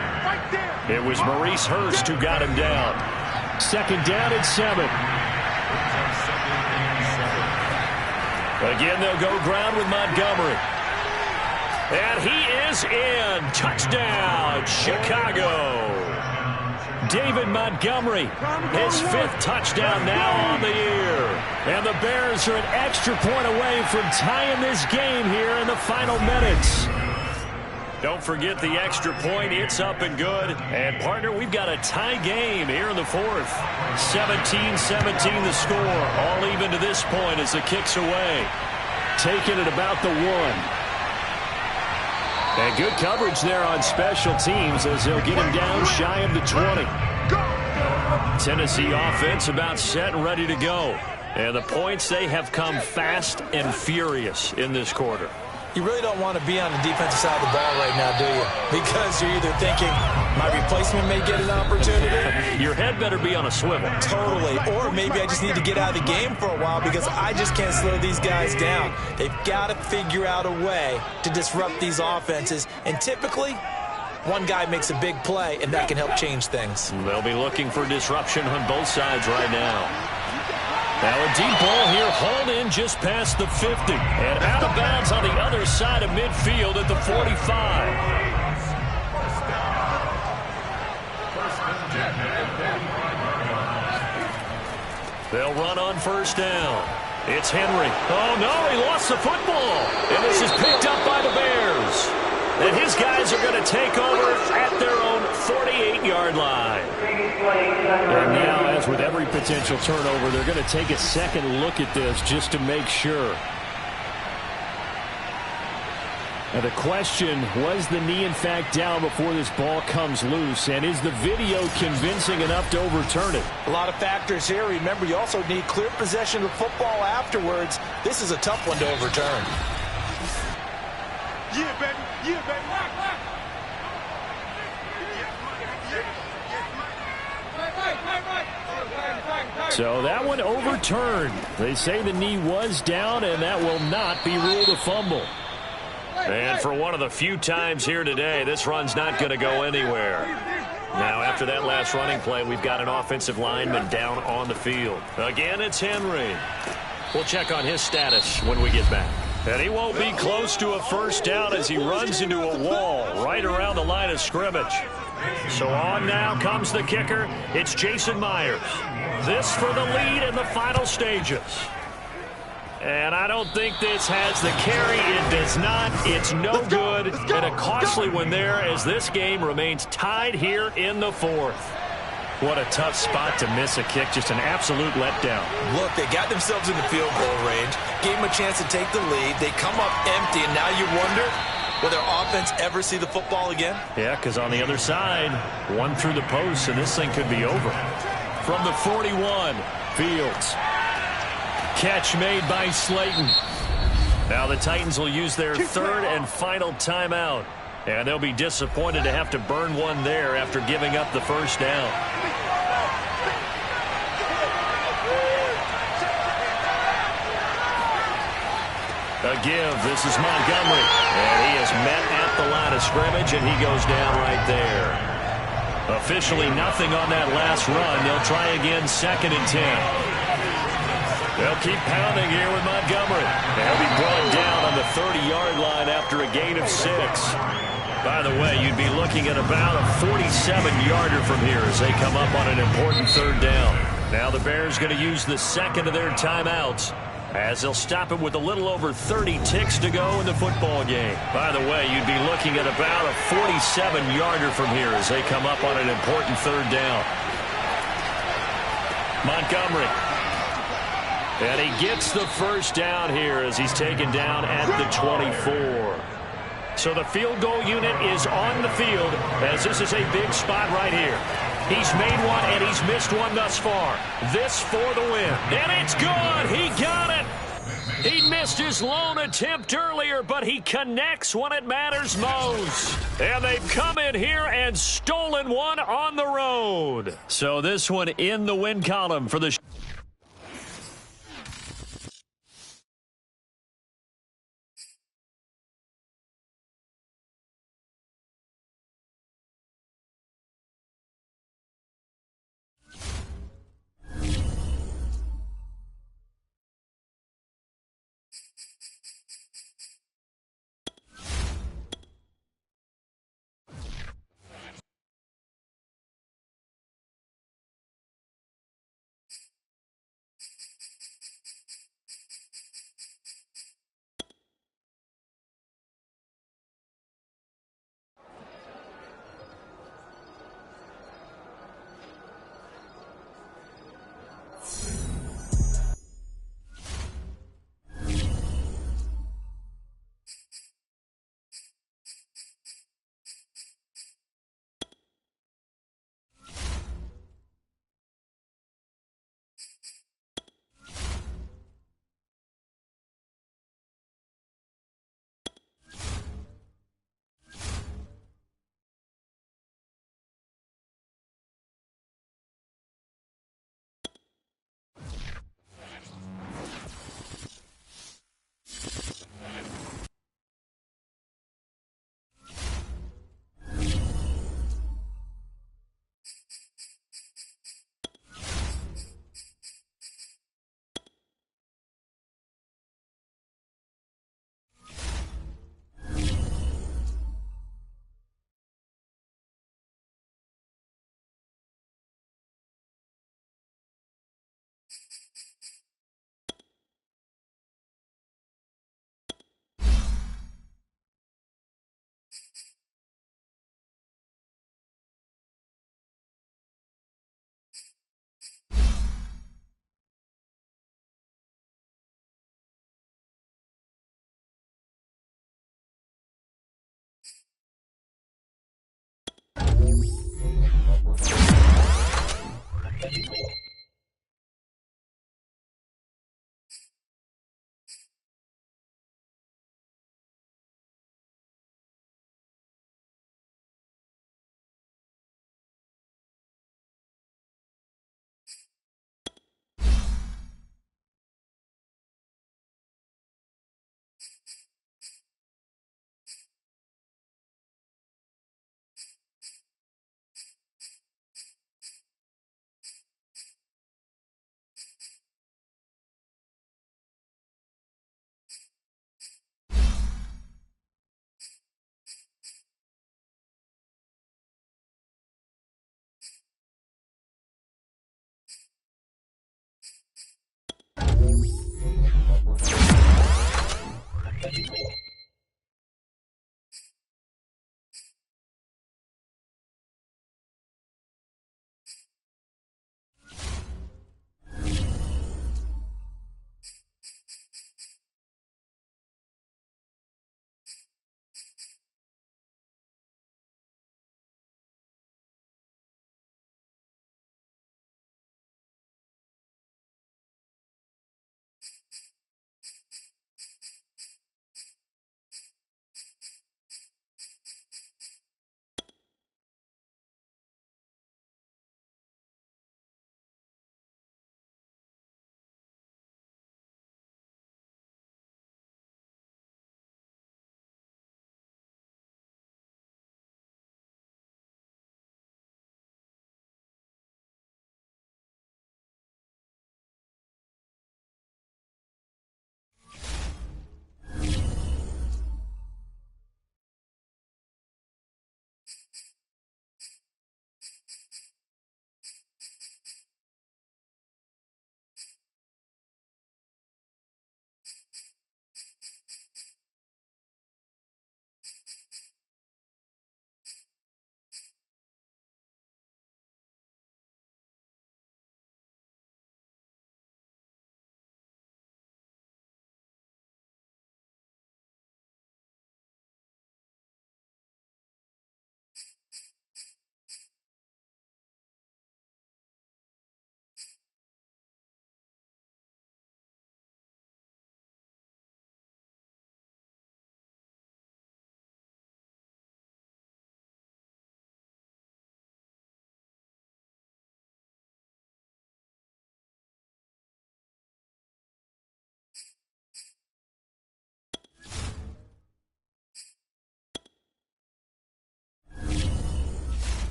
It was Maurice Hurst who got him down. 2nd down and 7. Again, they'll go ground with Montgomery. And he is in. Touchdown, Chicago. David Montgomery, his 5th touchdown now on the year. And the Bears are an extra point away from tying this game here in the final minutes. Don't forget the extra point. It's up and good. And, partner, we've got a tie game here in the fourth. 17-17 the score. All even to this point as the kick's away. Taking it about the 1. And good coverage there on special teams as they'll get him down shy of the 20. Tennessee offense about set and ready to go. And the points, they have come fast and furious in this quarter. You really don't want to be on the defensive side of the ball right now, do you? Because you're either thinking, my replacement may get an opportunity. Your head better be on a swivel. Totally. Or maybe I just need to get out of the game for a while because I just can't slow these guys down. They've got to figure out a way to disrupt these offenses. And typically, one guy makes a big play, and that can help change things. They'll be looking for disruption on both sides right now. Now a deep ball here, hauled in just past the 50. And out of bounds on the other side of midfield at the 45. They'll run on 1st down. It's Henry. Oh, no, he lost the football. And this is picked up by the Bears. And his guys are going to take over at their own 48-yard line. And now, as with every potential turnover, they're going to take a second look at this just to make sure. Now the question, was the knee in fact down before this ball comes loose? And is the video convincing enough to overturn it? A lot of factors here. Remember, you also need clear possession of football afterwards. This is a tough one to overturn. Yeah, baby. Yeah, baby. So that one overturned. They say the knee was down, and that will not be ruled a fumble. And for one of the few times here today, this run's not going to go anywhere. Now, after that last running play, we've got an offensive lineman down on the field. Again, it's Henry. We'll check on his status when we get back. And he won't be close to a 1st down as he runs into a wall right around the line of scrimmage. So on now comes the kicker. It's Jason Myers. This for the lead in the final stages. And I don't think this has the carry. It does not. It's no good. And a costly one there as this game remains tied here in the fourth. What a tough spot to miss a kick. Just an absolute letdown. Look, they got themselves in the field goal range, gave them a chance to take the lead. They come up empty, and now you wonder, will their offense ever see the football again? Yeah, because on the other side, one through the post, and this thing could be over. From the 41, Fields. Catch made by Slayton. Now the Titans will use their third and final timeout. And they'll be disappointed to have to burn one there after giving up the first down. A give. This is Montgomery. And he is met at the line of scrimmage, and he goes down right there. Officially nothing on that last run. They'll try again, 2nd and 10. They'll keep pounding here with Montgomery. They'll be brought down on the 30-yard line after a gain of 6. By the way, you'd be looking at about a 47-yarder from here as they come up on an important 3rd down. Now the Bears going to use the second of their timeouts as they'll stop it with a little over 30 ticks to go in the football game. By the way, you'd be looking at about a 47-yarder from here as they come up on an important 3rd down. Montgomery. And he gets the first down here as he's taken down at the 24. So the field goal unit is on the field as this is a big spot right here. He's made one and he's missed one thus far. This for the win. And it's good. He got it. He missed his lone attempt earlier, but he connects when it matters most. And they've come in here and stolen one on the road. So this one in the win column for the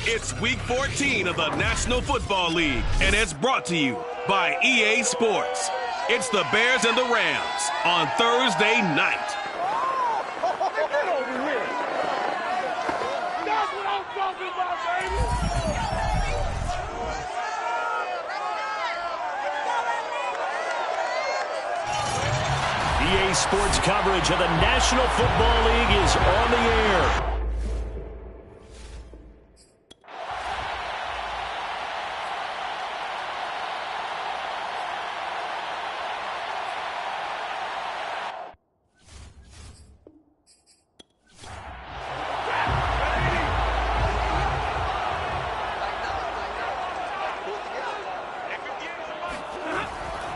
It's Week 14 of the National Football League, and it's brought to you by EA Sports. It's the Bears and the Rams on Thursday night. Get over here. That's what I'm talking about, baby. EA Sports coverage of the National Football League is on the air.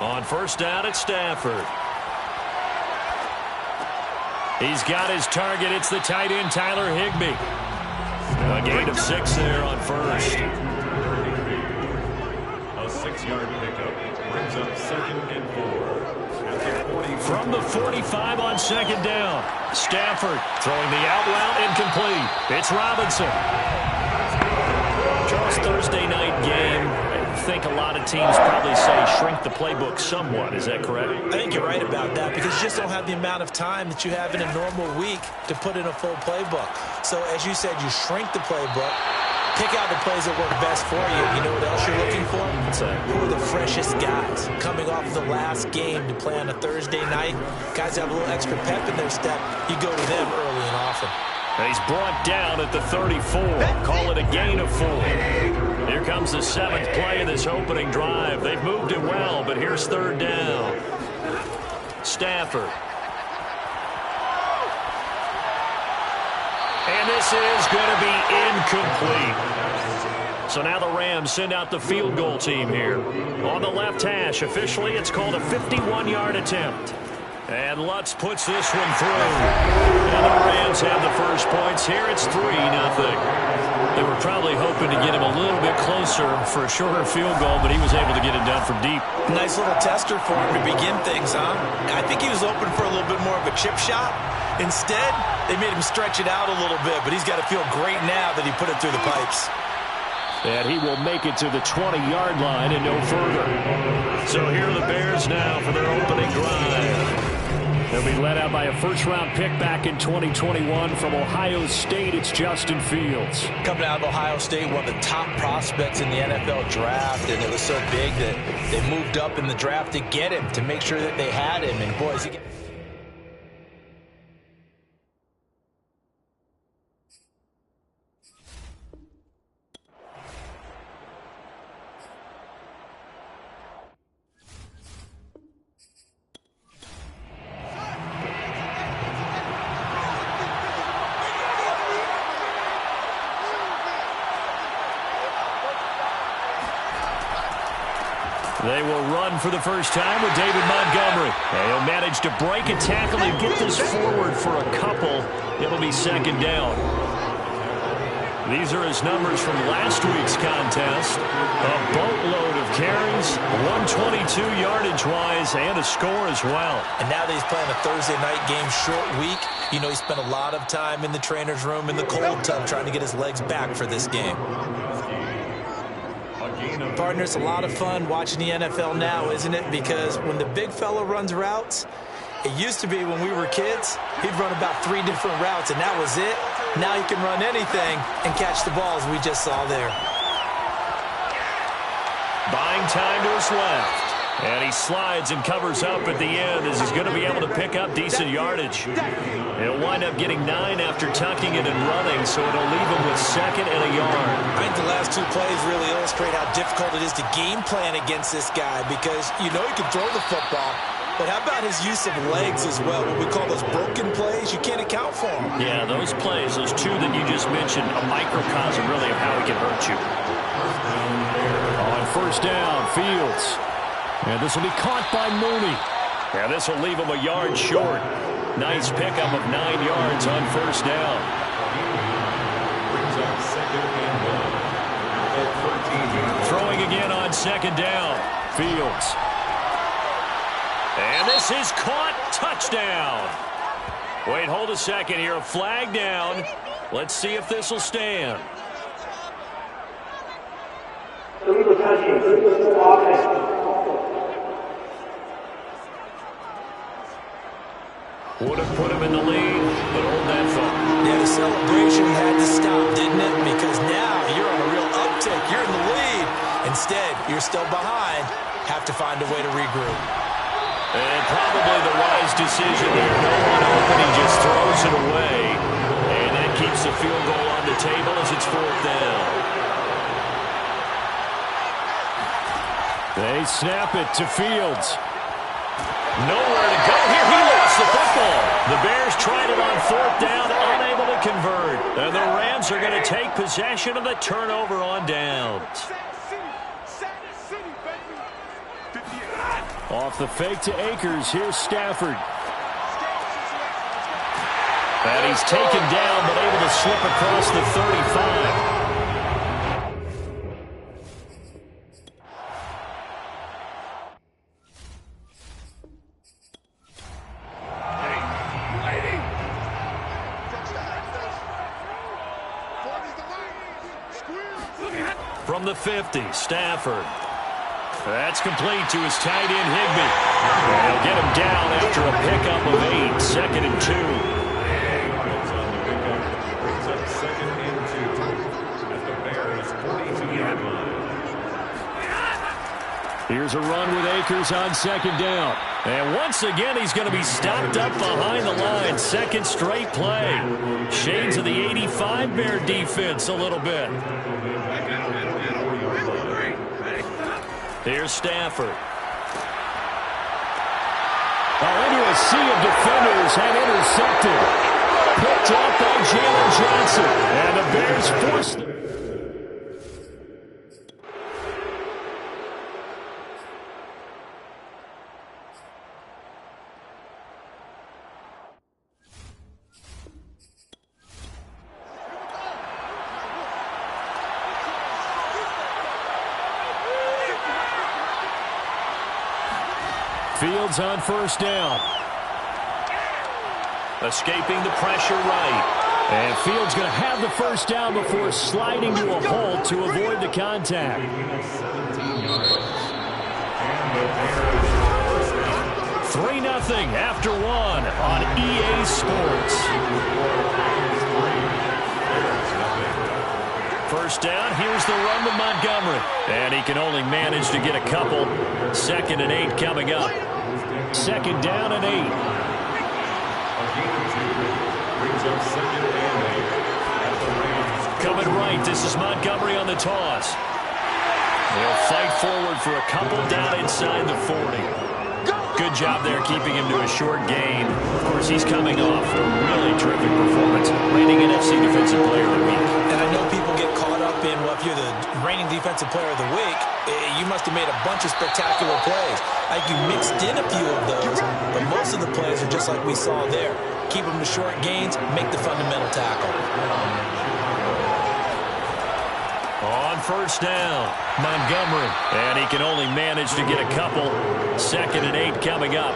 On first down at Stafford. He's got his target. It's the tight end, Tyler Higbee. A gain of 6 there on first. A 6-yard pickup brings up 2nd and 4. From the 45 on second down. Stafford throwing the out route incomplete. It's Robinson. Charles, Thursday night game. I think a lot of teams probably say shrink the playbook somewhat. Is that correct? I think you're right about that because you just don't have the amount of time that you have in a normal week to put in a full playbook. So as you said, you shrink the playbook, pick out the plays that work best for you. You know what else you're looking for? Who are the freshest guys coming off the last game to play on a Thursday night? Guys that have a little extra pep in their step. You go to them early and often. And he's brought down at the 34. Call it a gain of 4. Here comes the 7th play of this opening drive. They've moved it well, but here's third down. Stafford. And this is going to be incomplete. So now the Rams send out the field goal team here. On the left hash, officially it's called a 51-yard attempt. And Lutz puts this one through. And the Rams have the first points. Here it's 3-0. They were probably hoping to get him a little bit closer for a shorter field goal, but he was able to get it done from deep. Nice little tester for him to begin things, huh? I think he was open for a little bit more of a chip shot. Instead, they made him stretch it out a little bit, but he's got to feel great now that he put it through the pipes. And he will make it to the 20-yard line and no further. So here are the Bears now for their opening drive. They'll be led out by a first-round pick back in 2021 from Ohio State. It's Justin Fields. Coming out of Ohio State, one of the top prospects in the NFL draft, and it was so big that they moved up in the draft to get him, to make sure that they had him. And, boys, he They will run for the first time with David Montgomery. And he'll manage to break a tackle and get this forward for a couple. It'll be second down. These are his numbers from last week's contest. A boatload of carries, 122 yardage-wise, and a score as well. And now that he's playing a Thursday night game, short week, you know he spent a lot of time in the trainer's room in the cold tub trying to get his legs back for this game. Partner, it's a lot of fun watching the NFL now, isn't it? Because when the big fella runs routes, it used to be when we were kids, he'd run about 3 different routes, and that was it. Now he can run anything and catch the balls we just saw there. Buying time to his left. And he slides and covers up at the end as he's going to be able to pick up decent yardage. He'll wind up getting 9 after tucking it and running, so it'll leave him with 2nd and a yard. I think the last 2 plays really illustrate how difficult it is to game plan against this guy because you know he can throw the football, but how about his use of legs as well? What we call those broken plays, you can't account for them. Yeah, those plays, those 2 that you just mentioned, a microcosm really of how he can hurt you. On first down, Fields. And this will be caught by Mooney. And this will leave him a yard short. Nice pickup of 9 yards on first down. Throwing again on second down. Fields. And this is caught. Touchdown. Wait, hold a second here. A flag down. Let's see if this will stand. Would have put him in the lead, but hold that thought. Yeah, the celebration had to stop, didn't it? Because now you're on a real uptick. You're in the lead. Instead, you're still behind. Have to find a way to regroup. And probably the wise decision there. No one open, he just throws it away. And that keeps the field goal on the table as it's 4th down. They snap it to Fields. Nowhere to go here. He lost the football. The Bears tried it on 4th down, unable to convert. And the Rams are going to take possession of the turnover on downs. Off the fake to Akers, here's Stafford. And he's taken down, but able to slip across the 35. From the 50, Stafford. That's complete to his tight end, Higbee. They'll get him down after a pickup of 8, 2nd and 2. Brings up 2nd and 2 at the Bears' 42-yard line. Here's a run with Akers on 2nd down. And once again, he's going to be stopped up behind the line. 2nd straight play. Shades of the 85 Bear defense a little bit. Here's Stafford. Into a sea of defenders and intercepted. Picked up by Jalen Johnson. And the Bears forced them. Fields on 1st down. Escaping the pressure right. And Fields going to have the 1st down before sliding to a hold to avoid the contact. 3-0 after 1 on EA Sports. 1st down, here's the run to Montgomery. And he can only manage to get a couple. 2nd and 8 coming up. 2nd down and 8. Coming right, this is Montgomery on the toss. They'll fight forward for a couple down inside the 40. Good job there keeping him to a short gain. Of course, he's coming off a really terrific performance, reigning NFC Defensive Player of the Week. And I know people get caught up in, well, if you're the reigning Defensive Player of the Week, you must have made a bunch of spectacular plays. Like you mixed in a few of those, but most of the plays are just like we saw there. Keep them to short gains, make the fundamental tackle. On 1st down, Montgomery. And he can only manage to get a couple. 2nd and 8 coming up.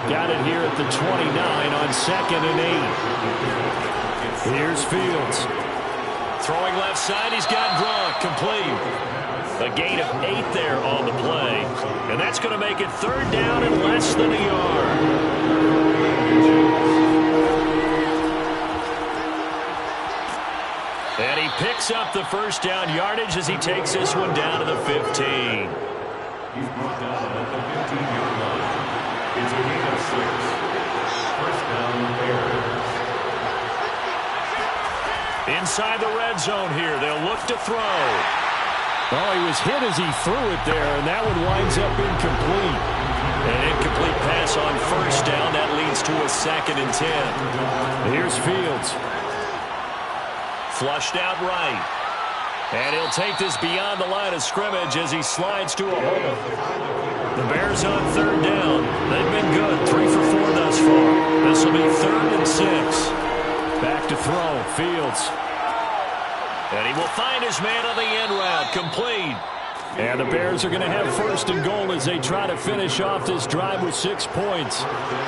Got it here at the 29 on 2nd and 8. Here's Fields. Throwing left side, he's got Gronk complete. A gain of 8 there on the play. And that's going to make it 3rd down and less than a yard. And he picks up the 1st down yardage as he takes this one down to the 15. He's brought down at the 15-yard line. It's a gain of 6. 1st down, Bears. Inside the red zone here, they'll look to throw. Oh, he was hit as he threw it there, and that one winds up incomplete. An incomplete pass on 1st down. That leads to a 2nd and 10. Here's Fields. Flushed out right. And he'll take this beyond the line of scrimmage as he slides to a hole. The Bears on 3rd down. They've been good. 3 for 4 thus far. This will be 3rd and 6. Back to throw. Fields. And he will find his man on the end route. Complete. And the Bears are going to have 1st and goal as they try to finish off this drive with 6 points.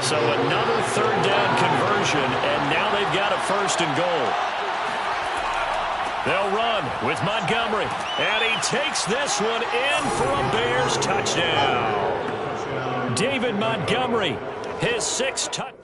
So another 3rd down conversion, and now they've got a 1st and goal. They'll run with Montgomery. And he takes this one in for a Bears touchdown. David Montgomery, his 6th touchdown.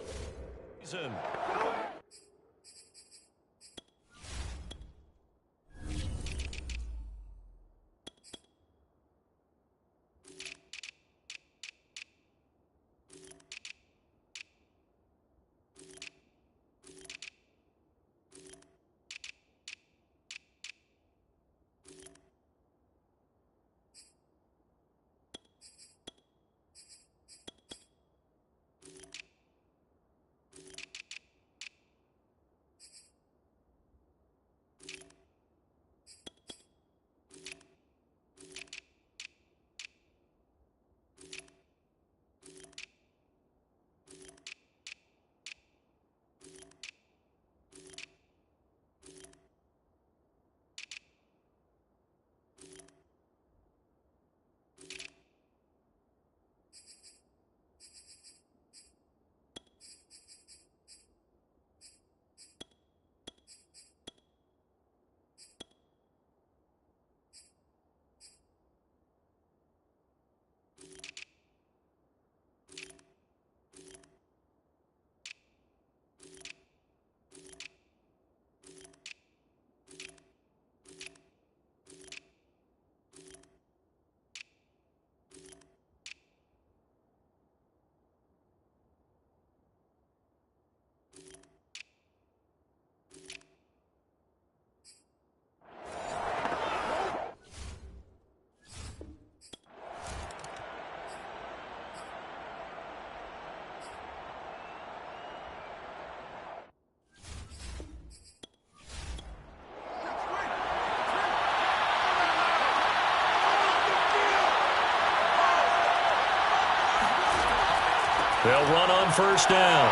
They'll run on 1st down.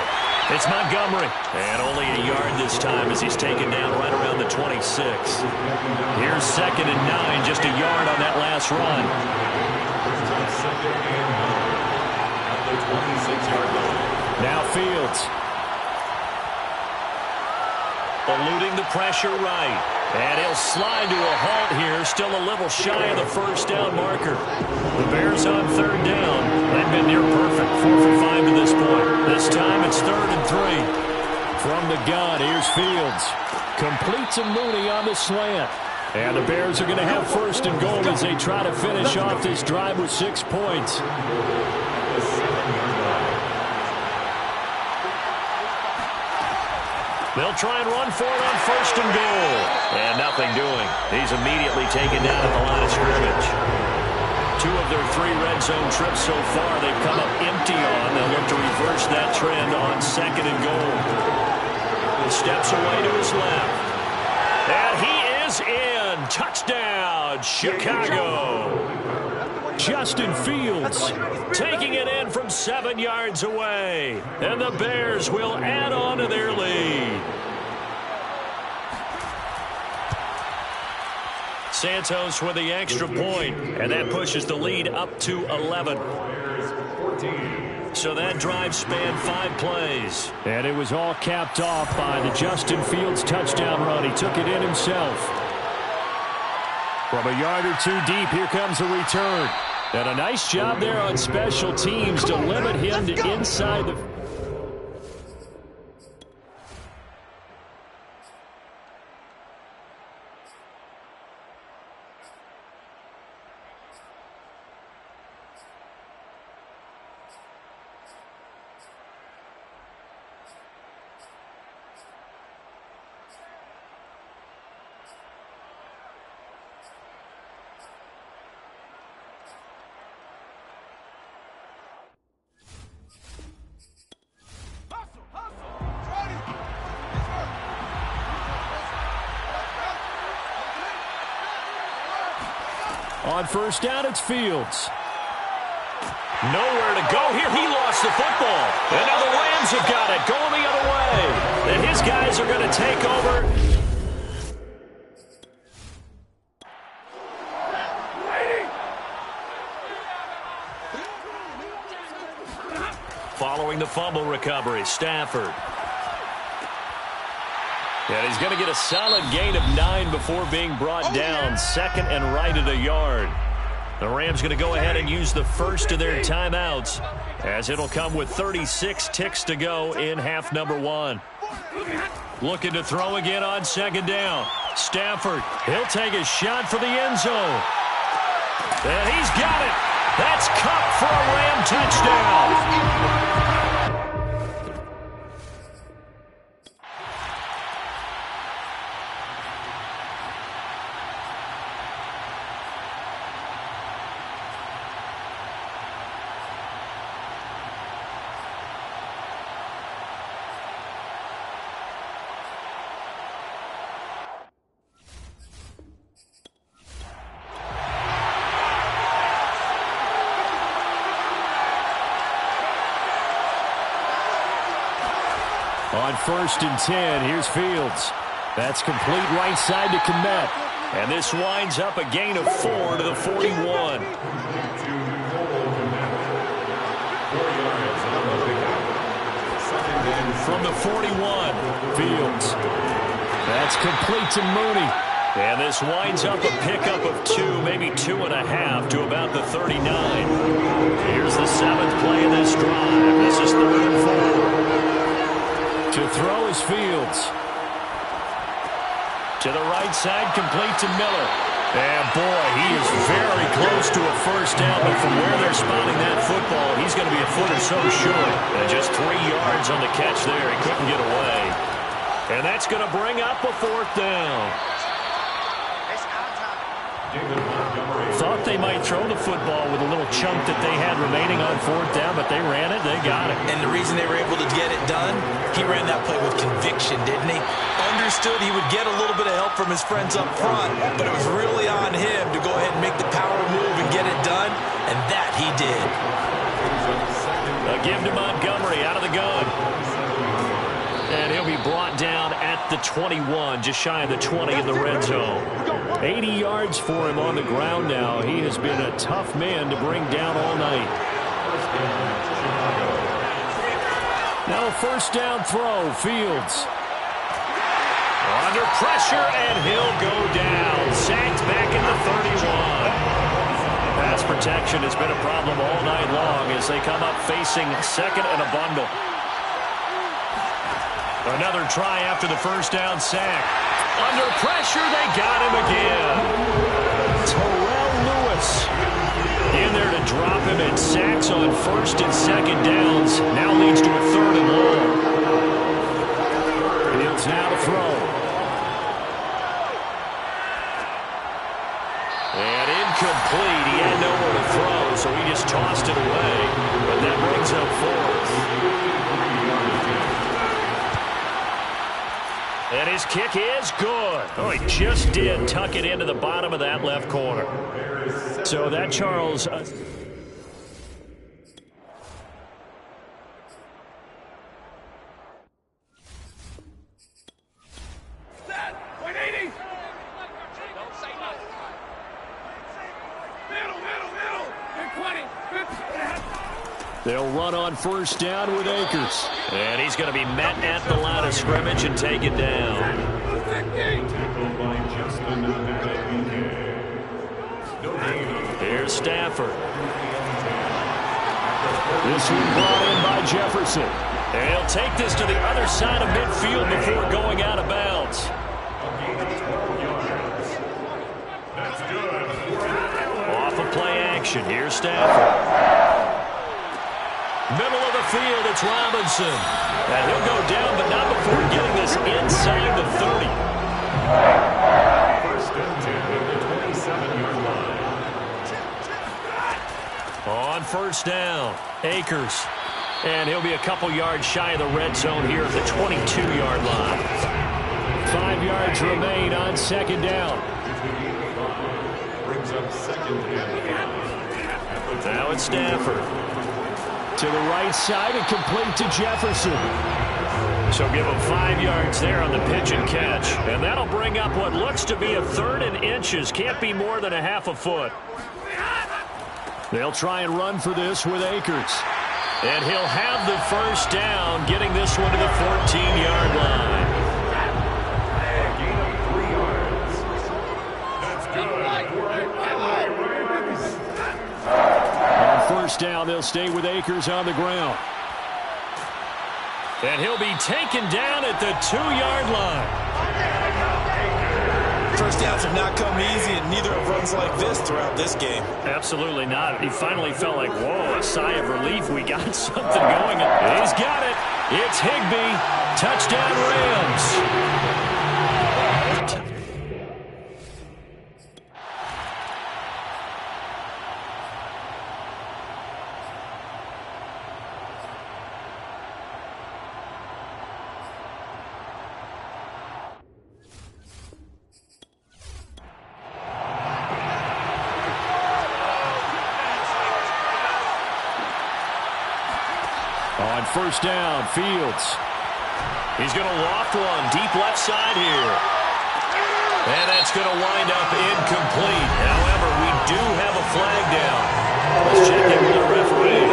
It's Montgomery. And only a yard this time as he's taken down right around the 26. Here's 2nd and 9, just a yard on that last run. Now Fields. Eluding the pressure right. And he'll slide to a halt here, still a little shy of the 1st down marker. The Bears on 3rd down. They've been near perfect, 4 for 5 to this point. This time it's 3rd and 3. From the gun, here's Fields. Completes a Mooney on the slant. And the Bears are going to have 1st and goal as they try to finish off this drive with 6 points. They'll try and run for it on 1st and goal. And nothing doing. He's immediately taken down at the line of scrimmage. 2 of their 3 red zone trips so far they've come up empty on. They'll look to reverse that trend on 2nd and goal. He steps away to his left. And he is in. Touchdown, Chicago. Justin Fields taking it in from 7 yards away. And the Bears will add on to their lead. Santos with the extra point, and that pushes the lead up to 11. So that drive spanned 5 plays. And it was all capped off by the Justin Fields touchdown run. He took it in himself. From a yard or 2 deep, here comes a return. And a nice job there on special teams to limit him to inside the... On 1st down, it's Fields. Nowhere to go here. He lost the football. And now the Rams have got it, going the other way. And his guys are going to take over. Following the fumble recovery, Stafford. And he's going to get a solid gain of 9 before being brought down. Second and right at a yard. The Rams going to go ahead and use the first of their timeouts, as it'll come with 36 ticks to go in half number 1. Looking to throw again on second down. Stafford, he'll take a shot for the end zone. And he's got it. That's Kupp for a Ram touchdown. On 1st and 10, here's Fields. That's complete right side to Kmet. And this winds up a gain of 4 to the 41. From the 41, Fields. That's complete to Mooney. And this winds up a pickup of 2, maybe 2.5 to about the 39. Here's the 7th play of this drive. This is 3rd and 4. To throw is Fields. To the right side, complete to Miller. And boy, he is very close to a first down, but from where they're spotting that football, he's going to be a foot or so short. And just 3 yards on the catch there. He couldn't get away. And that's going to bring up a 4th down. Thought they might throw the football with a little chunk that they had remaining on 4th down, but they ran it, they got it. And the reason they were able to get it done, he ran that play with conviction, didn't he? Understood he would get a little bit of help from his friends up front, but it was really on him to go ahead and make the power move and get it done, and that he did. A give to Montgomery out of the gun. And he'll be brought down at the 21, just shy of the 20 in the red zone. 80 yards for him on the ground now. He has been a tough man to bring down all night. Now a first down throw, Fields. Under pressure, and he'll go down. Sacked back in the 31. Pass protection has been a problem all night long as they come up facing second and a bundle. Another try after the first down sack. Under pressure, they got him again. Terrell Lewis in there to drop him, and sacks on 1st and 2nd downs. Now leads to a 3rd and long. Fields now to throw. And incomplete. He had nowhere to throw, so he just tossed it away. But that brings up 4th. And his kick is good. Oh, he just did tuck it into the bottom of that left corner. So that, Charles... They'll run on first down with Akers. And he's going to be met at the line of scrimmage and take it down. Here's Stafford. This one brought in by Jefferson. And he'll take this to the other side of midfield before going out of bounds. Off of play action. Here's Stafford. Middle of the field, it's Robinson. And he'll go down, but not before getting this inside the 30. First and 10 at the 27-yard line. On first down, Akers. And he'll be a couple yards shy of the red zone here at the 22-yard line. 5 yards remain on second down. Brings up 2nd and 5. Now it's Stafford. To the right side and complete to Jefferson. So give him 5 yards there on the pitch and catch. And that'll bring up what looks to be a 3rd and inches. Can't be more than a half a foot. They'll try and run for this with Akers. And he'll have the first down, getting this one to the 14-yard line. first down, they'll stay with Akers on the ground. And he'll be taken down at the 2-yard line. First downs have not come easy, and neither have runs like this throughout this game. Absolutely not. He finally felt like, whoa, a sigh of relief. We got something going. He's got it. It's Higbee. Touchdown, Rams. On first down, Fields. He's going to loft one deep left side here. And that's going to wind up incomplete. However, we do have a flag down. Let's check in with the referee.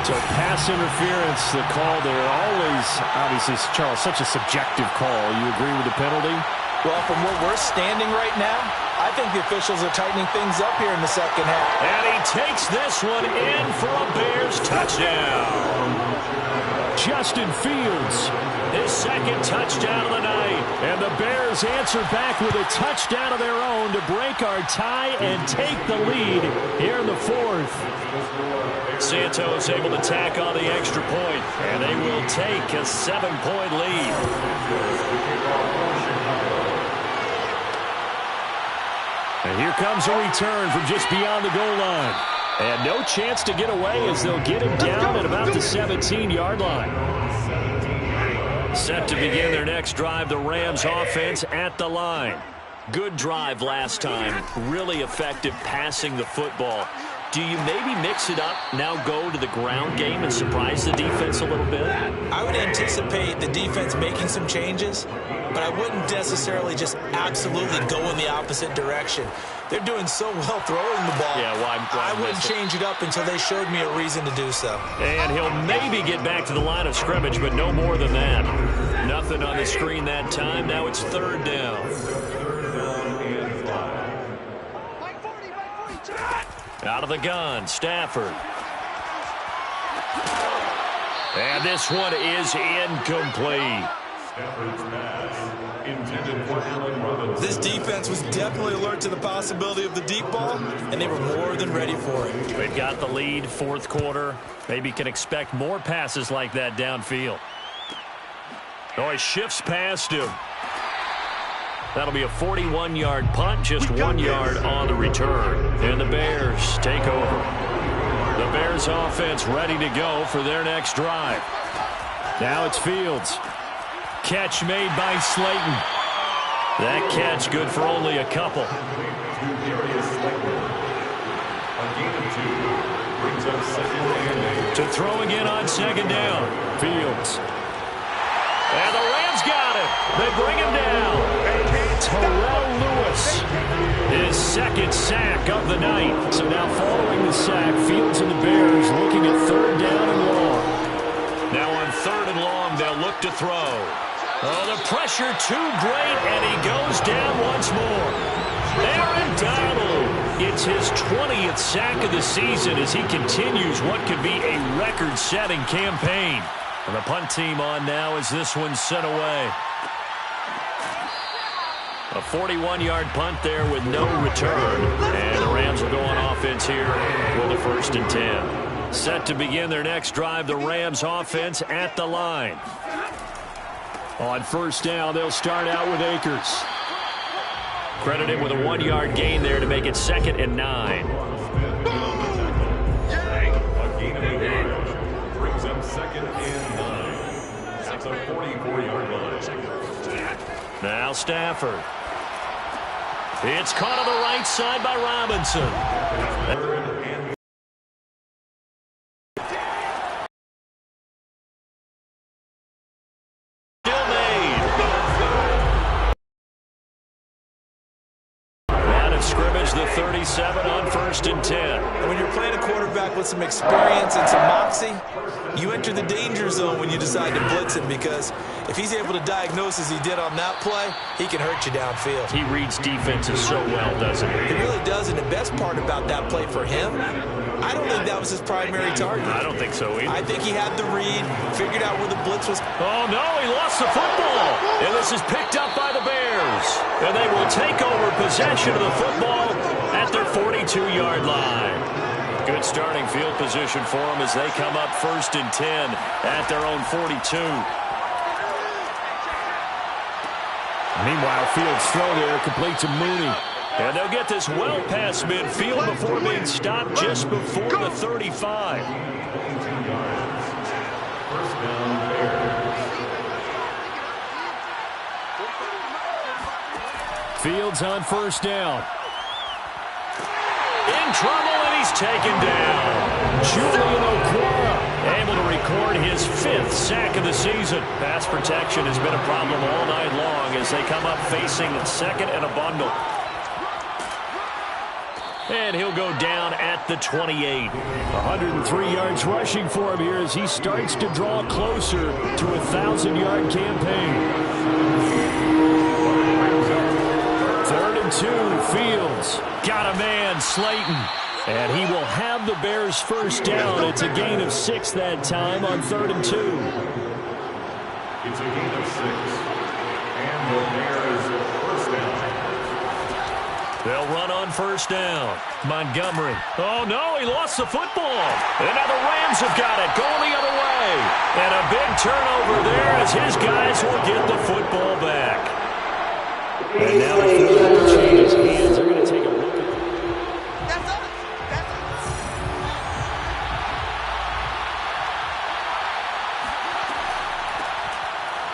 So pass interference, the call there. Always, obviously, Charles, such a subjective call. You agree with the penalty? Well, from where we're standing right now, I think the officials are tightening things up here in the second half. And he takes this one in for a Bears touchdown. Justin Fields, his second touchdown of the night. And the Bears answer back with a touchdown of their own to break our tie and take the lead here in the fourth. Santos able to tack on the extra point, and they will take a 7-point lead. And here comes a return from just beyond the goal line. And no chance to get away as they'll get him down at about the 17-yard line. Set to begin their next drive, the Rams offense at the line. Good drive last time. Really effective passing the football. Do you maybe mix it up, now go to the ground game and surprise the defense a little bit? I would anticipate the defense making some changes, but I wouldn't necessarily just absolutely go in the opposite direction. They're doing so well throwing the ball. Yeah, why I wouldn't change it up until they showed me a reason to do so. And he'll maybe get back to the line of scrimmage, but no more than that. Nothing on the screen that time. Now it's third down. Out of the gun, Stafford. And this one is incomplete. Stafford's pass intended for Allen Robinson. This defense was definitely alert to the possibility of the deep ball, and they were more than ready for it. They've got the lead, fourth quarter. Maybe can expect more passes like that downfield. Oh, he shifts past him. That'll be a 41-yard punt, just 1 yard on the return. And the Bears take over. The Bears offense ready to go for their next drive. Now it's Fields. Catch made by Slayton. That catch good for only a couple. To throw again on second down. Fields. And the Rams got it. They bring him down. Terrell Lewis. His second sack of the night. So now following the sack, Fields and the Bears looking at third down and long. Now on third and long, they'll look to throw. Oh, the pressure too great, and he goes down once more. Aaron Donald. It's his 20th sack of the season as he continues what could be a record-setting campaign. And the punt team on now as this one's sent away. A 41-yard punt there with no return. And the Rams will go on offense here with a 1st and 10. Set to begin their next drive, the Rams offense at the line. On first down, they'll start out with Akers. Credited with a 1-yard gain there to make it 2nd and 9. A gain of 8 brings up 2nd and 9. That's a 44-yard line. Now Stafford. It's caught on the right side by Robinson. Still made. Line of scrimmage, the 37 on 1st and 10. And when you're playing a quarterback with some experience and some moxie, you enter the danger zone when you decide to blitz him, because if he's able to diagnose as he did on that play, he can hurt you downfield. He reads defenses so well, doesn't he? He really does, and the best part about that play for him, I don't think that was his primary target. I don't think so either. I think he had the read, figured out where the blitz was. Oh, no, he lost the football. And this is picked up by the Bears. And they will take over possession of the football at their 42-yard line. Good starting field position for them as they come up 1st and 10 at their own 42. Meanwhile, Fields throw there, complete to Mooney. And they'll get this well past midfield before being stopped just before the 35. Fields on 1st down. In trouble, and he's taken down. Julian Okwara able to record his 5th sack of the season. Pass protection has been a problem all night long as they come up facing 2nd and a bundle. And he'll go down at the 28. 103 yards rushing for him here as he starts to draw closer to a 1,000-yard campaign. 3rd and 2, Fields. Got a man, Slayton. And he will have the Bears' 1st down. It's a gain of 6 that time on 3rd and 2. It's a gain of 6. And the Bears' 1st down. They'll run on 1st down. Montgomery. Oh, no, he lost the football. And now the Rams have got it, going the other way. And a big turnover there as his guys will get the football back. And now the field will change hands. They're going to take a look at it.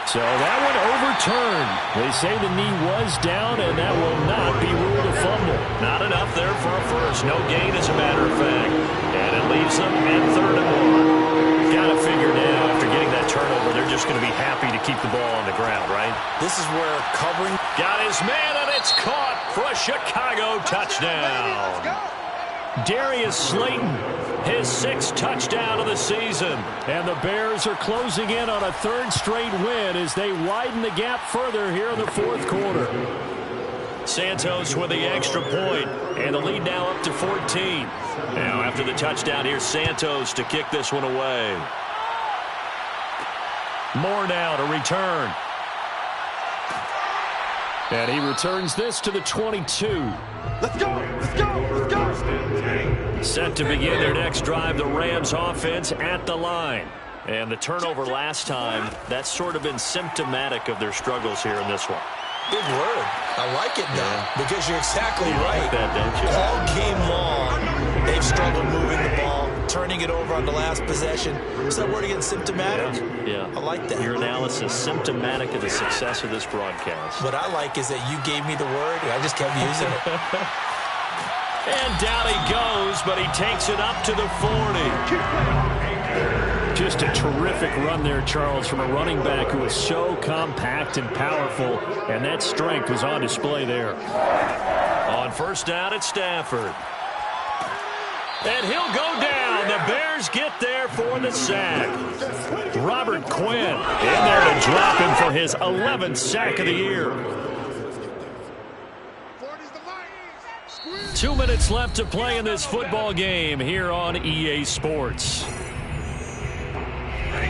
So that one overturned. They say the knee was down, and that will not be ruled a fumble. Not enough there for a first. No gain, as a matter of fact. And it leaves them at 3rd and 1. Got to figure now, after getting that turnover, they're just going to be happy to keep the ball on the ground, right? This is where covering. Got his man, and it's caught for a Chicago touchdown. Darius Slayton, his 6th touchdown of the season. And the Bears are closing in on a 3rd straight win as they widen the gap further here in the 4th quarter. Santos with the extra point, and the lead now up to 14. Now after the touchdown, here's Santos to kick this one away. More now to return. And he returns this to the 22. Let's go! Let's go! Let's go! Set to begin their next drive, the Rams offense at the line. And the turnover last time, that's sort of been symptomatic of their struggles here in this one. Big word. I like it now, because you're exactly right. Like that, don't you? All game long, they've struggled moving the ball, turning it over on the last possession. Is that word again, symptomatic? Yeah. I like that. Your analysis, symptomatic of the success of this broadcast. What I like is that you gave me the word, and I just kept using it. And down he goes, but he takes it up to the 40. Just a terrific run there, Charles, from a running back who is so compact and powerful, and that strength was on display there. On 1st down at Stafford. And he'll go down. The Bears get there for the sack. Robert Quinn in there to drop him for his 11th sack of the year. 2 minutes left to play in this football game here on EA Sports.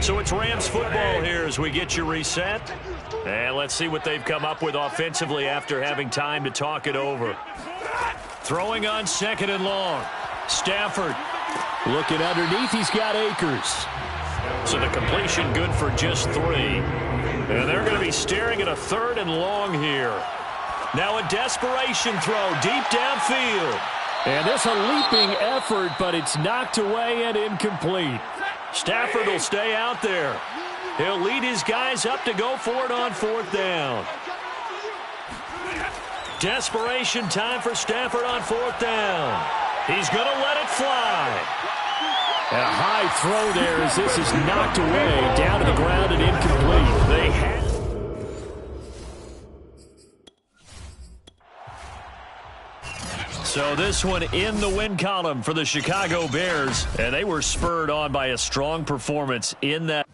So it's Rams football here as we get you reset. And let's see what they've come up with offensively after having time to talk it over. Throwing on 2nd and long. Stafford looking underneath. He's got Akers. So the completion good for just 3. And they're going to be staring at a 3rd and long here. Now a desperation throw deep downfield. And this a leaping effort, but it's knocked away and incomplete. Stafford will stay out there. He'll lead his guys up to go for it on 4th down. Desperation time for Stafford on 4th down. He's going to let it fly. And a high throw there as this is knocked away, down to the ground and incomplete. They have. So this one in the win column for the Chicago Bears, and they were spurred on by a strong performance in that.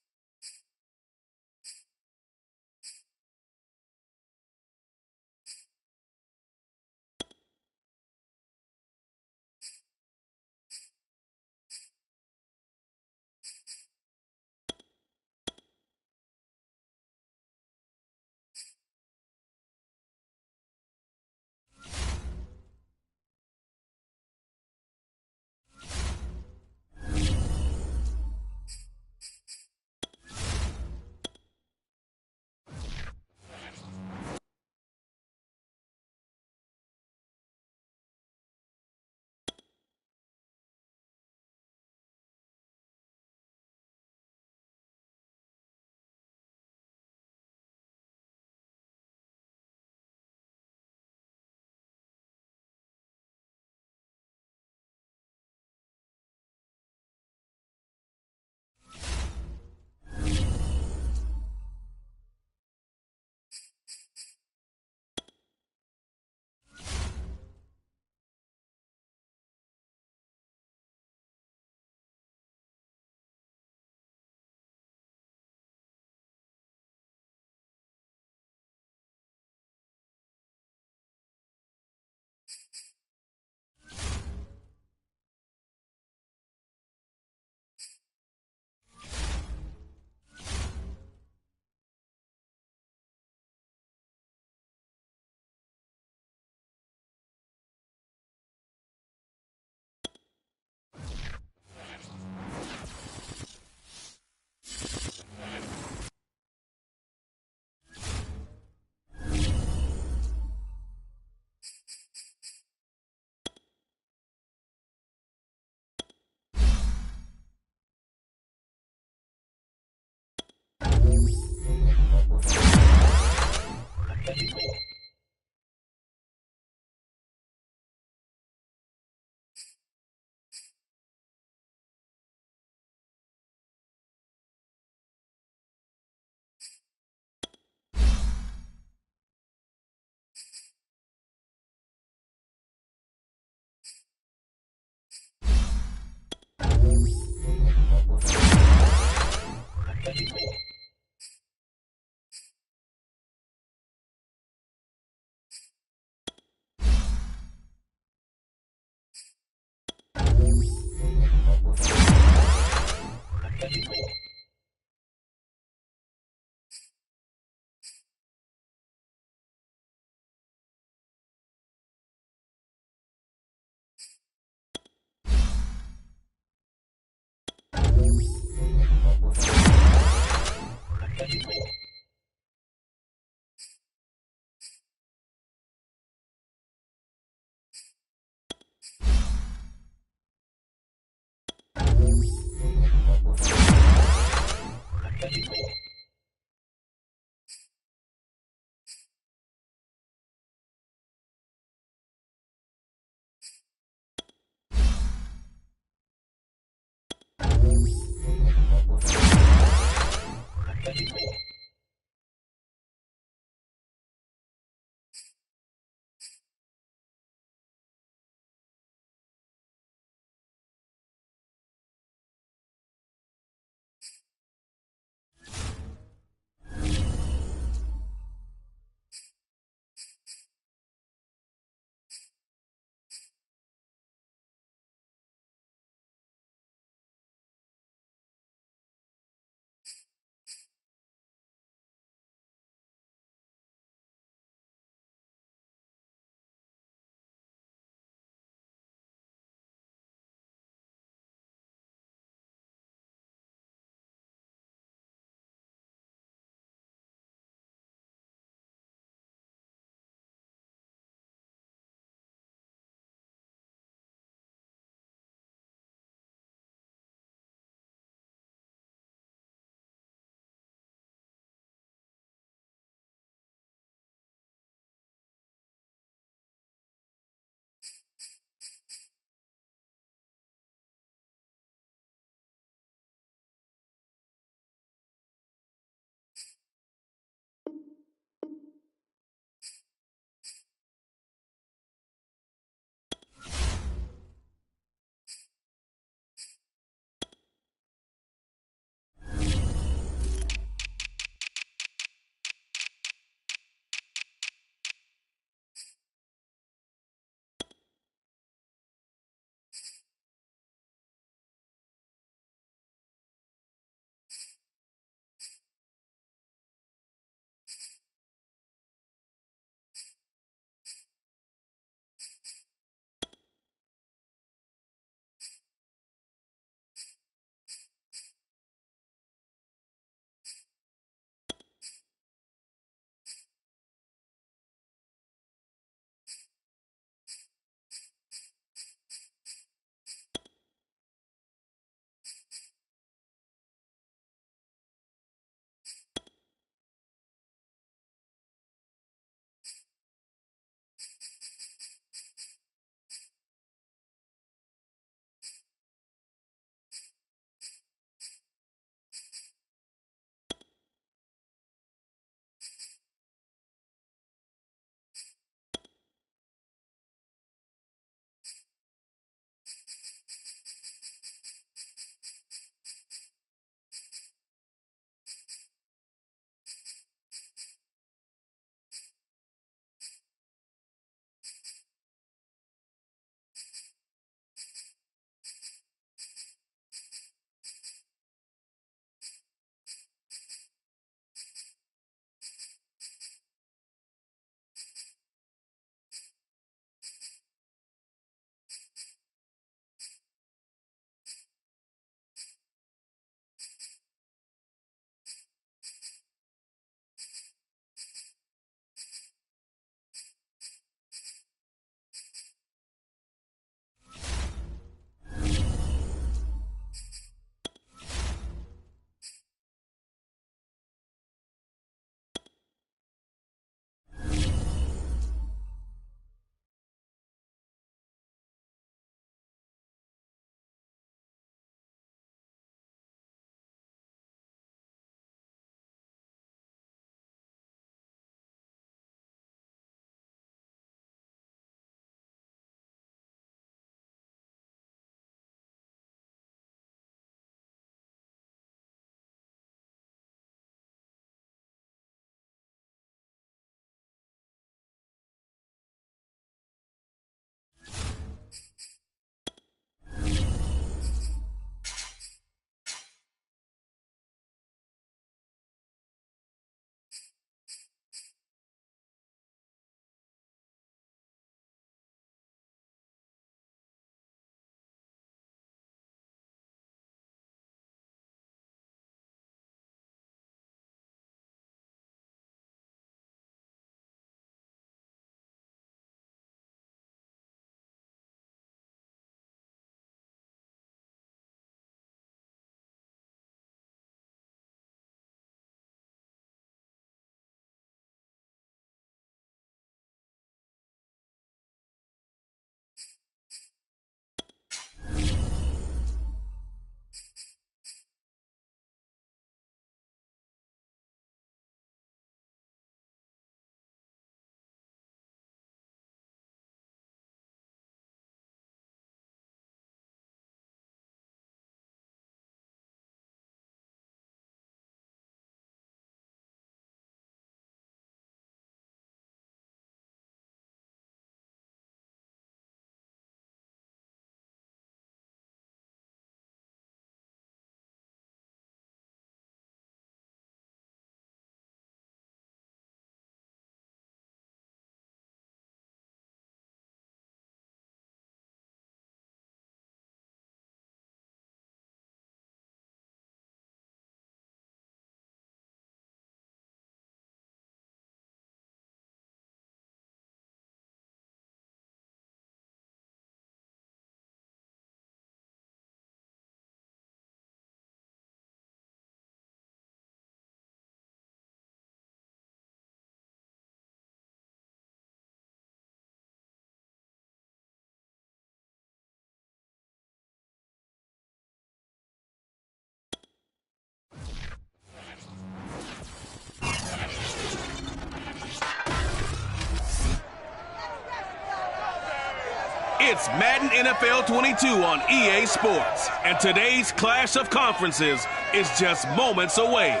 It's Madden NFL 22 on EA Sports, and today's clash of conferences is just moments away.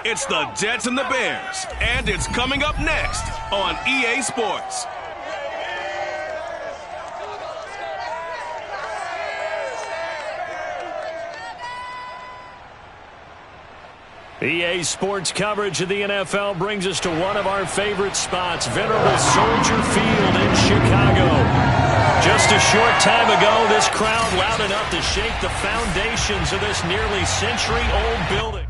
It's the Jets and the Bears, and it's coming up next on EA Sports. EA Sports coverage of the NFL brings us to one of our favorite spots, venerable Soldier Field in Chicago. Just a short time ago, this crowd loud enough to shake the foundations of this nearly century-old building.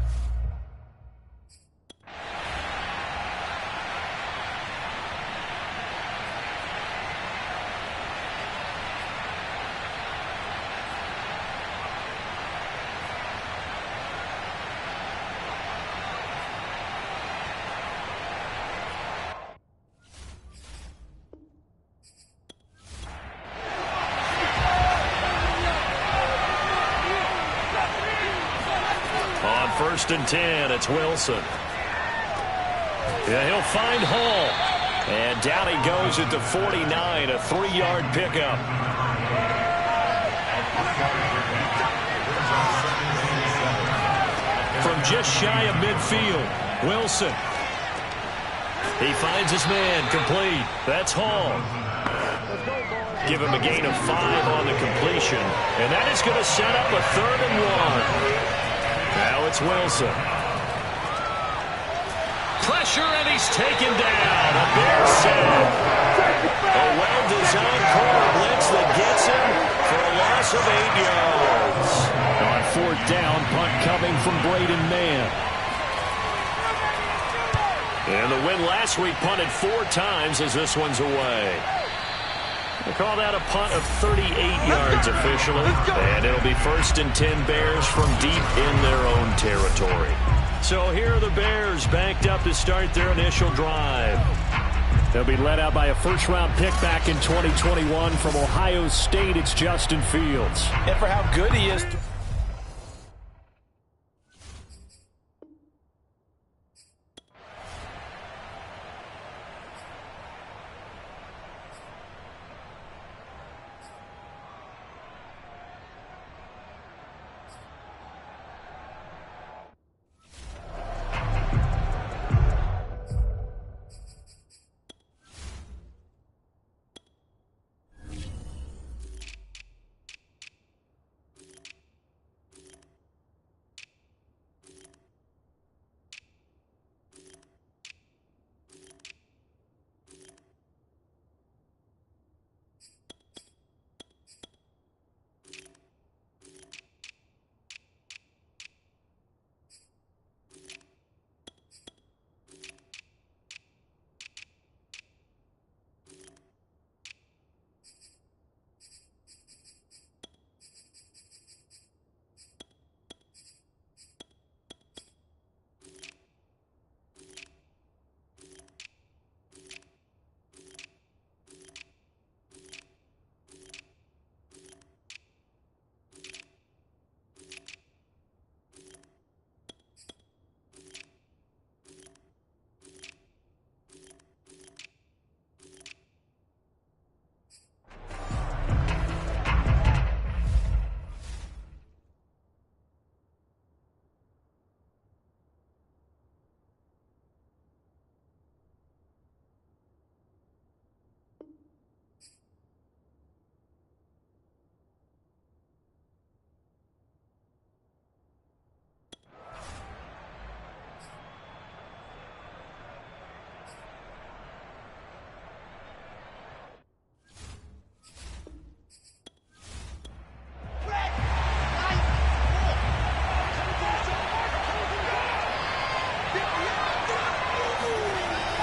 First and 10, it's Wilson. Yeah, he'll find Hall. And down he goes at the 49, a 3-yard pickup. From just shy of midfield, Wilson. He finds his man, complete. That's Hall. Give him a gain of 5 on the completion. And that is going to set up a 3rd and 1. Now it's Wilson. Pressure, and he's taken down. A Bears sack. A well-designed corner blitz that gets him for a loss of 8 yards. On 4th down, punt coming from Braden Mann. And the win last week punted 4 times as this one's away. They call that a punt of 38 yards officially. And it'll be 1st and 10 Bears from deep in their own territory. So here are the Bears backed up to start their initial drive. They'll be led out by a first-round pick back in 2021 from Ohio State. It's Justin Fields. And for how good he is.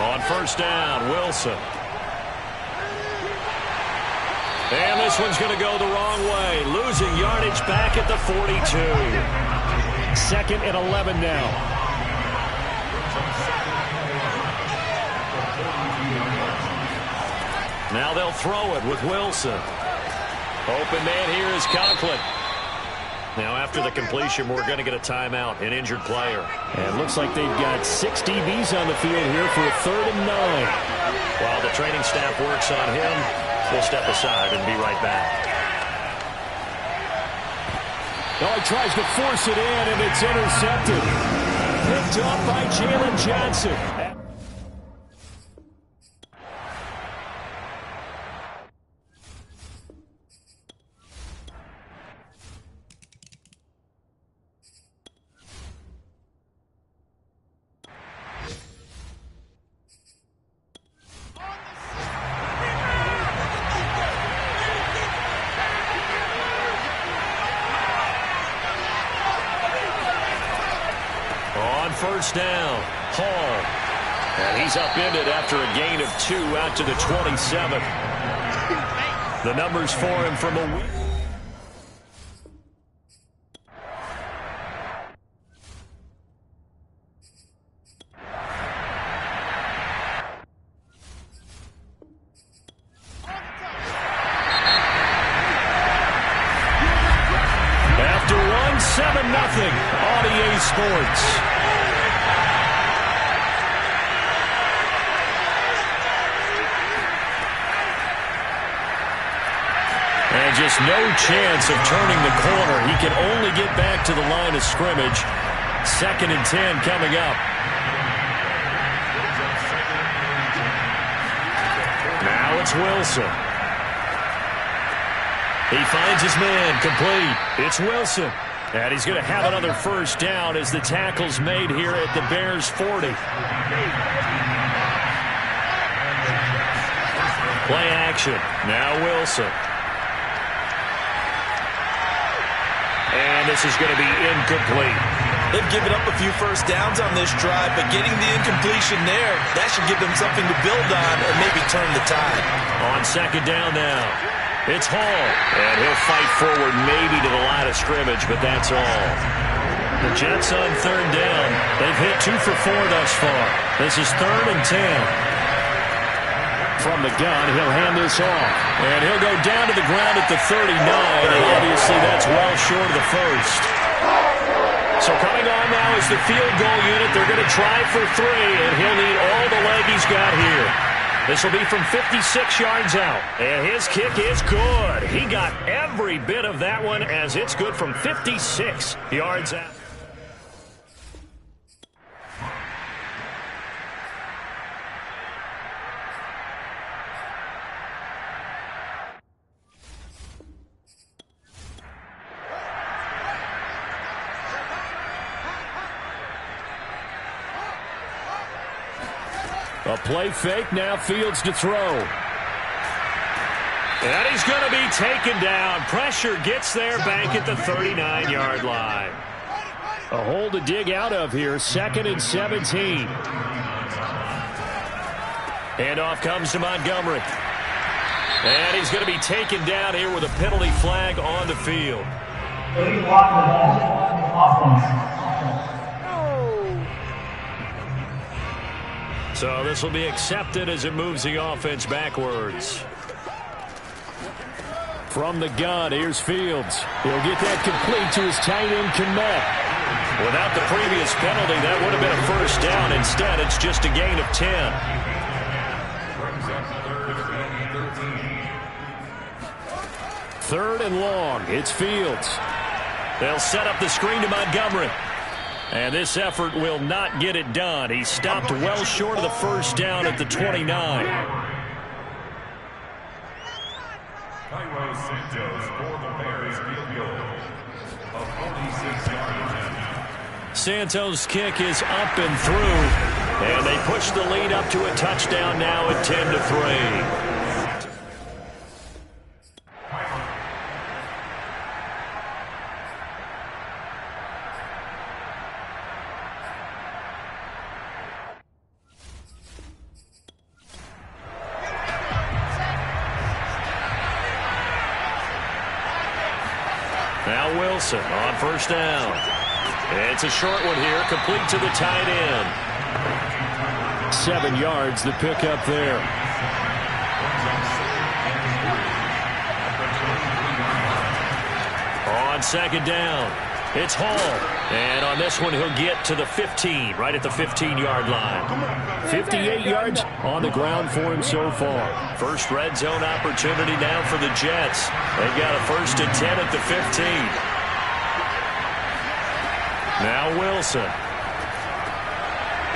On 1st down, Wilson. And this one's going to go the wrong way. Losing yardage back at the 42. 2nd and 11 now. Now they'll throw it with Wilson. Open man here is Conklin. Now, after the completion, we're going to get a timeout, an injured player. And it looks like they've got 6 DBs on the field here for a 3rd and 9. While the training staff works on him, we'll step aside and be right back. Oh, he tries to force it in, and it's intercepted. Picked up by Jalen Johnson. First down, Hall. And he's upended after a gain of 2 out to the 27. The numbers for him from a week. After 1, 7-0 on EA Sports. And just no chance of turning the corner. He can only get back to the line of scrimmage. 2nd and 10 coming up. Now it's Wilson. He finds his man, complete. It's Wilson. And he's going to have another first down as the tackle's made here at the Bears' 40. Play action. Now Wilson. And this is going to be incomplete. They've given up a few first downs on this drive, but getting the incompletion there, that should give them something to build on and maybe turn the tide. On 2nd down now, it's Hall. And he'll fight forward maybe to the line of scrimmage, but that's all. The Jets on 3rd down. They've hit 2 for 4 thus far. This is 3rd and 10. From the gun, he'll hand this off. And he'll go down to the ground at the 39, and obviously that's well short of the first. So coming on now is the field goal unit. They're going to try for 3, and he'll need all the leg he's got here. This will be from 56 yards out, and his kick is good. He got every bit of that one as it's good from 56 yards out. A play fake, now Fields to throw. And he's going to be taken down. Pressure gets there back at the 39-yard line. A hole to dig out of here, 2nd and 17. Handoff comes to Montgomery. And he's going to be taken down here with a penalty flag on the field. So this will be accepted as it moves the offense backwards. From the gun, here's Fields. He'll get that complete to his tight end, Kmet. Without the previous penalty, that would have been a first down. Instead, it's just a gain of 10. Third and long, it's Fields. They'll set up the screen to Montgomery. And this effort will not get it done. He stopped well short of the first down at the 29. Cairo Santos for the Bears field goal of 46 yards. Santos' kick is up and through. And they push the lead up to a touchdown now at 10-3. Now Wilson on first down. It's a short one here, complete to the tight end. 7 yards, the pickup there. On second down. It's Hall. And on this one, he'll get to the 15, right at the 15-yard line. 58 yards on the ground for him so far. First red zone opportunity now for the Jets. They've got a 1st and 10 at the 15. Now Wilson.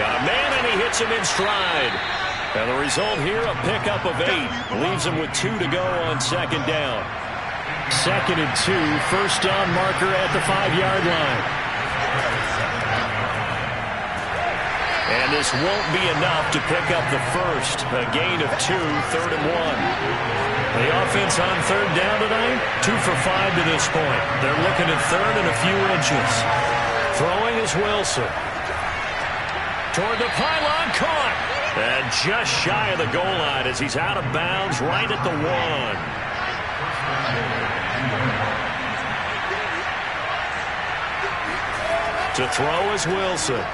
Got a man, and he hits him in stride. And the result here, a pickup of 8. Leaves him with 2 to go on second down. 2nd and 2, first down marker at the 5-yard line. And this won't be enough to pick up the first. A gain of 2, 3rd and 1. The offense on third down tonight, 2 for 5 to this point. They're looking at third and a few inches. Throwing is Wilson. Toward the pylon, caught. And just shy of the goal line as he's out of bounds right at the 1. To throw is Wilson.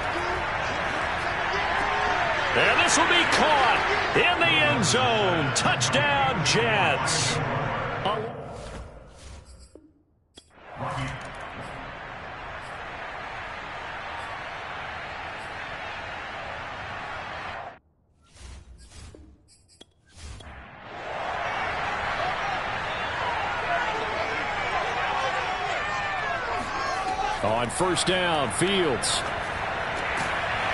And this will be caught in the end zone. Touchdown, Jets. On first down, Fields.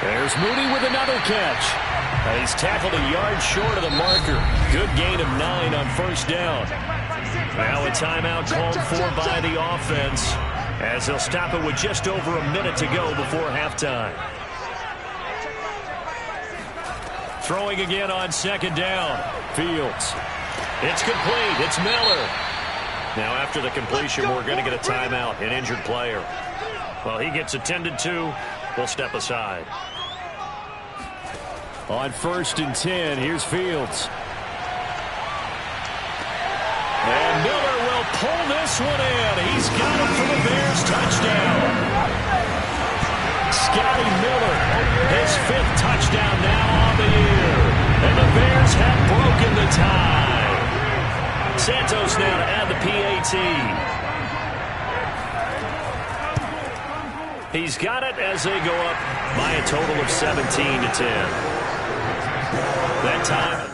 There's Mooney with another catch. He's tackled a yard short of the marker. Good gain of 9 on first down. Now a timeout called for by the offense as they'll stop it with just over a minute to go before halftime. Throwing again on second down. Fields. It's complete. It's Miller. Now after the completion, we're going to get a timeout, an injured player. Well, he gets attended to. We'll step aside. On 1st and 10, here's Fields. And Miller will pull this one in. He's got it for the Bears touchdown. Scotty Miller, his 5th touchdown now on the year. And the Bears have broken the tie. Santos now to add the PAT. He's got it as they go up by a total of 17 to 10. That time.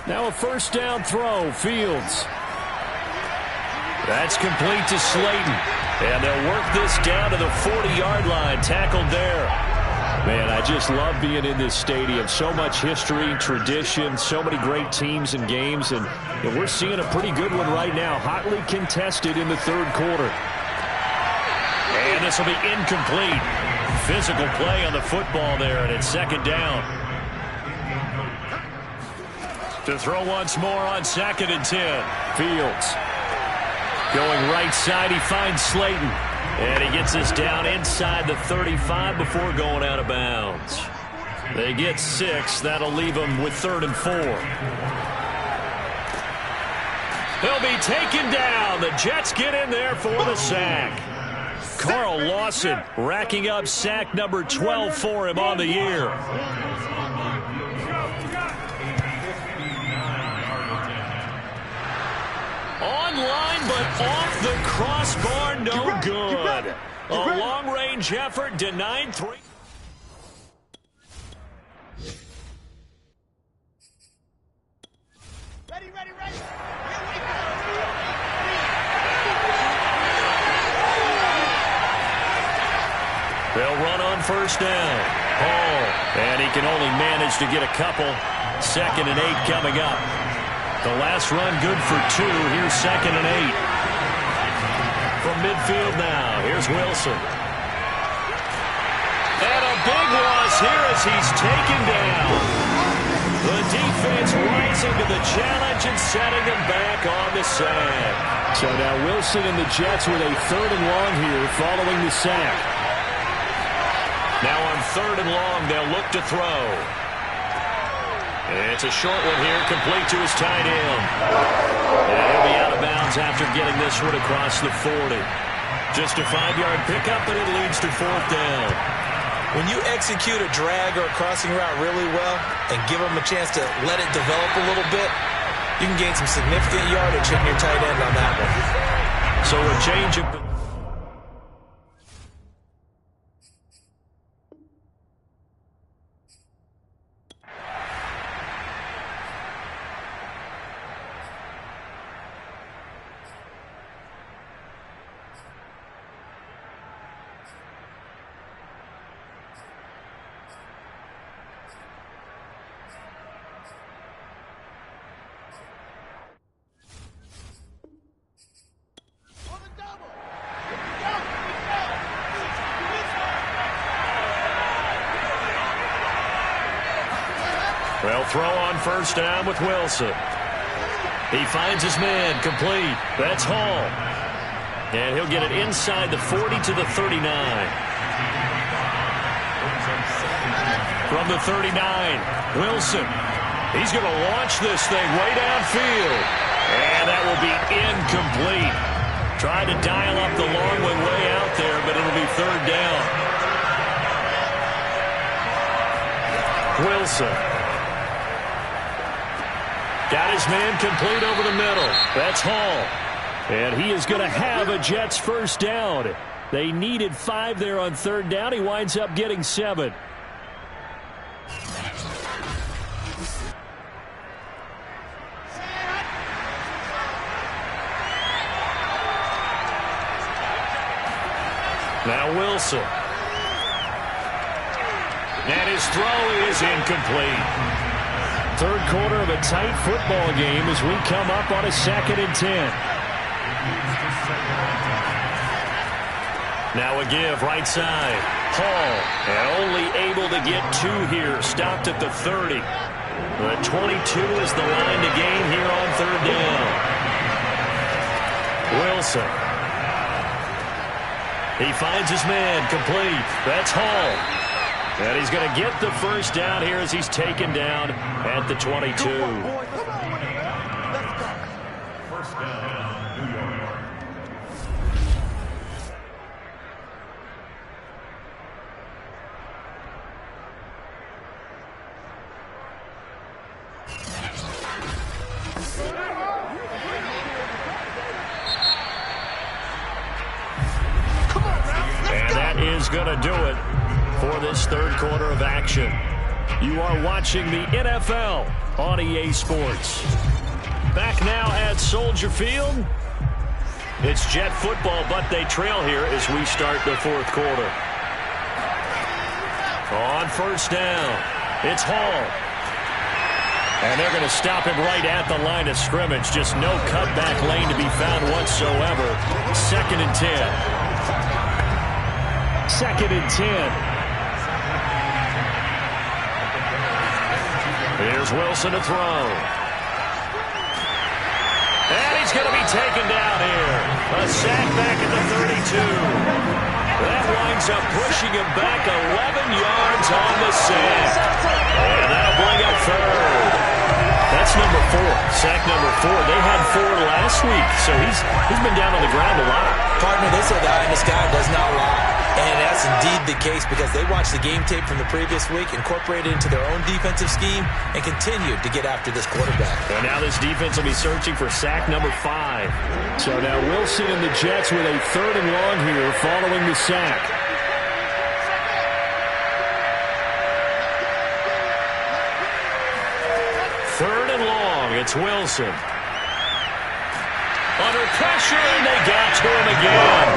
Now a first down throw, Fields. That's complete to Slayton. And they'll work this down to the 40-yard line. Tackled there. Man, I just love being in this stadium. So much history, tradition, so many great teams and games. And we're seeing a pretty good one right now. Hotly contested in the 3rd quarter. And this will be incomplete. Physical play on the football there, and it's second down. To throw once more on 2nd and 10. Fields. Going right side, he finds Slayton. And he gets this down inside the 35 before going out of bounds. They get 6. That'll leave them with 3rd and 4. He'll be taken down. The Jets get in there for the sack. Carl Lawson racking up sack number 12 for him on the year. Online, but off the crossbar, no good. A long-range effort denied 3. Ready. They'll run on first down. Hall, and he can only manage to get a couple. 2nd and 8 coming up. The last run good for 2. Here's 2nd and 8. From midfield now, here's Wilson. And a big loss here as he's taken down. The defense right rising to the challenge and setting him back on the sack. So now Wilson and the Jets with a 3rd and long here following the sack. Now on 3rd and long, they'll look to throw. It's a short one here, complete to his tight end. And he'll be out of bounds after getting this one across the 40. Just a 5-yard pickup, and it leads to 4th down. When you execute a drag or a crossing route really well and give them a chance to let it develop a little bit, you can gain some significant yardage hitting your tight end on that one. So a change of... Well, throw on 1st down with Wilson. He finds his man, complete. That's Hall. And he'll get it inside the 40 to the 39. From the 39, Wilson. He's going to launch this thing way downfield. And that will be incomplete. Tried to dial up the long way out there, but it'll be 3rd down. Wilson. Got his man complete over the middle. That's Hall. And he is going to have a Jets 1st down. They needed 5 there on 3rd down. He winds up getting 7. Now Wilson. And his throw is incomplete. 3rd quarter of a tight football game as we come up on a 2nd and 10. Now a give right side. Hall, and only able to get 2 here. Stopped at the 30. The 22 is the line to gain here on 3rd down. Wilson. He finds his man, complete. That's Hall. And he's going to get the 1st down here as he's taken down at the 22. First down, New York. And that is going to do it for this 3rd quarter of action. You are watching the NFL on EA Sports. Back now at Soldier Field. It's Jet football, but they trail here as we start the 4th quarter. On 1st down, it's Hall. And they're going to stop him right at the line of scrimmage. Just no cutback lane to be found whatsoever. 2nd and 10. 2nd and 10. Here's Wilson to throw. And he's going to be taken down here. A sack back at the 32. That winds up pushing him back 11 yards on the sack. And that'll bring up 3rd. That's number 4. Sack number 4. They had 4 last week, so he's been down on the ground a lot. Partner, they say the eye in the sky does not lie. And that's indeed the case because they watched the game tape from the previous week, incorporated it into their own defensive scheme, and continued to get after this quarterback. And now this defense will be searching for sack number 5. So now Wilson and the Jets with a 3rd and long here following the sack. Third and long, it's Wilson. Under pressure, and they got to him again.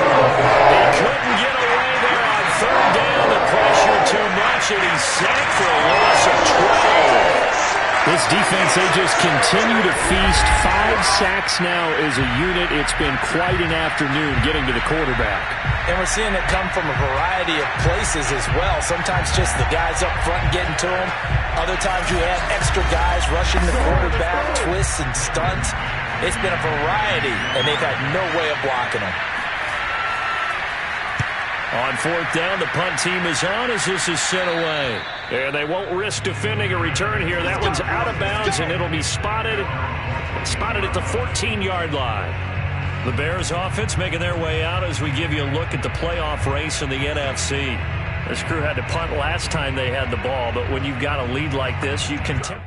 He couldn't get away there on 3rd down. The pressure too much, and he's sacked for a loss of 12. This defense, they just continue to feast. 5 sacks now as a unit. It's been quite an afternoon getting to the quarterback. And we're seeing it come from a variety of places as well. Sometimes just the guys up front getting to him. Other times you had extra guys rushing the quarterback, twists and stunts. It's been a variety, and they've had no way of blocking them. On fourth down, the punt team is on as this is sent away. And they won't risk defending a return here. That one's out of bounds, and it'll be spotted at the 14-yard line. The Bears offense making their way out as we give you a look at the playoff race in the NFC. This crew had to punt last time they had the ball, but when you've got a lead like this, you continue.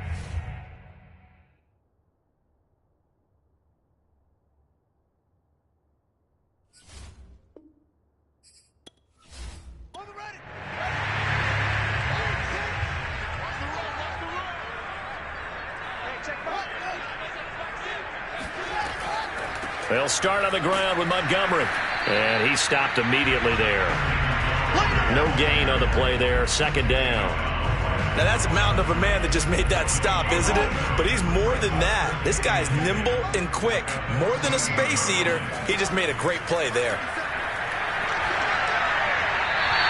They'll start on the ground with Montgomery. And he stopped immediately there. No gain on the play there. Second down. Now that's a mountain of a man that just made that stop, isn't it? But he's more than that. This guy's nimble and quick. More than a space eater. He just made a great play there.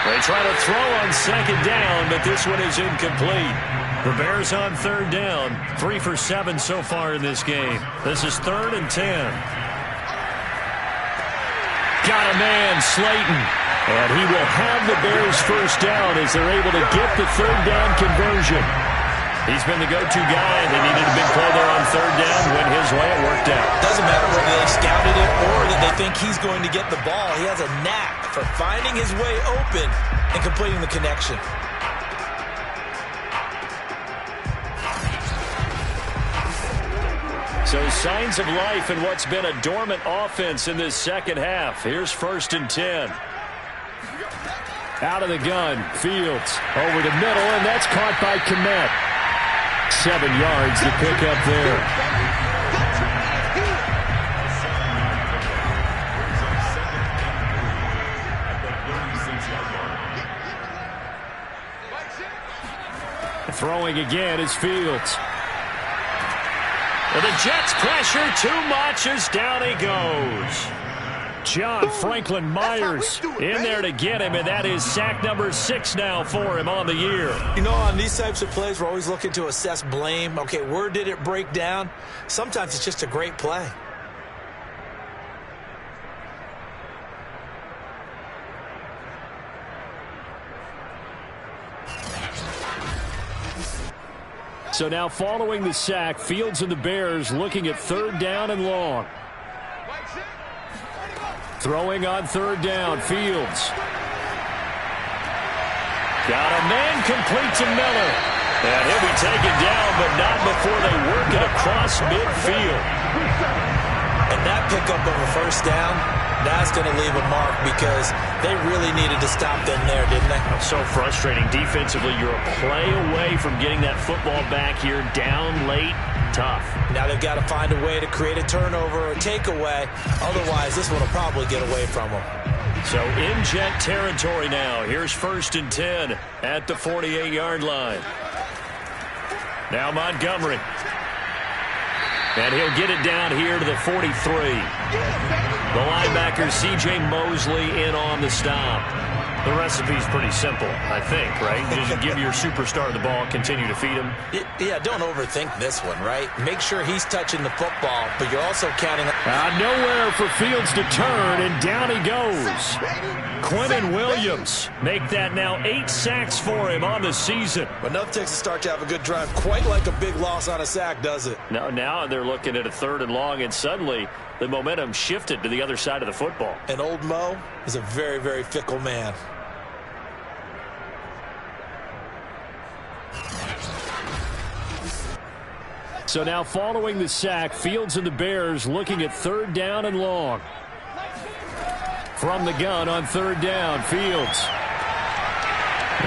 They try to throw on second down, but this one is incomplete. The Bears on third down. 3 for 7 so far in this game. This is 3rd and 10. Got a man, Slayton. And he will have the Bears first down as they're able to get the third down conversion. He's been the go-to guy, and they needed a big play there on third down. Went his way, it worked out. Doesn't matter whether they scouted it or that they think he's going to get the ball. He has a knack for finding his way open and completing the connection. So signs of life in what's been a dormant offense in this second half. Here's 1st and 10. Out of the gun, Fields over the middle, and that's caught by Kmet. 7 yards to pick up there. Throwing again is Fields. And the Jets pressure too much as down he goes. John Franklin Myers in there to get him, and that is sack number 6 now for him on the year. You know, on these types of plays, we're always looking to assess blame. Okay, where did it break down? Sometimes it's just a great play. So now following the sack, Fields and the Bears looking at third down and long. Throwing on third down, Fields. Got a man complete to Miller. And he'll be taken down, but not before they work it across midfield. And that pickup of a first down, that's going to leave a mark because they really needed to stop them there, didn't they? So frustrating. Defensively, you're a play away from getting that football back here down late. Tough. Now they've got to find a way to create a turnover or a takeaway. Otherwise, this one will probably get away from them. So in Jet territory now. Here's 1st and 10 at the 48-yard line. Now Montgomery. And he'll get it down here to the 43. The linebacker, C.J. Mosley, in on the stop. The recipe's pretty simple, I think, right? Just give your superstar the ball, continue to feed him. Yeah, don't overthink this one, right? Make sure he's touching the football, but you're also counting. Nowhere for Fields to turn, and down he goes. Quentin Williams make that now 8 sacks for him on the season. Enough takes a start to have a good drive, quite like a big loss on a sack, does it? No, now they're looking at a 3rd and long, and suddenly the momentum shifted to the other side of the football. And old Mo is a very, very fickle man. So now following the sack, Fields and the Bears looking at third down and long. From the gun on third down, Fields.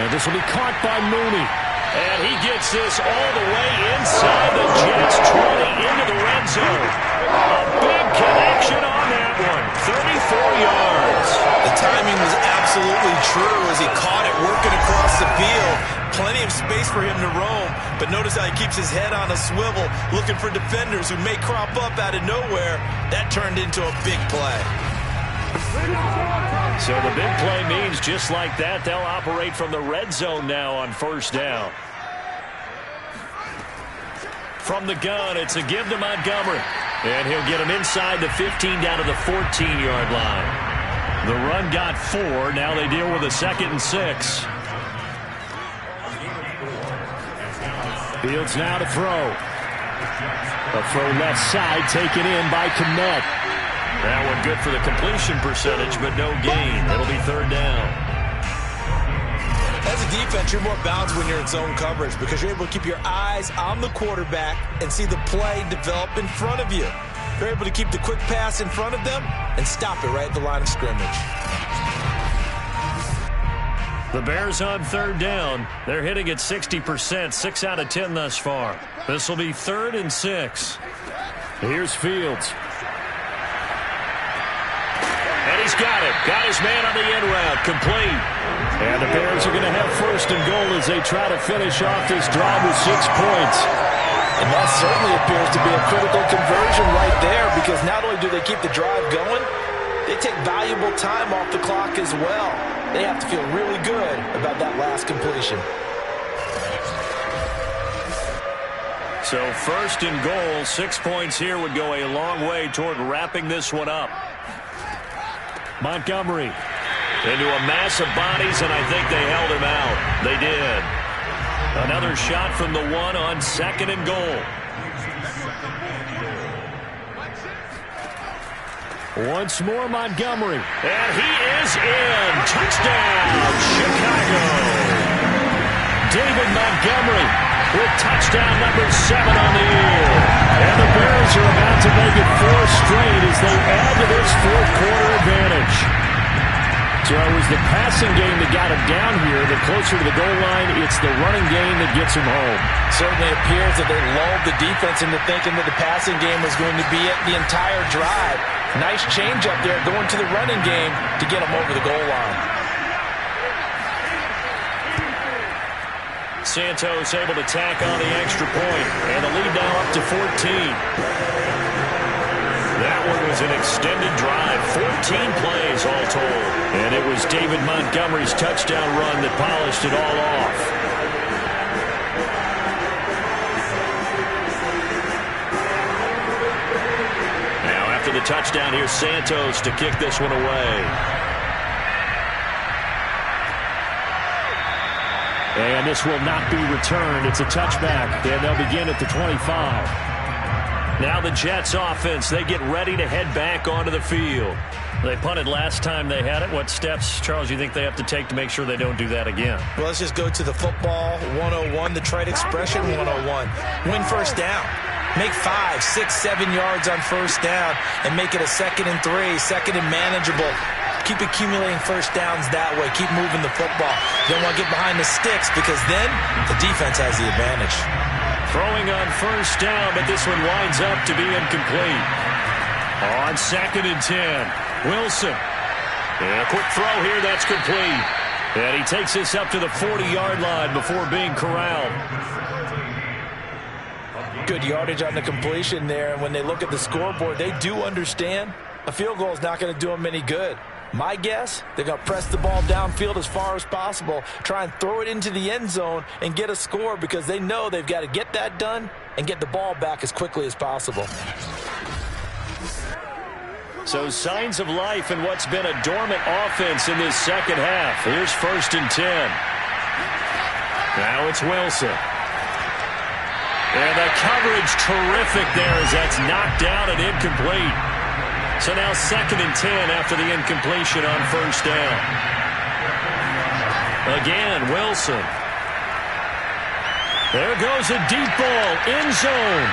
And this will be caught by Mooney. And he gets this all the way inside the Jets 20 into the red zone. A big connection on that one. 34 yards. The timing was absolutely true as he caught it working across the field. Plenty of space for him to roam, but notice how he keeps his head on a swivel looking for defenders who may crop up out of nowhere. That turned into a big play. So the big play means just like that, they'll operate from the red zone now on first down. From the gun, it's a give to Montgomery. And he'll get him inside the 15 down to the 14-yard line. The run got 4. Now they deal with a 2nd and 6. Fields now to throw. A throw left side taken in by Kmet. That one good for the completion percentage, but no gain. It'll be 3rd down. As a defense, you're more balanced when you're in zone coverage because you're able to keep your eyes on the quarterback and see the play develop in front of you. You're able to keep the quick pass in front of them and stop it right at the line of scrimmage. The Bears on 3rd down. They're hitting at 60%, 6 out of 10 thus far. This will be 3rd and 6. Here's Fields. And he's got it. Got his man on the end route. Complete. And the Bears are going to have 1st and goal as they try to finish off this drive with 6 points. And that certainly appears to be a critical conversion right there because not only do they keep the drive going, they take valuable time off the clock as well. They have to feel really good about that last completion. So 1st and goal, 6 points here would go a long way toward wrapping this one up. Montgomery. Into a mass of bodies, and I think they held him out. They did. Another shot from the 1 on 2nd and goal. Once more, Montgomery. And he is in. Touchdown, Chicago. David Montgomery with touchdown number 7 on the year. And the Bears are about to make it 4 straight as they add to this 4th quarter advantage. So it was the passing game that got him down here. The closer to the goal line, it's the running game that gets him home. Certainly appears that they lulled the defense into thinking that the passing game was going to be it the entire drive. Nice change up there going to the running game to get him over the goal line. Santos able to tack on the extra point, and the lead now up to 14. That one was an extended drive, 14 plays all told. And it was David Montgomery's touchdown run that polished it all off. Now after the touchdown, here's Santos to kick this one away. And this will not be returned. It's a touchback, and they'll begin at the 25. Now the Jets offense, they get ready to head back onto the field. They punted last time they had it. What steps, Charles, you think they have to take to make sure they don't do that again? Well, let's just go to the football 101, the trade expression 101. Win 1st down. Make 5, 6, 7 yards on 1st down and make it a 2nd and 3, 2nd and manageable. Keep accumulating 1st downs that way. Keep moving the football. You don't want to get behind the sticks because then the defense has the advantage. Throwing on 1st down, but this one winds up to be incomplete. On 2nd and 10, Wilson. And a quick throw here, that's complete. And he takes this up to the 40-yard line before being corralled. Good yardage on the completion there, and when they look at the scoreboard, they do understand a field goal is not going to do them any good. My guess, they're going to press the ball downfield as far as possible, try and throw it into the end zone and get a score because they know they've got to get that done and get the ball back as quickly as possible. So signs of life in what's been a dormant offense in this 2nd half. Here's 1st and 10. Now it's Wilson. And the coverage terrific there as that's knocked down and incomplete. So now 2nd and 10 after the incompletion on 1st down. Again, Wilson. There goes a deep ball, end zone.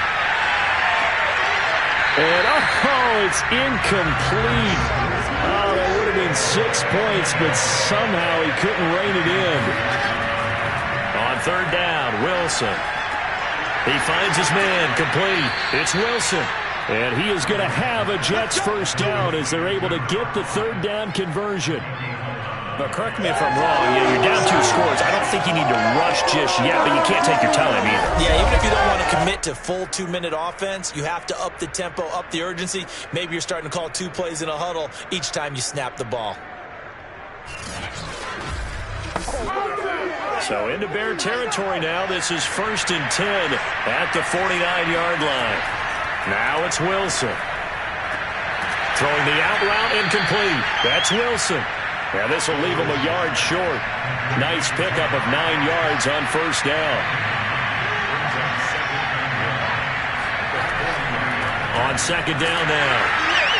And, it's incomplete. Oh, that would have been 6 points, but somehow he couldn't rein it in. On 3rd down, Wilson. He finds his man, complete. It's Wilson. And he is going to have a Jets 1st down as they're able to get the 3rd down conversion. But correct me if I'm wrong, you're down 2 scores. I don't think you need to rush just yet, but you can't take your time either. Yeah, even if you don't want to commit to full 2-minute offense, you have to up the tempo, up the urgency. Maybe you're starting to call 2 plays in a huddle each time you snap the ball. So into Bear territory now. This is 1st and 10 at the 49-yard line. Now it's Wilson. Throwing the out route incomplete. That's Wilson. Now this will leave him a yard short. Nice pickup of 9 yards on 1st down. On 2nd down now,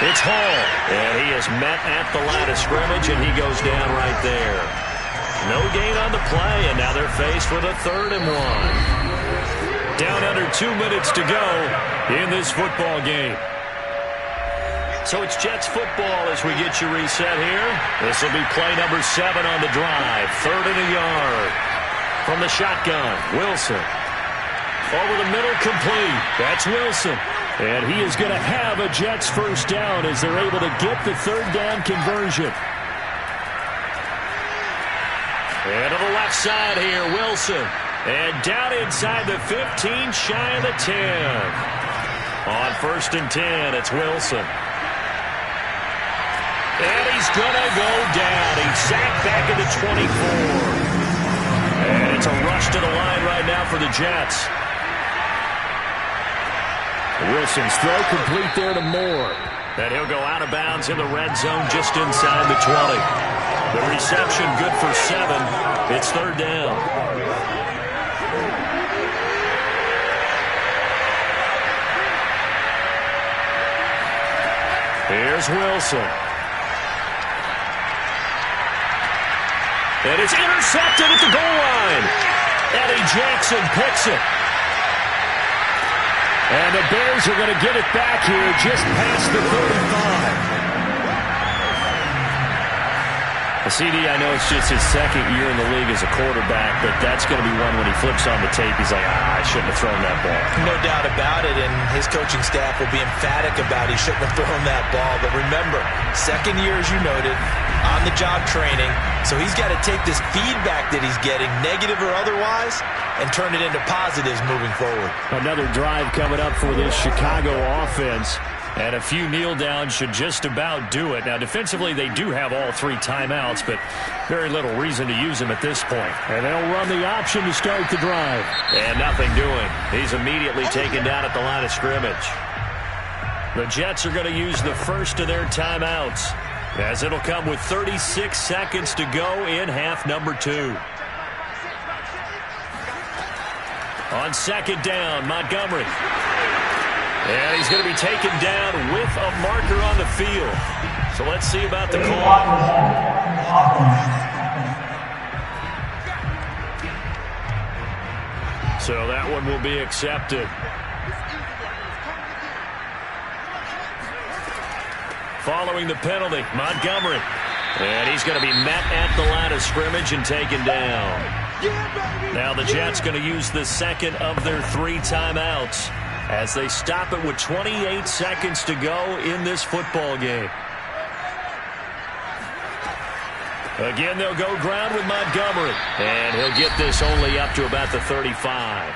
it's Hall. And he is met at the line of scrimmage, and he goes down right there. No gain on the play, and now they're faced with a 3rd and 1. Down under 2 minutes to go in this football game. So it's Jets football as we get you reset here. This will be play number 7 on the drive. 3rd and a yard. From the shotgun, Wilson. Over the middle, complete. That's Wilson. And he is going to have a Jets 1st down as they're able to get the 3rd down conversion. And to the left side here, Wilson. And down inside the 15, shy of the 10. On 1st and 10, it's Wilson. And he's going to go down. He's sacked back at the 24. And it's a rush to the line right now for the Jets. Wilson's throw complete there to Moore. And he'll go out of bounds in the red zone just inside the 20. The reception good for 7. It's 3rd down. Here's Wilson. And it's intercepted at the goal line. Eddie Jackson picks it. And the Bears are going to get it back here just past the 35. CD, I know it's just his 2nd year in the league as a quarterback, but that's going to be one when he flips on the tape, he's like, I shouldn't have thrown that ball. No doubt about it, and his coaching staff will be emphatic about he shouldn't have thrown that ball. But remember, 2nd year, as you noted, on-the-job training, so he's got to take this feedback that he's getting, negative or otherwise, and turn it into positives moving forward. Another drive coming up for this Chicago offense. And a few kneel downs should just about do it. Now, defensively, they do have all 3 timeouts, but very little reason to use them at this point. And they'll run the option to start the drive. And nothing doing. He's immediately taken down at the line of scrimmage. The Jets are going to use the first of their timeouts, as it'll come with 36 seconds to go in half number 2. On 2nd down, Montgomery. And he's going to be taken down with a marker on the field. So let's see about the call. So that one will be accepted. Following the penalty, Montgomery. And he's going to be met at the line of scrimmage and taken down. Now the Jets going to use the 2nd of their 3 timeouts, as they stop it with 28 seconds to go in this football game. Again, they'll go ground with Montgomery. And he'll get this only up to about the 35.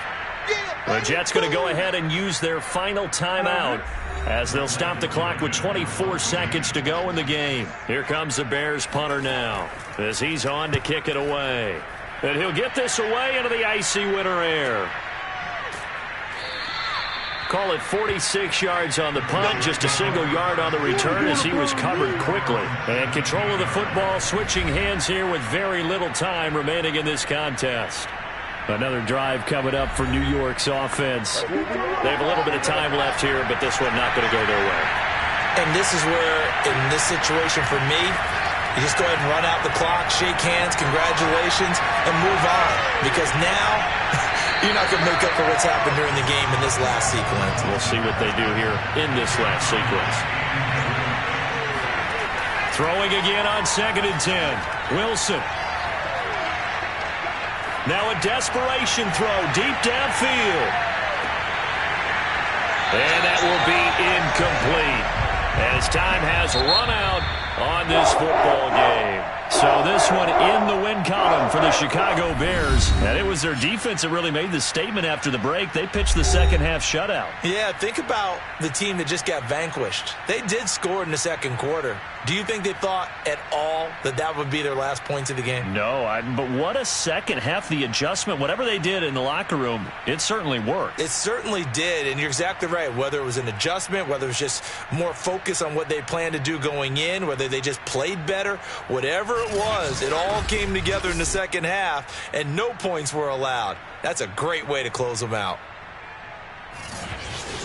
The Jets going to go ahead and use their final timeout, as they'll stop the clock with 24 seconds to go in the game. Here comes the Bears punter now, as he's on to kick it away. And he'll get this away into the icy winter air. Call it 46 yards on the punt, just a single yard on the return as he was covered quickly. And control of the football switching hands here with very little time remaining in this contest. Another drive coming up for New York's offense. They have a little bit of time left here, but this one not going to go their way. And this is where, in this situation for me, you just go ahead and run out the clock, shake hands, congratulations, and move on. Because now, you're not going to make up for what's happened during the game in this last sequence. We'll see what they do here in this last sequence. Throwing again on 2nd and 10. Wilson. Now a desperation throw deep downfield. And that will be incomplete, as time has run out on this football game. So this one in the win column for the Chicago Bears. And it was their defense that really made the statement after the break. They pitched the second half shutout. Yeah, think about the team that just got vanquished. They did score in the second quarter. Do you think they thought at all that that would be their last points of the game? No, but what a second half. The adjustment, whatever they did in the locker room, it certainly worked. It certainly did, and you're exactly right. Whether it was an adjustment, whether it was just more focus on what they planned to do going in, whether they just played better, whatever it was, it all came together in the second half, and no points were allowed. That's a great way to close them out.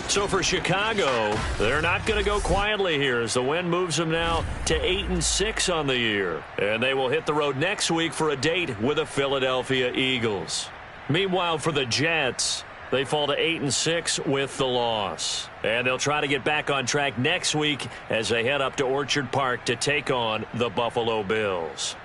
So for Chicago, they're not going to go quietly here as the win moves them now to 8-6 on the year. And they will hit the road next week for a date with the Philadelphia Eagles. Meanwhile, for the Jets, they fall to 8-6 with the loss. And they'll try to get back on track next week as they head up to Orchard Park to take on the Buffalo Bills.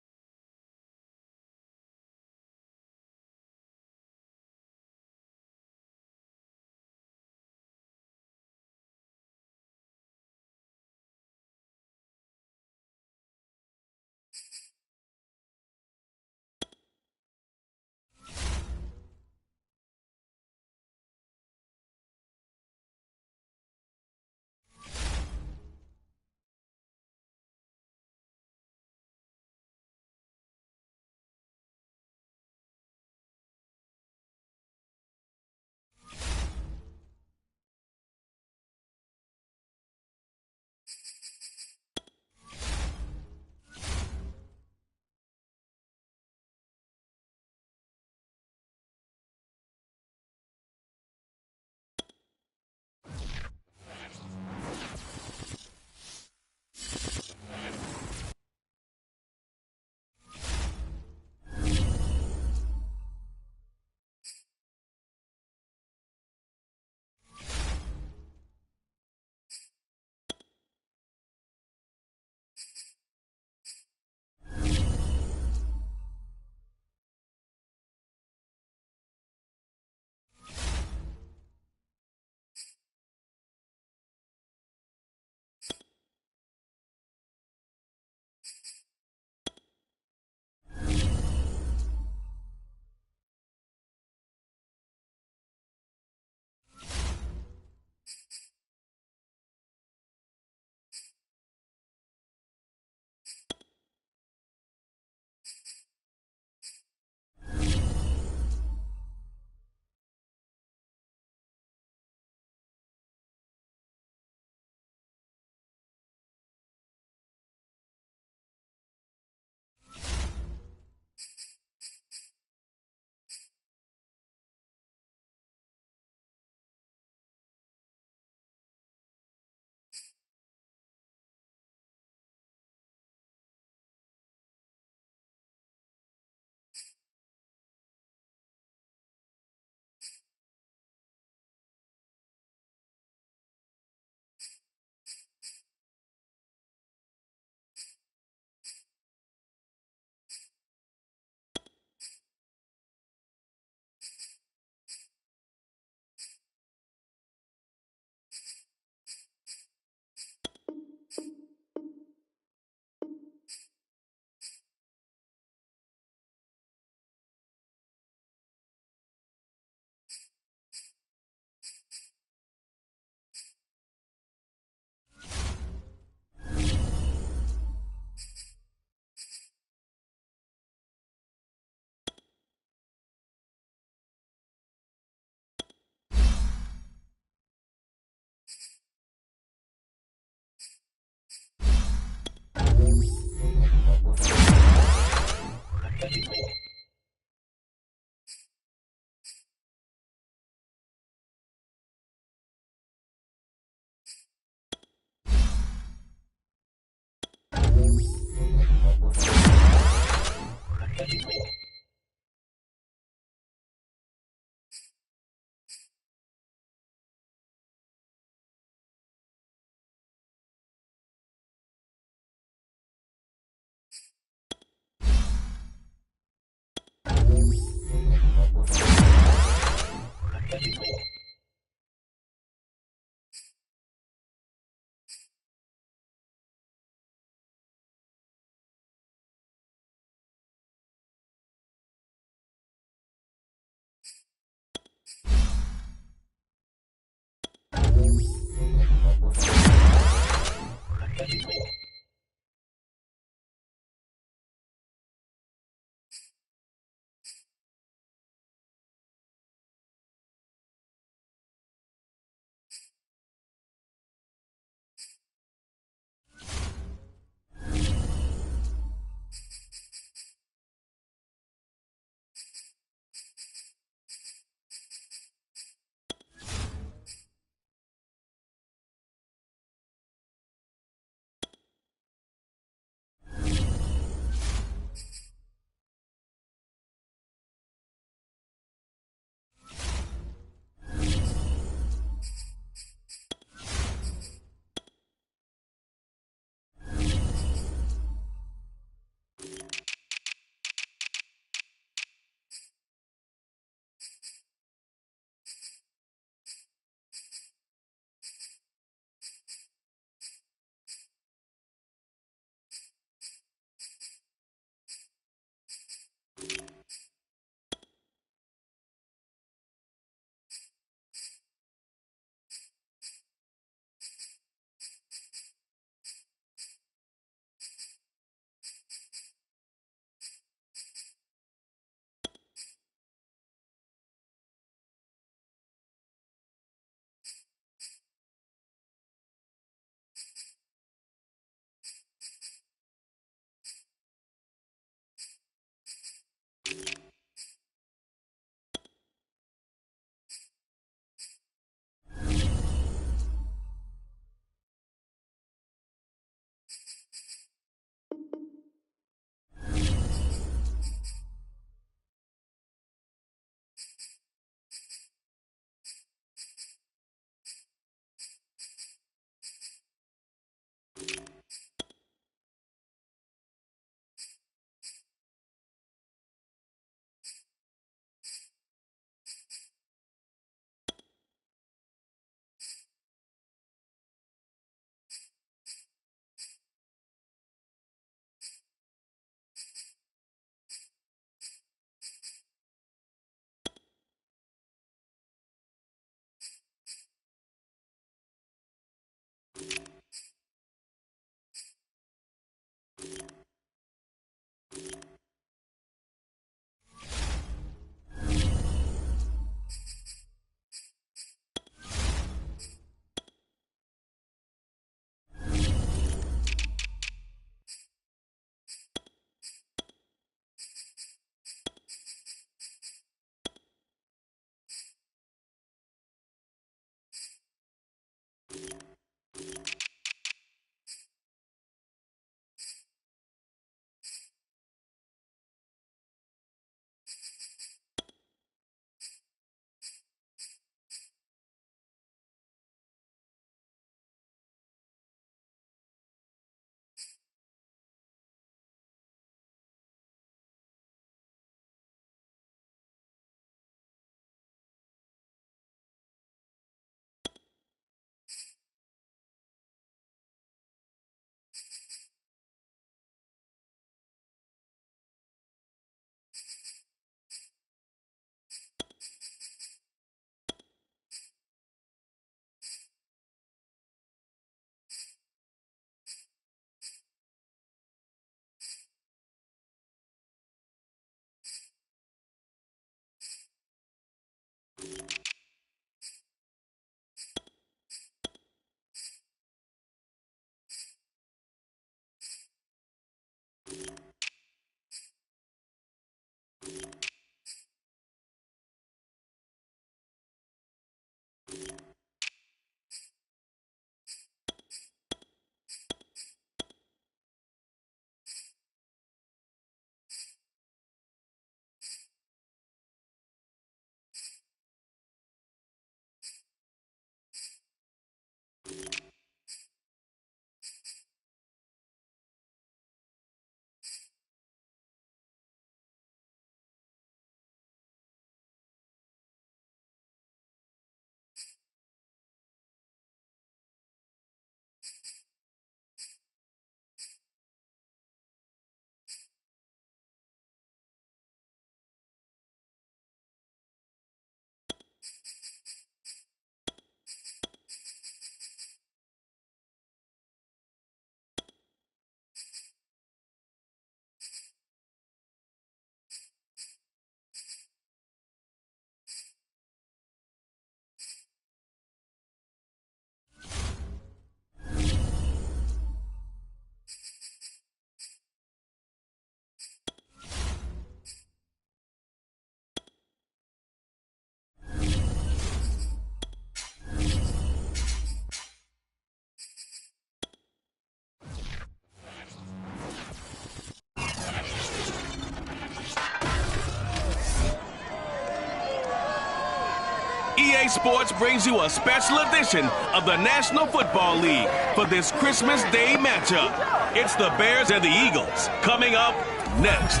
EA Sports brings you a special edition of the National Football League for this Christmas Day matchup. It's the Bears and the Eagles coming up next.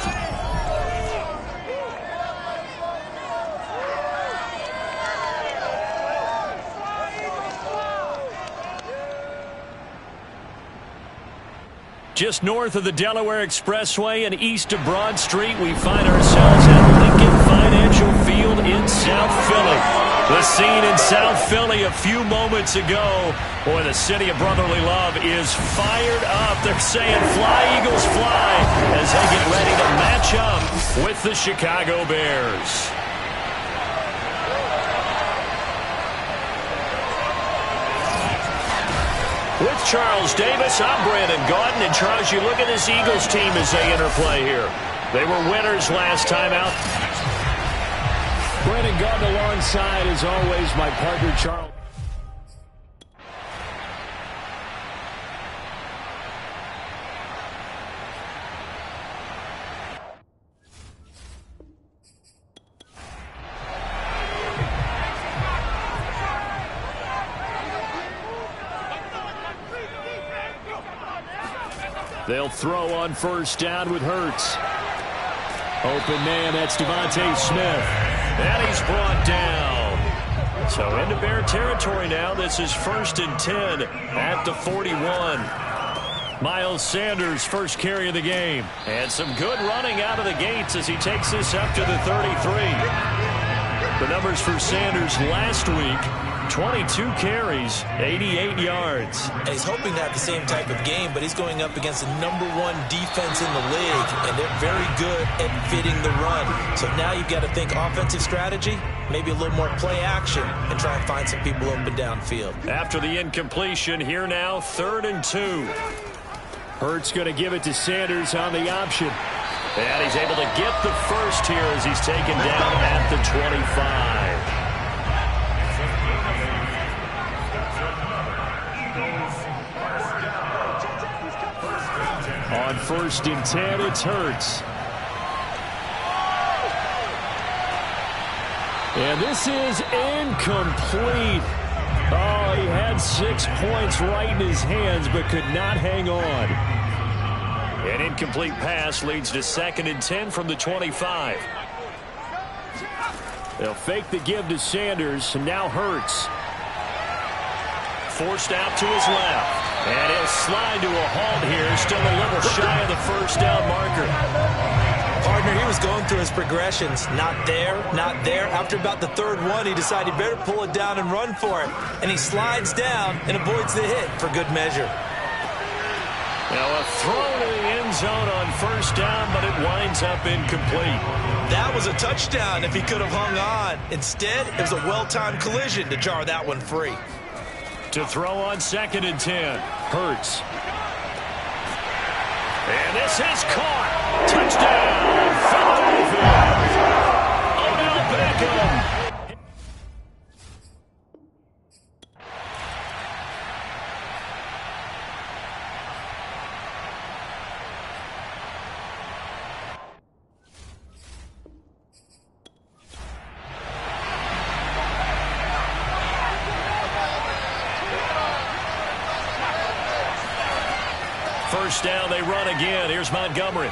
Just north of the Delaware Expressway and east of Broad Street, we find ourselves at Lincoln Financial Field in South Philly. The scene in South Philly a few moments ago. Boy, the city of brotherly love is fired up. They're saying, "Fly, Eagles, fly," as they get ready to match up with the Chicago Bears. With Charles Davis, I'm Brandon Gaudin. And Charles, you look at this Eagles team as they interplay here. They were winners last time out. Brandon Gaudin alongside, as always, my partner, Charles. They'll throw on first down with Hurts. Open man, that's Devontae Smith. And he's brought down. So into Bear territory now. This is 1st and 10 at the 41. Miles Sanders, first carry of the game. And some good running out of the gates as he takes this up to the 33. The numbers for Sanders last week: 22 carries, 88 yards. And he's hoping to have the same type of game, but he's going up against the #1 defense in the league, and they're very good at fitting the run. So now you've got to think offensive strategy, maybe a little more play action, and try and find some people open downfield. After the incompletion, here now, 3rd and 2. Hurts going to give it to Sanders on the option. And he's able to get the first here as he's taken down at the 25. On 1st and 10, it's Hurts. And this is incomplete. Oh, he had 6 points right in his hands, but could not hang on. An incomplete pass leads to 2nd and 10 from the 25. They'll fake the give to Sanders, and now Hurts. Forced out to his left. And he'll slide to a halt here. Still a little shy of the first down marker. Partner, he was going through his progressions. Not there, not there. After about the 3rd one, he decided he better pull it down and run for it. And he slides down and avoids the hit for good measure. Now a throw to the end zone on first down, but it winds up incomplete. That was a touchdown if he could have hung on. Instead, it was a well-timed collision to jar that one free. To throw on 2nd and 10. Hurts. And this is caught. Touchdown, Philadelphia. Odell Beckham. First down, they run again. Here's Montgomery.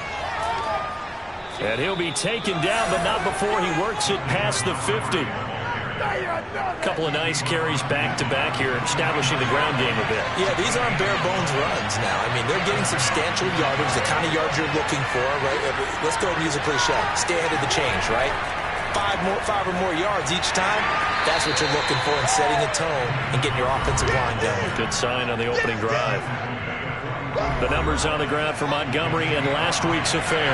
And he'll be taken down, but not before he works it past the 50. A couple of nice carries back-to-back here, establishing the ground game a bit. Yeah, these aren't bare-bones runs now. I mean, they're getting substantial yardage, the kind of yards you're looking for, right? Let's go ahead and use a cliche. Stay ahead of the change, right? 5 or more yards each time, that's what you're looking for in setting a tone and getting your offensive line going. Good sign on the opening drive. The numbers on the ground for Montgomery in last week's affair.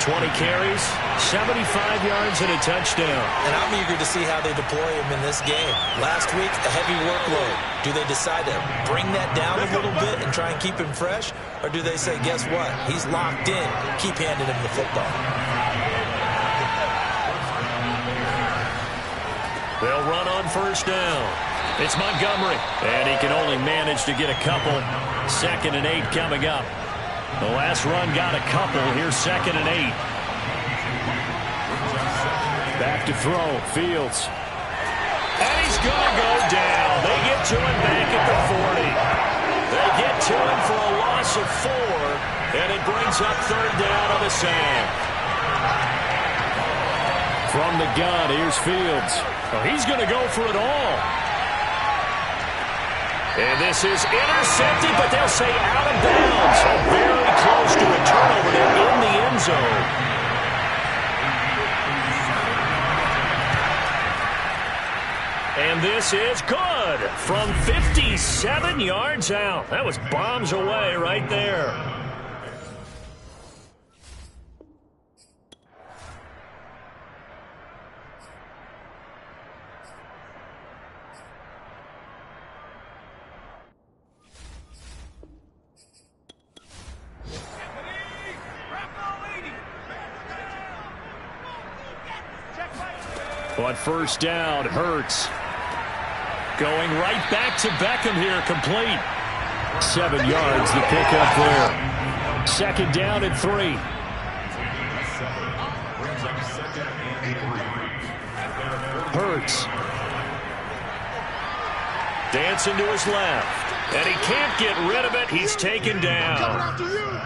20 carries, 75 yards, and a touchdown. And I'm eager to see how they deploy him in this game. Last week, a heavy workload. Do they decide to bring that down a little bit and try and keep him fresh? Or do they say, guess what? He's locked in. Keep handing him the football. They'll run on first down. It's Montgomery, and he can only manage to get a couple. 2nd and 8 coming up. The last run got a couple. Here's 2nd and 8. Back to throw. Fields. And he's going to go down. They get to him back at the 40. They get to him for a loss of 4, and it brings up third down on the sack. From the gun, here's Fields. Oh, he's going to go for it all. And this is intercepted, but they'll say out of bounds. So very close to a turnover there in the end zone. And this is good from 57 yards out. That was bombs away right there. But first down, Hurts. Going right back to Beckham here, complete. 7 yards, the pickup there. Second down and 3. Hurts. Dancing to his left. And he can't get rid of it. He's taken down.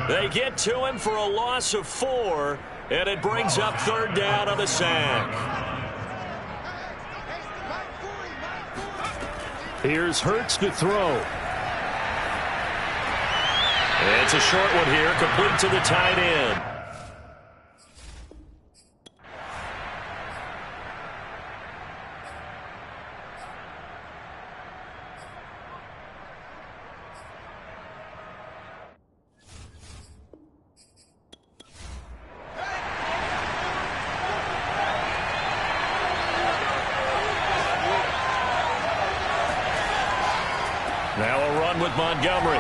They get to him for a loss of 4, and it brings up third down on the sack. Here's Hurts to throw. It's a short one here, complete to the tight end. Now a run with Montgomery.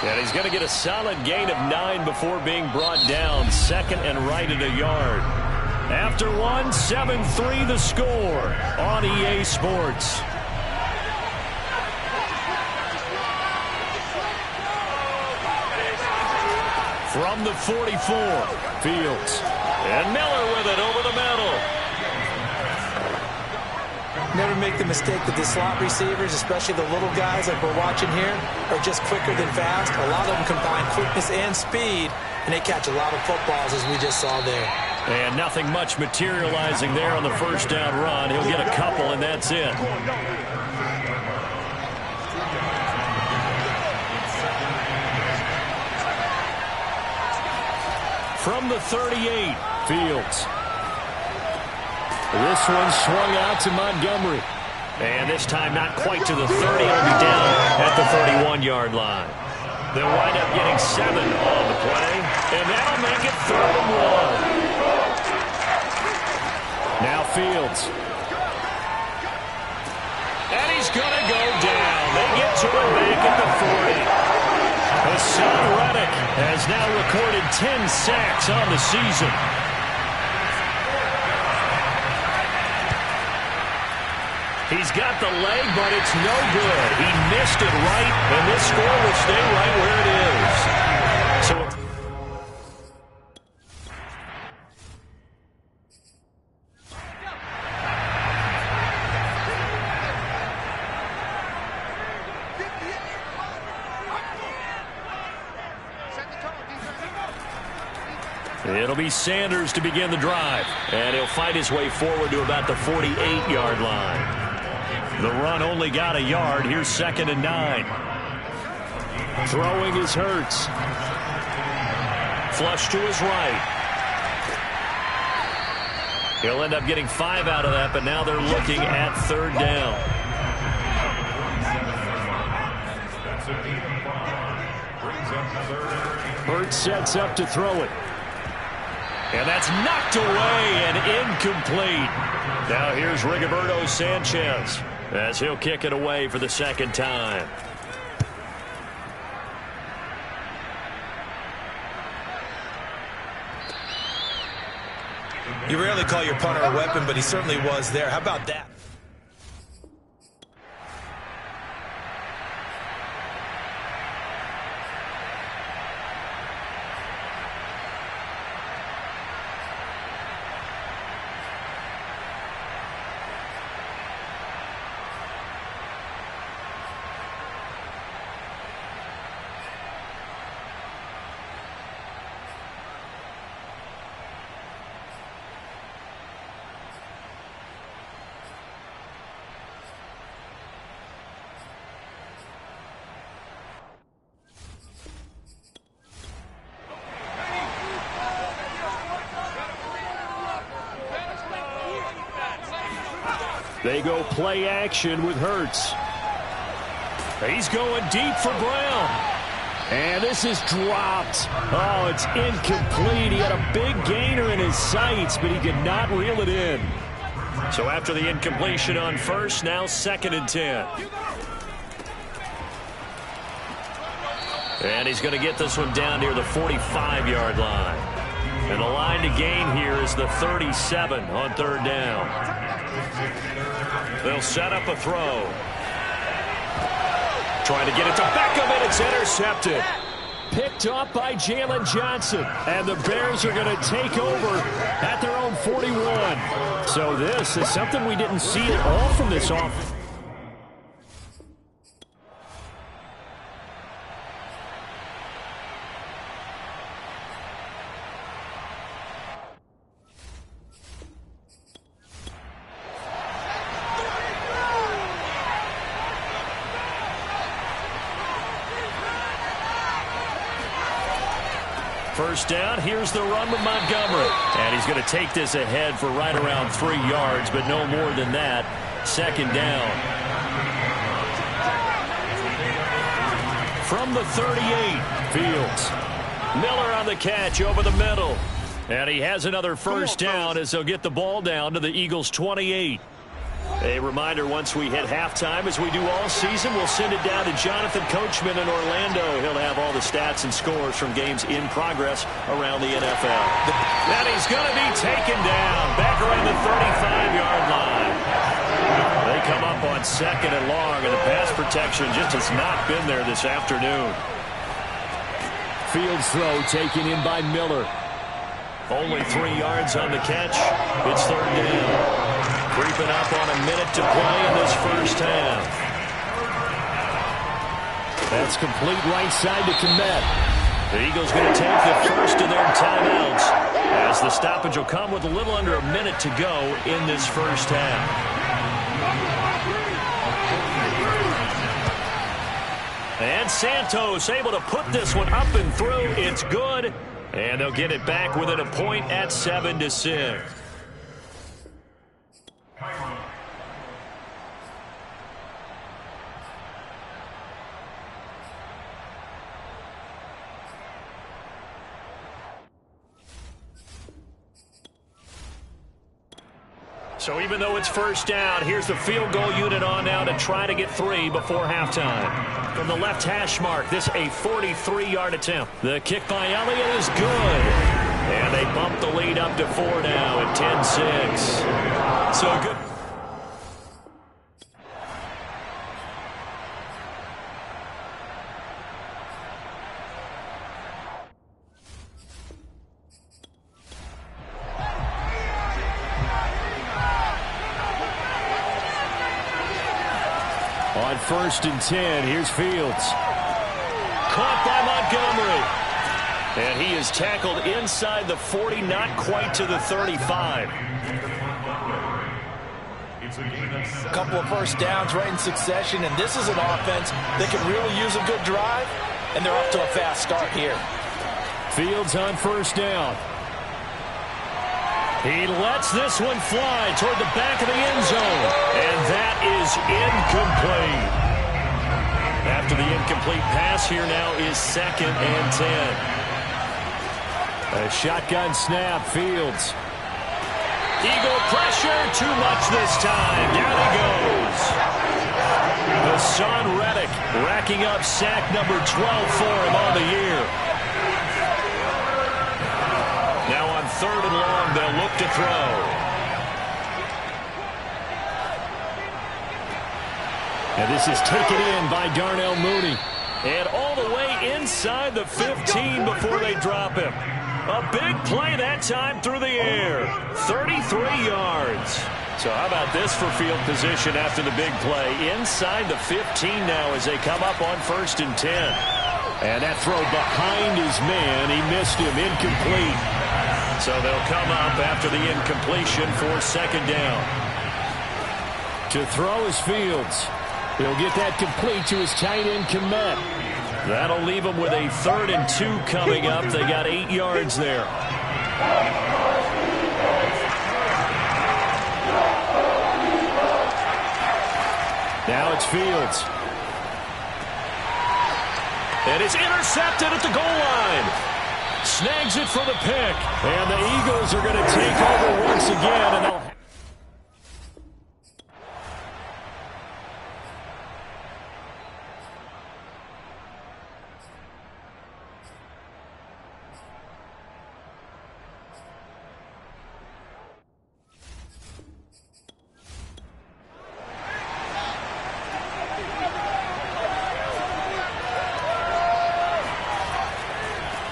And he's going to get a solid gain of 9 before being brought down. Second and right at a yard. After 1, 7-3 the score on EA Sports. From the 44, Fields. And Miller with it over the middle. Never make the mistake that the slot receivers, especially the little guys like we're watching here, are just quicker than fast. A lot of them combine quickness and speed, and they catch a lot of footballs, as we just saw there. And nothing much materializing there on the first down run. He'll get a couple, and that's it. From the 38, Fields. This one swung out to Montgomery. And this time not quite to the 30. It'll be down at the 31-yard line. They'll wind up getting 7 on the play. And that'll make it 3rd and 1. Now Fields. And he's going to go down. They get to him back at the 40. Hassan Reddick has now recorded 10 sacks on the season. He's got the leg, but it's no good. He missed it right, and this score will stay right where it is. So it'll be Sanders to begin the drive, and he'll fight his way forward to about the 48-yard line. The run only got a yard. Here's 2nd and 9. Throwing is Hurts. Flush to his right. He'll end up getting 5 out of that, but now they're looking at 3rd down. Hurts sets up to throw it. And that's knocked away and incomplete. Now here's Rigoberto Sanchez as he'll kick it away for the 2nd time. You rarely call your punter a weapon, but he certainly was there. How about that? They go play action with Hurts. He's going deep for Brown. And this is dropped. Oh, it's incomplete. He had a big gainer in his sights, but he could not reel it in. So after the incompletion on first, now 2nd and 10. And he's going to get this one down near the 45-yard line. And the line to gain here is the 37 on 3rd down. They'll set up a throw. Trying to get it to Beckham, and it's intercepted. Picked off by Jalen Johnson. And the Bears are going to take over at their own 41. So this is something we didn't see at all from this offense. First down, here's the run with Montgomery. And he's going to take this ahead for right around 3 yards, but no more than that. 2nd down. From the 38, Fields. Miller on the catch over the middle. And he has another first down as they'll get the ball down to the Eagles' 28. A reminder, once we hit halftime, as we do all season, we'll send it down to Jonathan Coachman in Orlando. He'll have all the stats and scores from games in progress around the NFL. And he's going to be taken down back around the 35-yard line. They come up on 2nd and long, and the pass protection just has not been there this afternoon. Fields throw taken in by Miller. Only 3 yards on the catch. It's 3rd down. Creeping up on a minute to play in this first half. That's complete right side to Kmet. The Eagles going to take the first of their timeouts as the stoppage will come with a little under a minute to go in this first half. And Santos able to put this one up and through. It's good. And they'll get it back within a point at 7-6. So even though it's first down, here's the field goal unit on now to try to get 3 before halftime. From the left hash mark, this a 43-yard attempt. The kick by Elliott is good. And they bump the lead up to 4 now at 10-6. So good. On 1st and 10, here's Fields. Caught by Montgomery. And he is tackled inside the 40, not quite to the 35. A couple of first downs right in succession, and this is an offense that can really use a good drive, and they're off to a fast start here. Fields on 1st down. He lets this one fly toward the back of the end zone. And that is incomplete. After the incomplete pass, here now is 2nd and 10. A shotgun snap, Fields. Eagle pressure, too much this time. Down he goes. Hassan Reddick racking up sack number 12 for him on the year. Now on 3rd and long, they'll look to throw. And this is taken in by Darnell Mooney. And all the way inside the 15 before they drop him. A big play that time through the air. 33 yards. So how about this for field position after the big play? Inside the 15 now as they come up on 1st and 10. And that throw behind his man. He missed him. Incomplete. So they'll come up after the incompletion for 2nd down. To throw is Fields. He'll get that complete to his tight end, Kmet. That'll leave them with a 3rd and 2 coming up. They got 8 yards there. Now it's Fields. And it's intercepted at the goal line. Snags it for the pick. And the Eagles are going to take over once again. And they'll...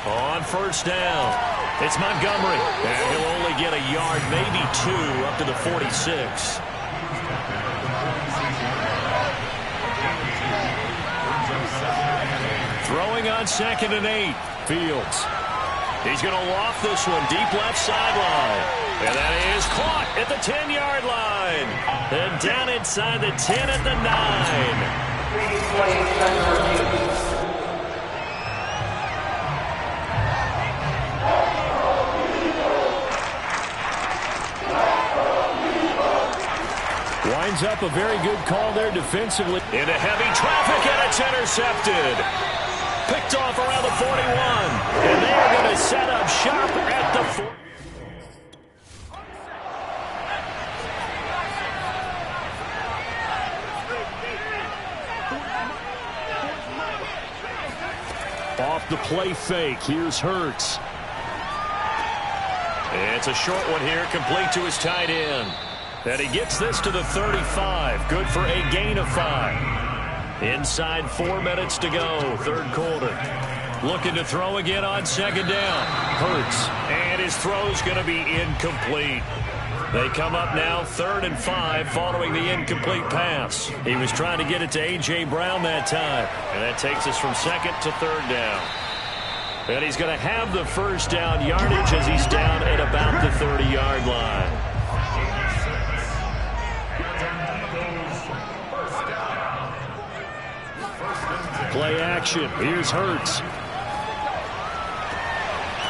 On first down, it's Montgomery. And he'll only get a yard, maybe 2, up to the 46. Throwing on 2nd and 8. Fields. He's going to loft this one deep left sideline. And that is caught at the 10-yard line. And down inside the 10 at the 9. Winds up a very good call there defensively. Into heavy traffic, and it's intercepted. Picked off around the 41. And they are going to set up shop at the 4. Off the play fake. Here's Hurts. It's a short one here, complete to his tight end. And he gets this to the 35. Good for a gain of 5. Inside 4 minutes to go, third quarter. Looking to throw again on 2nd down. Hurts. And his throw's going to be incomplete. They come up now 3rd and 5 following the incomplete pass. He was trying to get it to A.J. Brown that time. And that takes us from 2nd to 3rd down. And he's going to have the first down yardage as he's down at about the 30-yard line. Play action. Here's Hurts.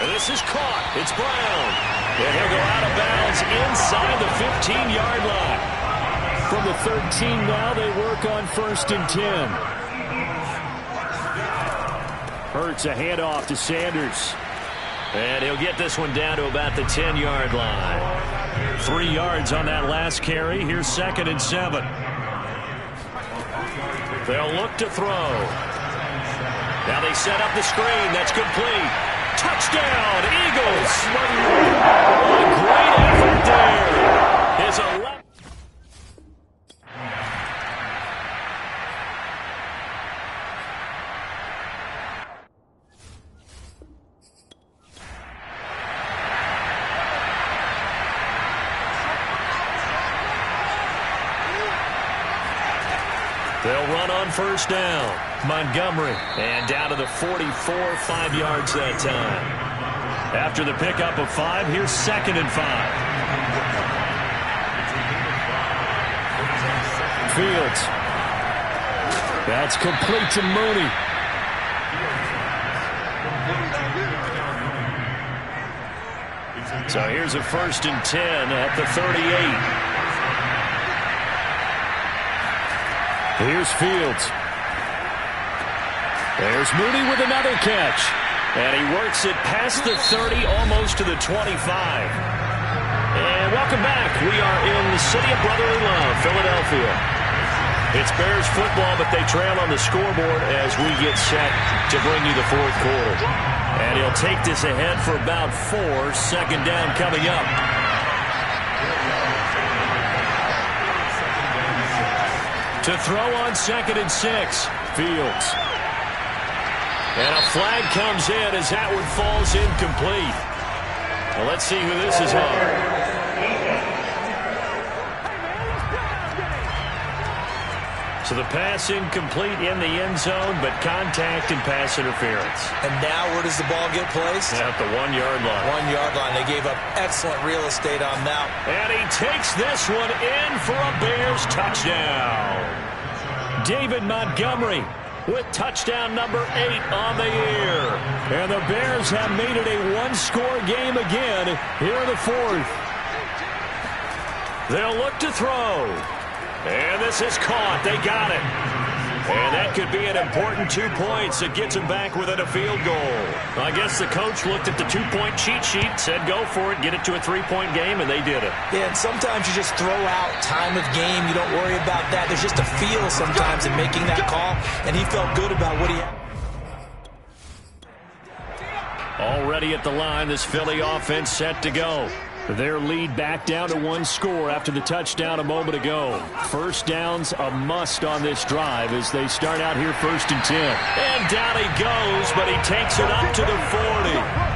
And this is caught. It's Brown. And he'll go out of bounds inside the 15-yard line. From the 13 now, they work on 1st and 10. Hurts a handoff to Sanders. And he'll get this one down to about the 10-yard line. 3 yards on that last carry. Here's 2nd and 7. They'll look to throw. Now they set up the screen. That's complete. Touchdown, Eagles. A great effort there. Is a They'll run on 1st down. Montgomery. And down to the 44, 5 yards that time. After the pickup of 5, here's 2nd and 5. Fields. That's complete to Mooney. So here's a 1st and 10 at the 38. Here's Fields. There's Mooney with another catch. And he works it past the 30, almost to the 25. And welcome back. We are in the city of brotherly love, Philadelphia. It's Bears football, but they trail on the scoreboard as we get set to bring you the 4th quarter. And he'll take this ahead for about 4. 2nd down coming up. To throw on 2nd and 6. Fields. And a flag comes in as that one falls incomplete. Well, let's see who this is on. So the pass incomplete in the end zone, but contact and pass interference. And now where does the ball get placed? At the 1-yard line. 1-yard line. They gave up excellent real estate on that. And he takes this one in for a Bears touchdown. David Montgomery with touchdown number 8 on the year. And the Bears have made it a 1-score game again here in the 4th. They'll look to throw. And this is caught. They got it. And that could be an important 2 points. It gets them back within a field goal. I guess the coach looked at the 2-point cheat sheet, said go for it, get it to a 3-point game, and they did it. Yeah, and sometimes you just throw out time of game. You don't worry about that. There's just a feel sometimes in making that call, and he felt good about what he had. Already at the line, this Philly offense set to go. Their lead back down to 1 score after the touchdown a moment ago. First down's a must on this drive as they start out here 1st and 10. And down he goes, but he takes it up to the 40.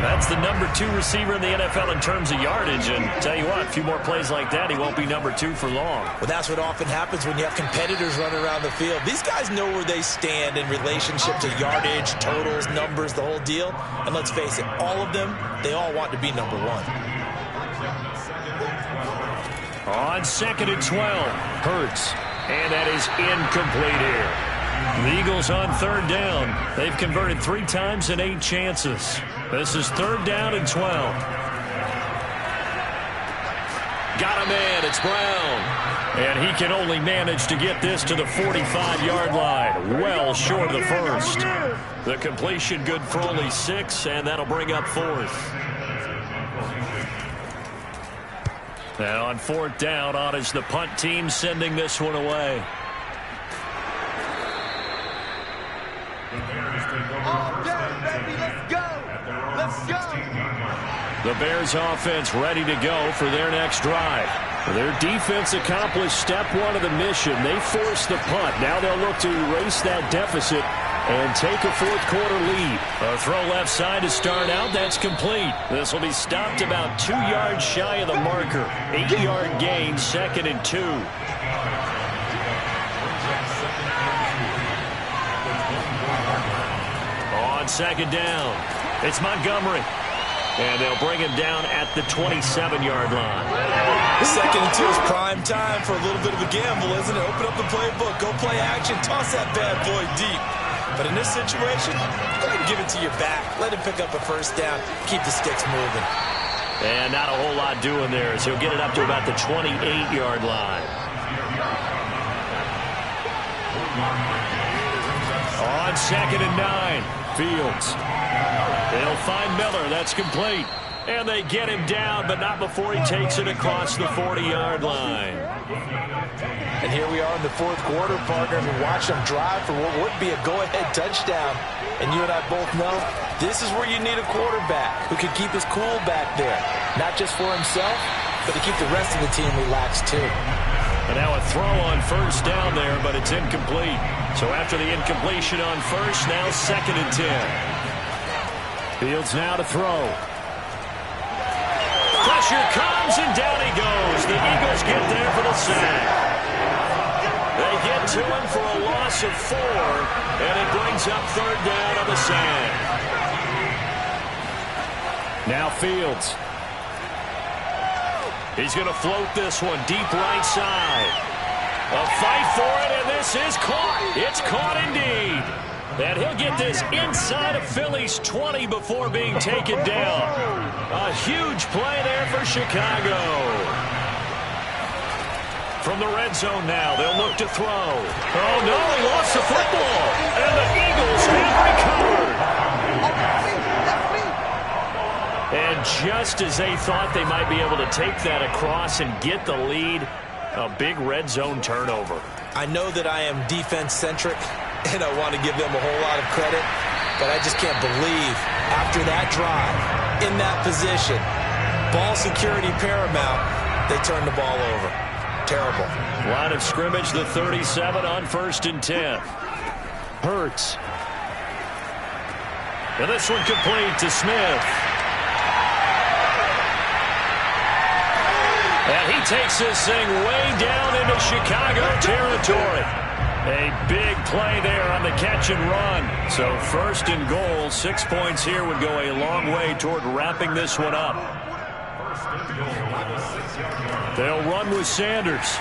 That's the number 2 receiver in the NFL in terms of yardage. And tell you what, a few more plays like that, he won't be number 2 for long. Well, that's what often happens when you have competitors running around the field. These guys know where they stand in relationship to yardage, totals, numbers, the whole deal. And let's face it, all of them, they all want to be number 1. On 2nd and 12, Hurts. And that is incomplete here. The Eagles on 3rd down. They've converted 3 times in 8 chances. This is 3rd down and 12. Got a man. It's Brown. And he can only manage to get this to the 45-yard line. Well short of the first. The completion good for only 6, and that'll bring up 4th. Now on 4th down, on is the punt team sending this one away. The Bears offense ready to go for their next drive. Their defense accomplished step 1 of the mission. They forced the punt. Now they'll look to erase that deficit and take a 4th quarter lead. A throw left side to start out. That's complete. This will be stopped about 2 yards shy of the marker. 8-yard gain, 2nd and 2. On 2nd down, it's Montgomery. And they'll bring him down at the 27-yard line. 2nd and 2 is prime time for a little bit of a gamble, isn't it? Open up the playbook, go play action, toss that bad boy deep. But in this situation, go ahead and give it to your back. Let him pick up a 1st down, keep the sticks moving. And not a whole lot doing there, as he'll get it up to about the 28-yard line. On 2nd and 9. Fields. They'll find Miller. That's complete. And they get him down, but not before he takes it across the 40-yard line. And here we are in the 4th quarter, partner. We watch them drive for what would be a go-ahead touchdown. And you and I both know this is where you need a quarterback who can keep his cool back there. Not just for himself, but to keep the rest of the team relaxed too. And now a throw on 1st down there, but it's incomplete. So after the incompletion on 1st, now 2nd and 10. Fields now to throw. Pressure comes, and down he goes. The Eagles get there for the sack. They get to him for a loss of 4, and it brings up 3rd down on the sack. Now Fields. He's going to float this one deep right side. A fight for it, and this is caught. It's caught indeed. And he'll get this inside of Philly's 20 before being taken down. A huge play there for Chicago. From the red zone now, they'll look to throw. Oh, no, he lost the football. And the Eagles have recovered. And just as they thought they might be able to take that across and get the lead, a big red zone turnover. I know that I am defense-centric, and I want to give them a whole lot of credit, but I just can't believe after that drive, in that position, ball security paramount, they turned the ball over. Terrible. Line of scrimmage, the 37 on 1st and 10. Hurts. And this one complete to Smith. And he takes this thing way down into Chicago territory. A big play there on the catch and run. So 1st and goal, 6 points here would go a long way toward wrapping this one up. They'll run with Sanders.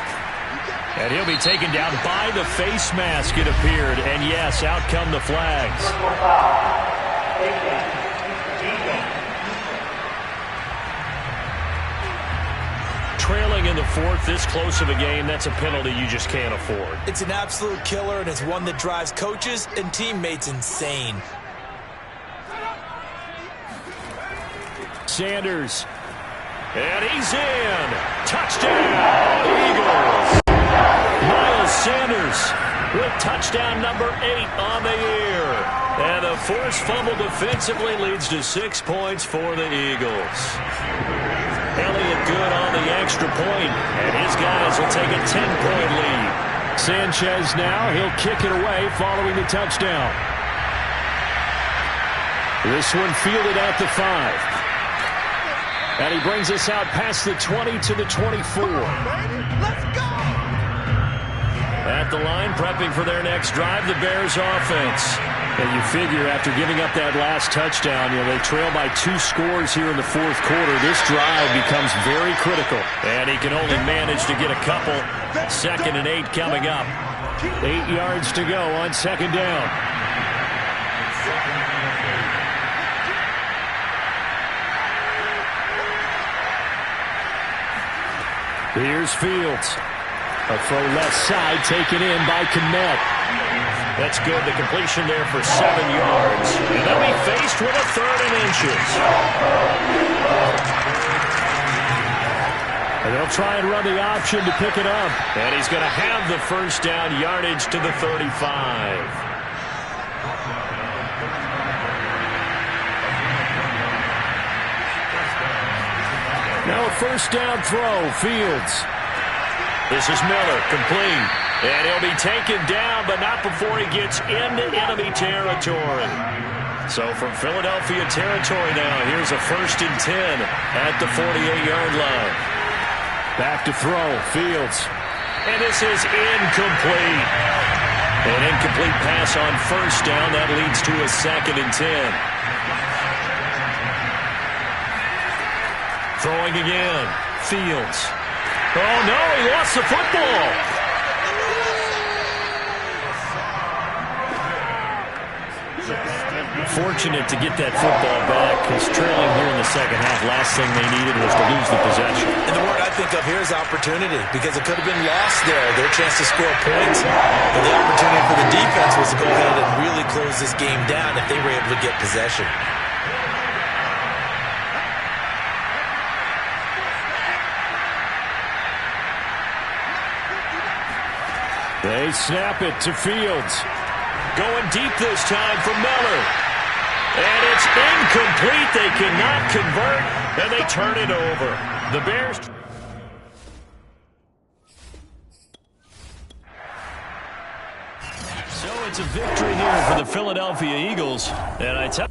And he'll be taken down by the face mask, it appeared. And yes, out come the flags. Trailing in the fourth, this close of a game, that's a penalty you just can't afford. It's an absolute killer, and it's one that drives coaches and teammates insane. Sanders. And he's in. Touchdown, Eagles. Miles Sanders with touchdown number 8 on the year. And a forced fumble defensively leads to 6 points for the Eagles. Elliott good on the extra point, and his guys will take a 10-point lead. Sanchez now, he'll kick it away following the touchdown. This one fielded at the 5. And he brings us out past the 20 to the 24. Let's go! At the line, prepping for their next drive, the Bears offense. And you figure after giving up that last touchdown, they trail by 2 scores here in the fourth quarter. This drive becomes very critical. And he can only manage to get a couple. 2nd and 8 coming up. 8 yards to go on 2nd down. Here's Fields. A throw left side taken in by Kmet. That's good. The completion there for 7 yards. And they'll be faced with a 3rd and inches. And they'll try and run the option to pick it up. And he's going to have the first down yardage to the 35. Now a first down throw, Fields. This is Miller, complete. And he'll be taken down, but not before he gets into enemy territory. So from Philadelphia territory now, here's a 1st and 10 at the 48-yard line. Back to throw, Fields. And this is incomplete. An incomplete pass on first down. That leads to a 2nd and 10. Throwing again. Fields. Oh, no, he lost the football. Fortunate to get that football back, because trailing here in the second half, last thing they needed was to lose the possession. And the word I think of here is opportunity, because it could have been lost there, their chance to score points. But the opportunity for the defense was to go ahead and really close this game down if they were able to get possession. They snap it to Fields. Going deep this time for Miller. And it's incomplete. They cannot convert, and they turn it over. The Bears. So it's a victory here for the Philadelphia Eagles. And I tell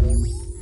you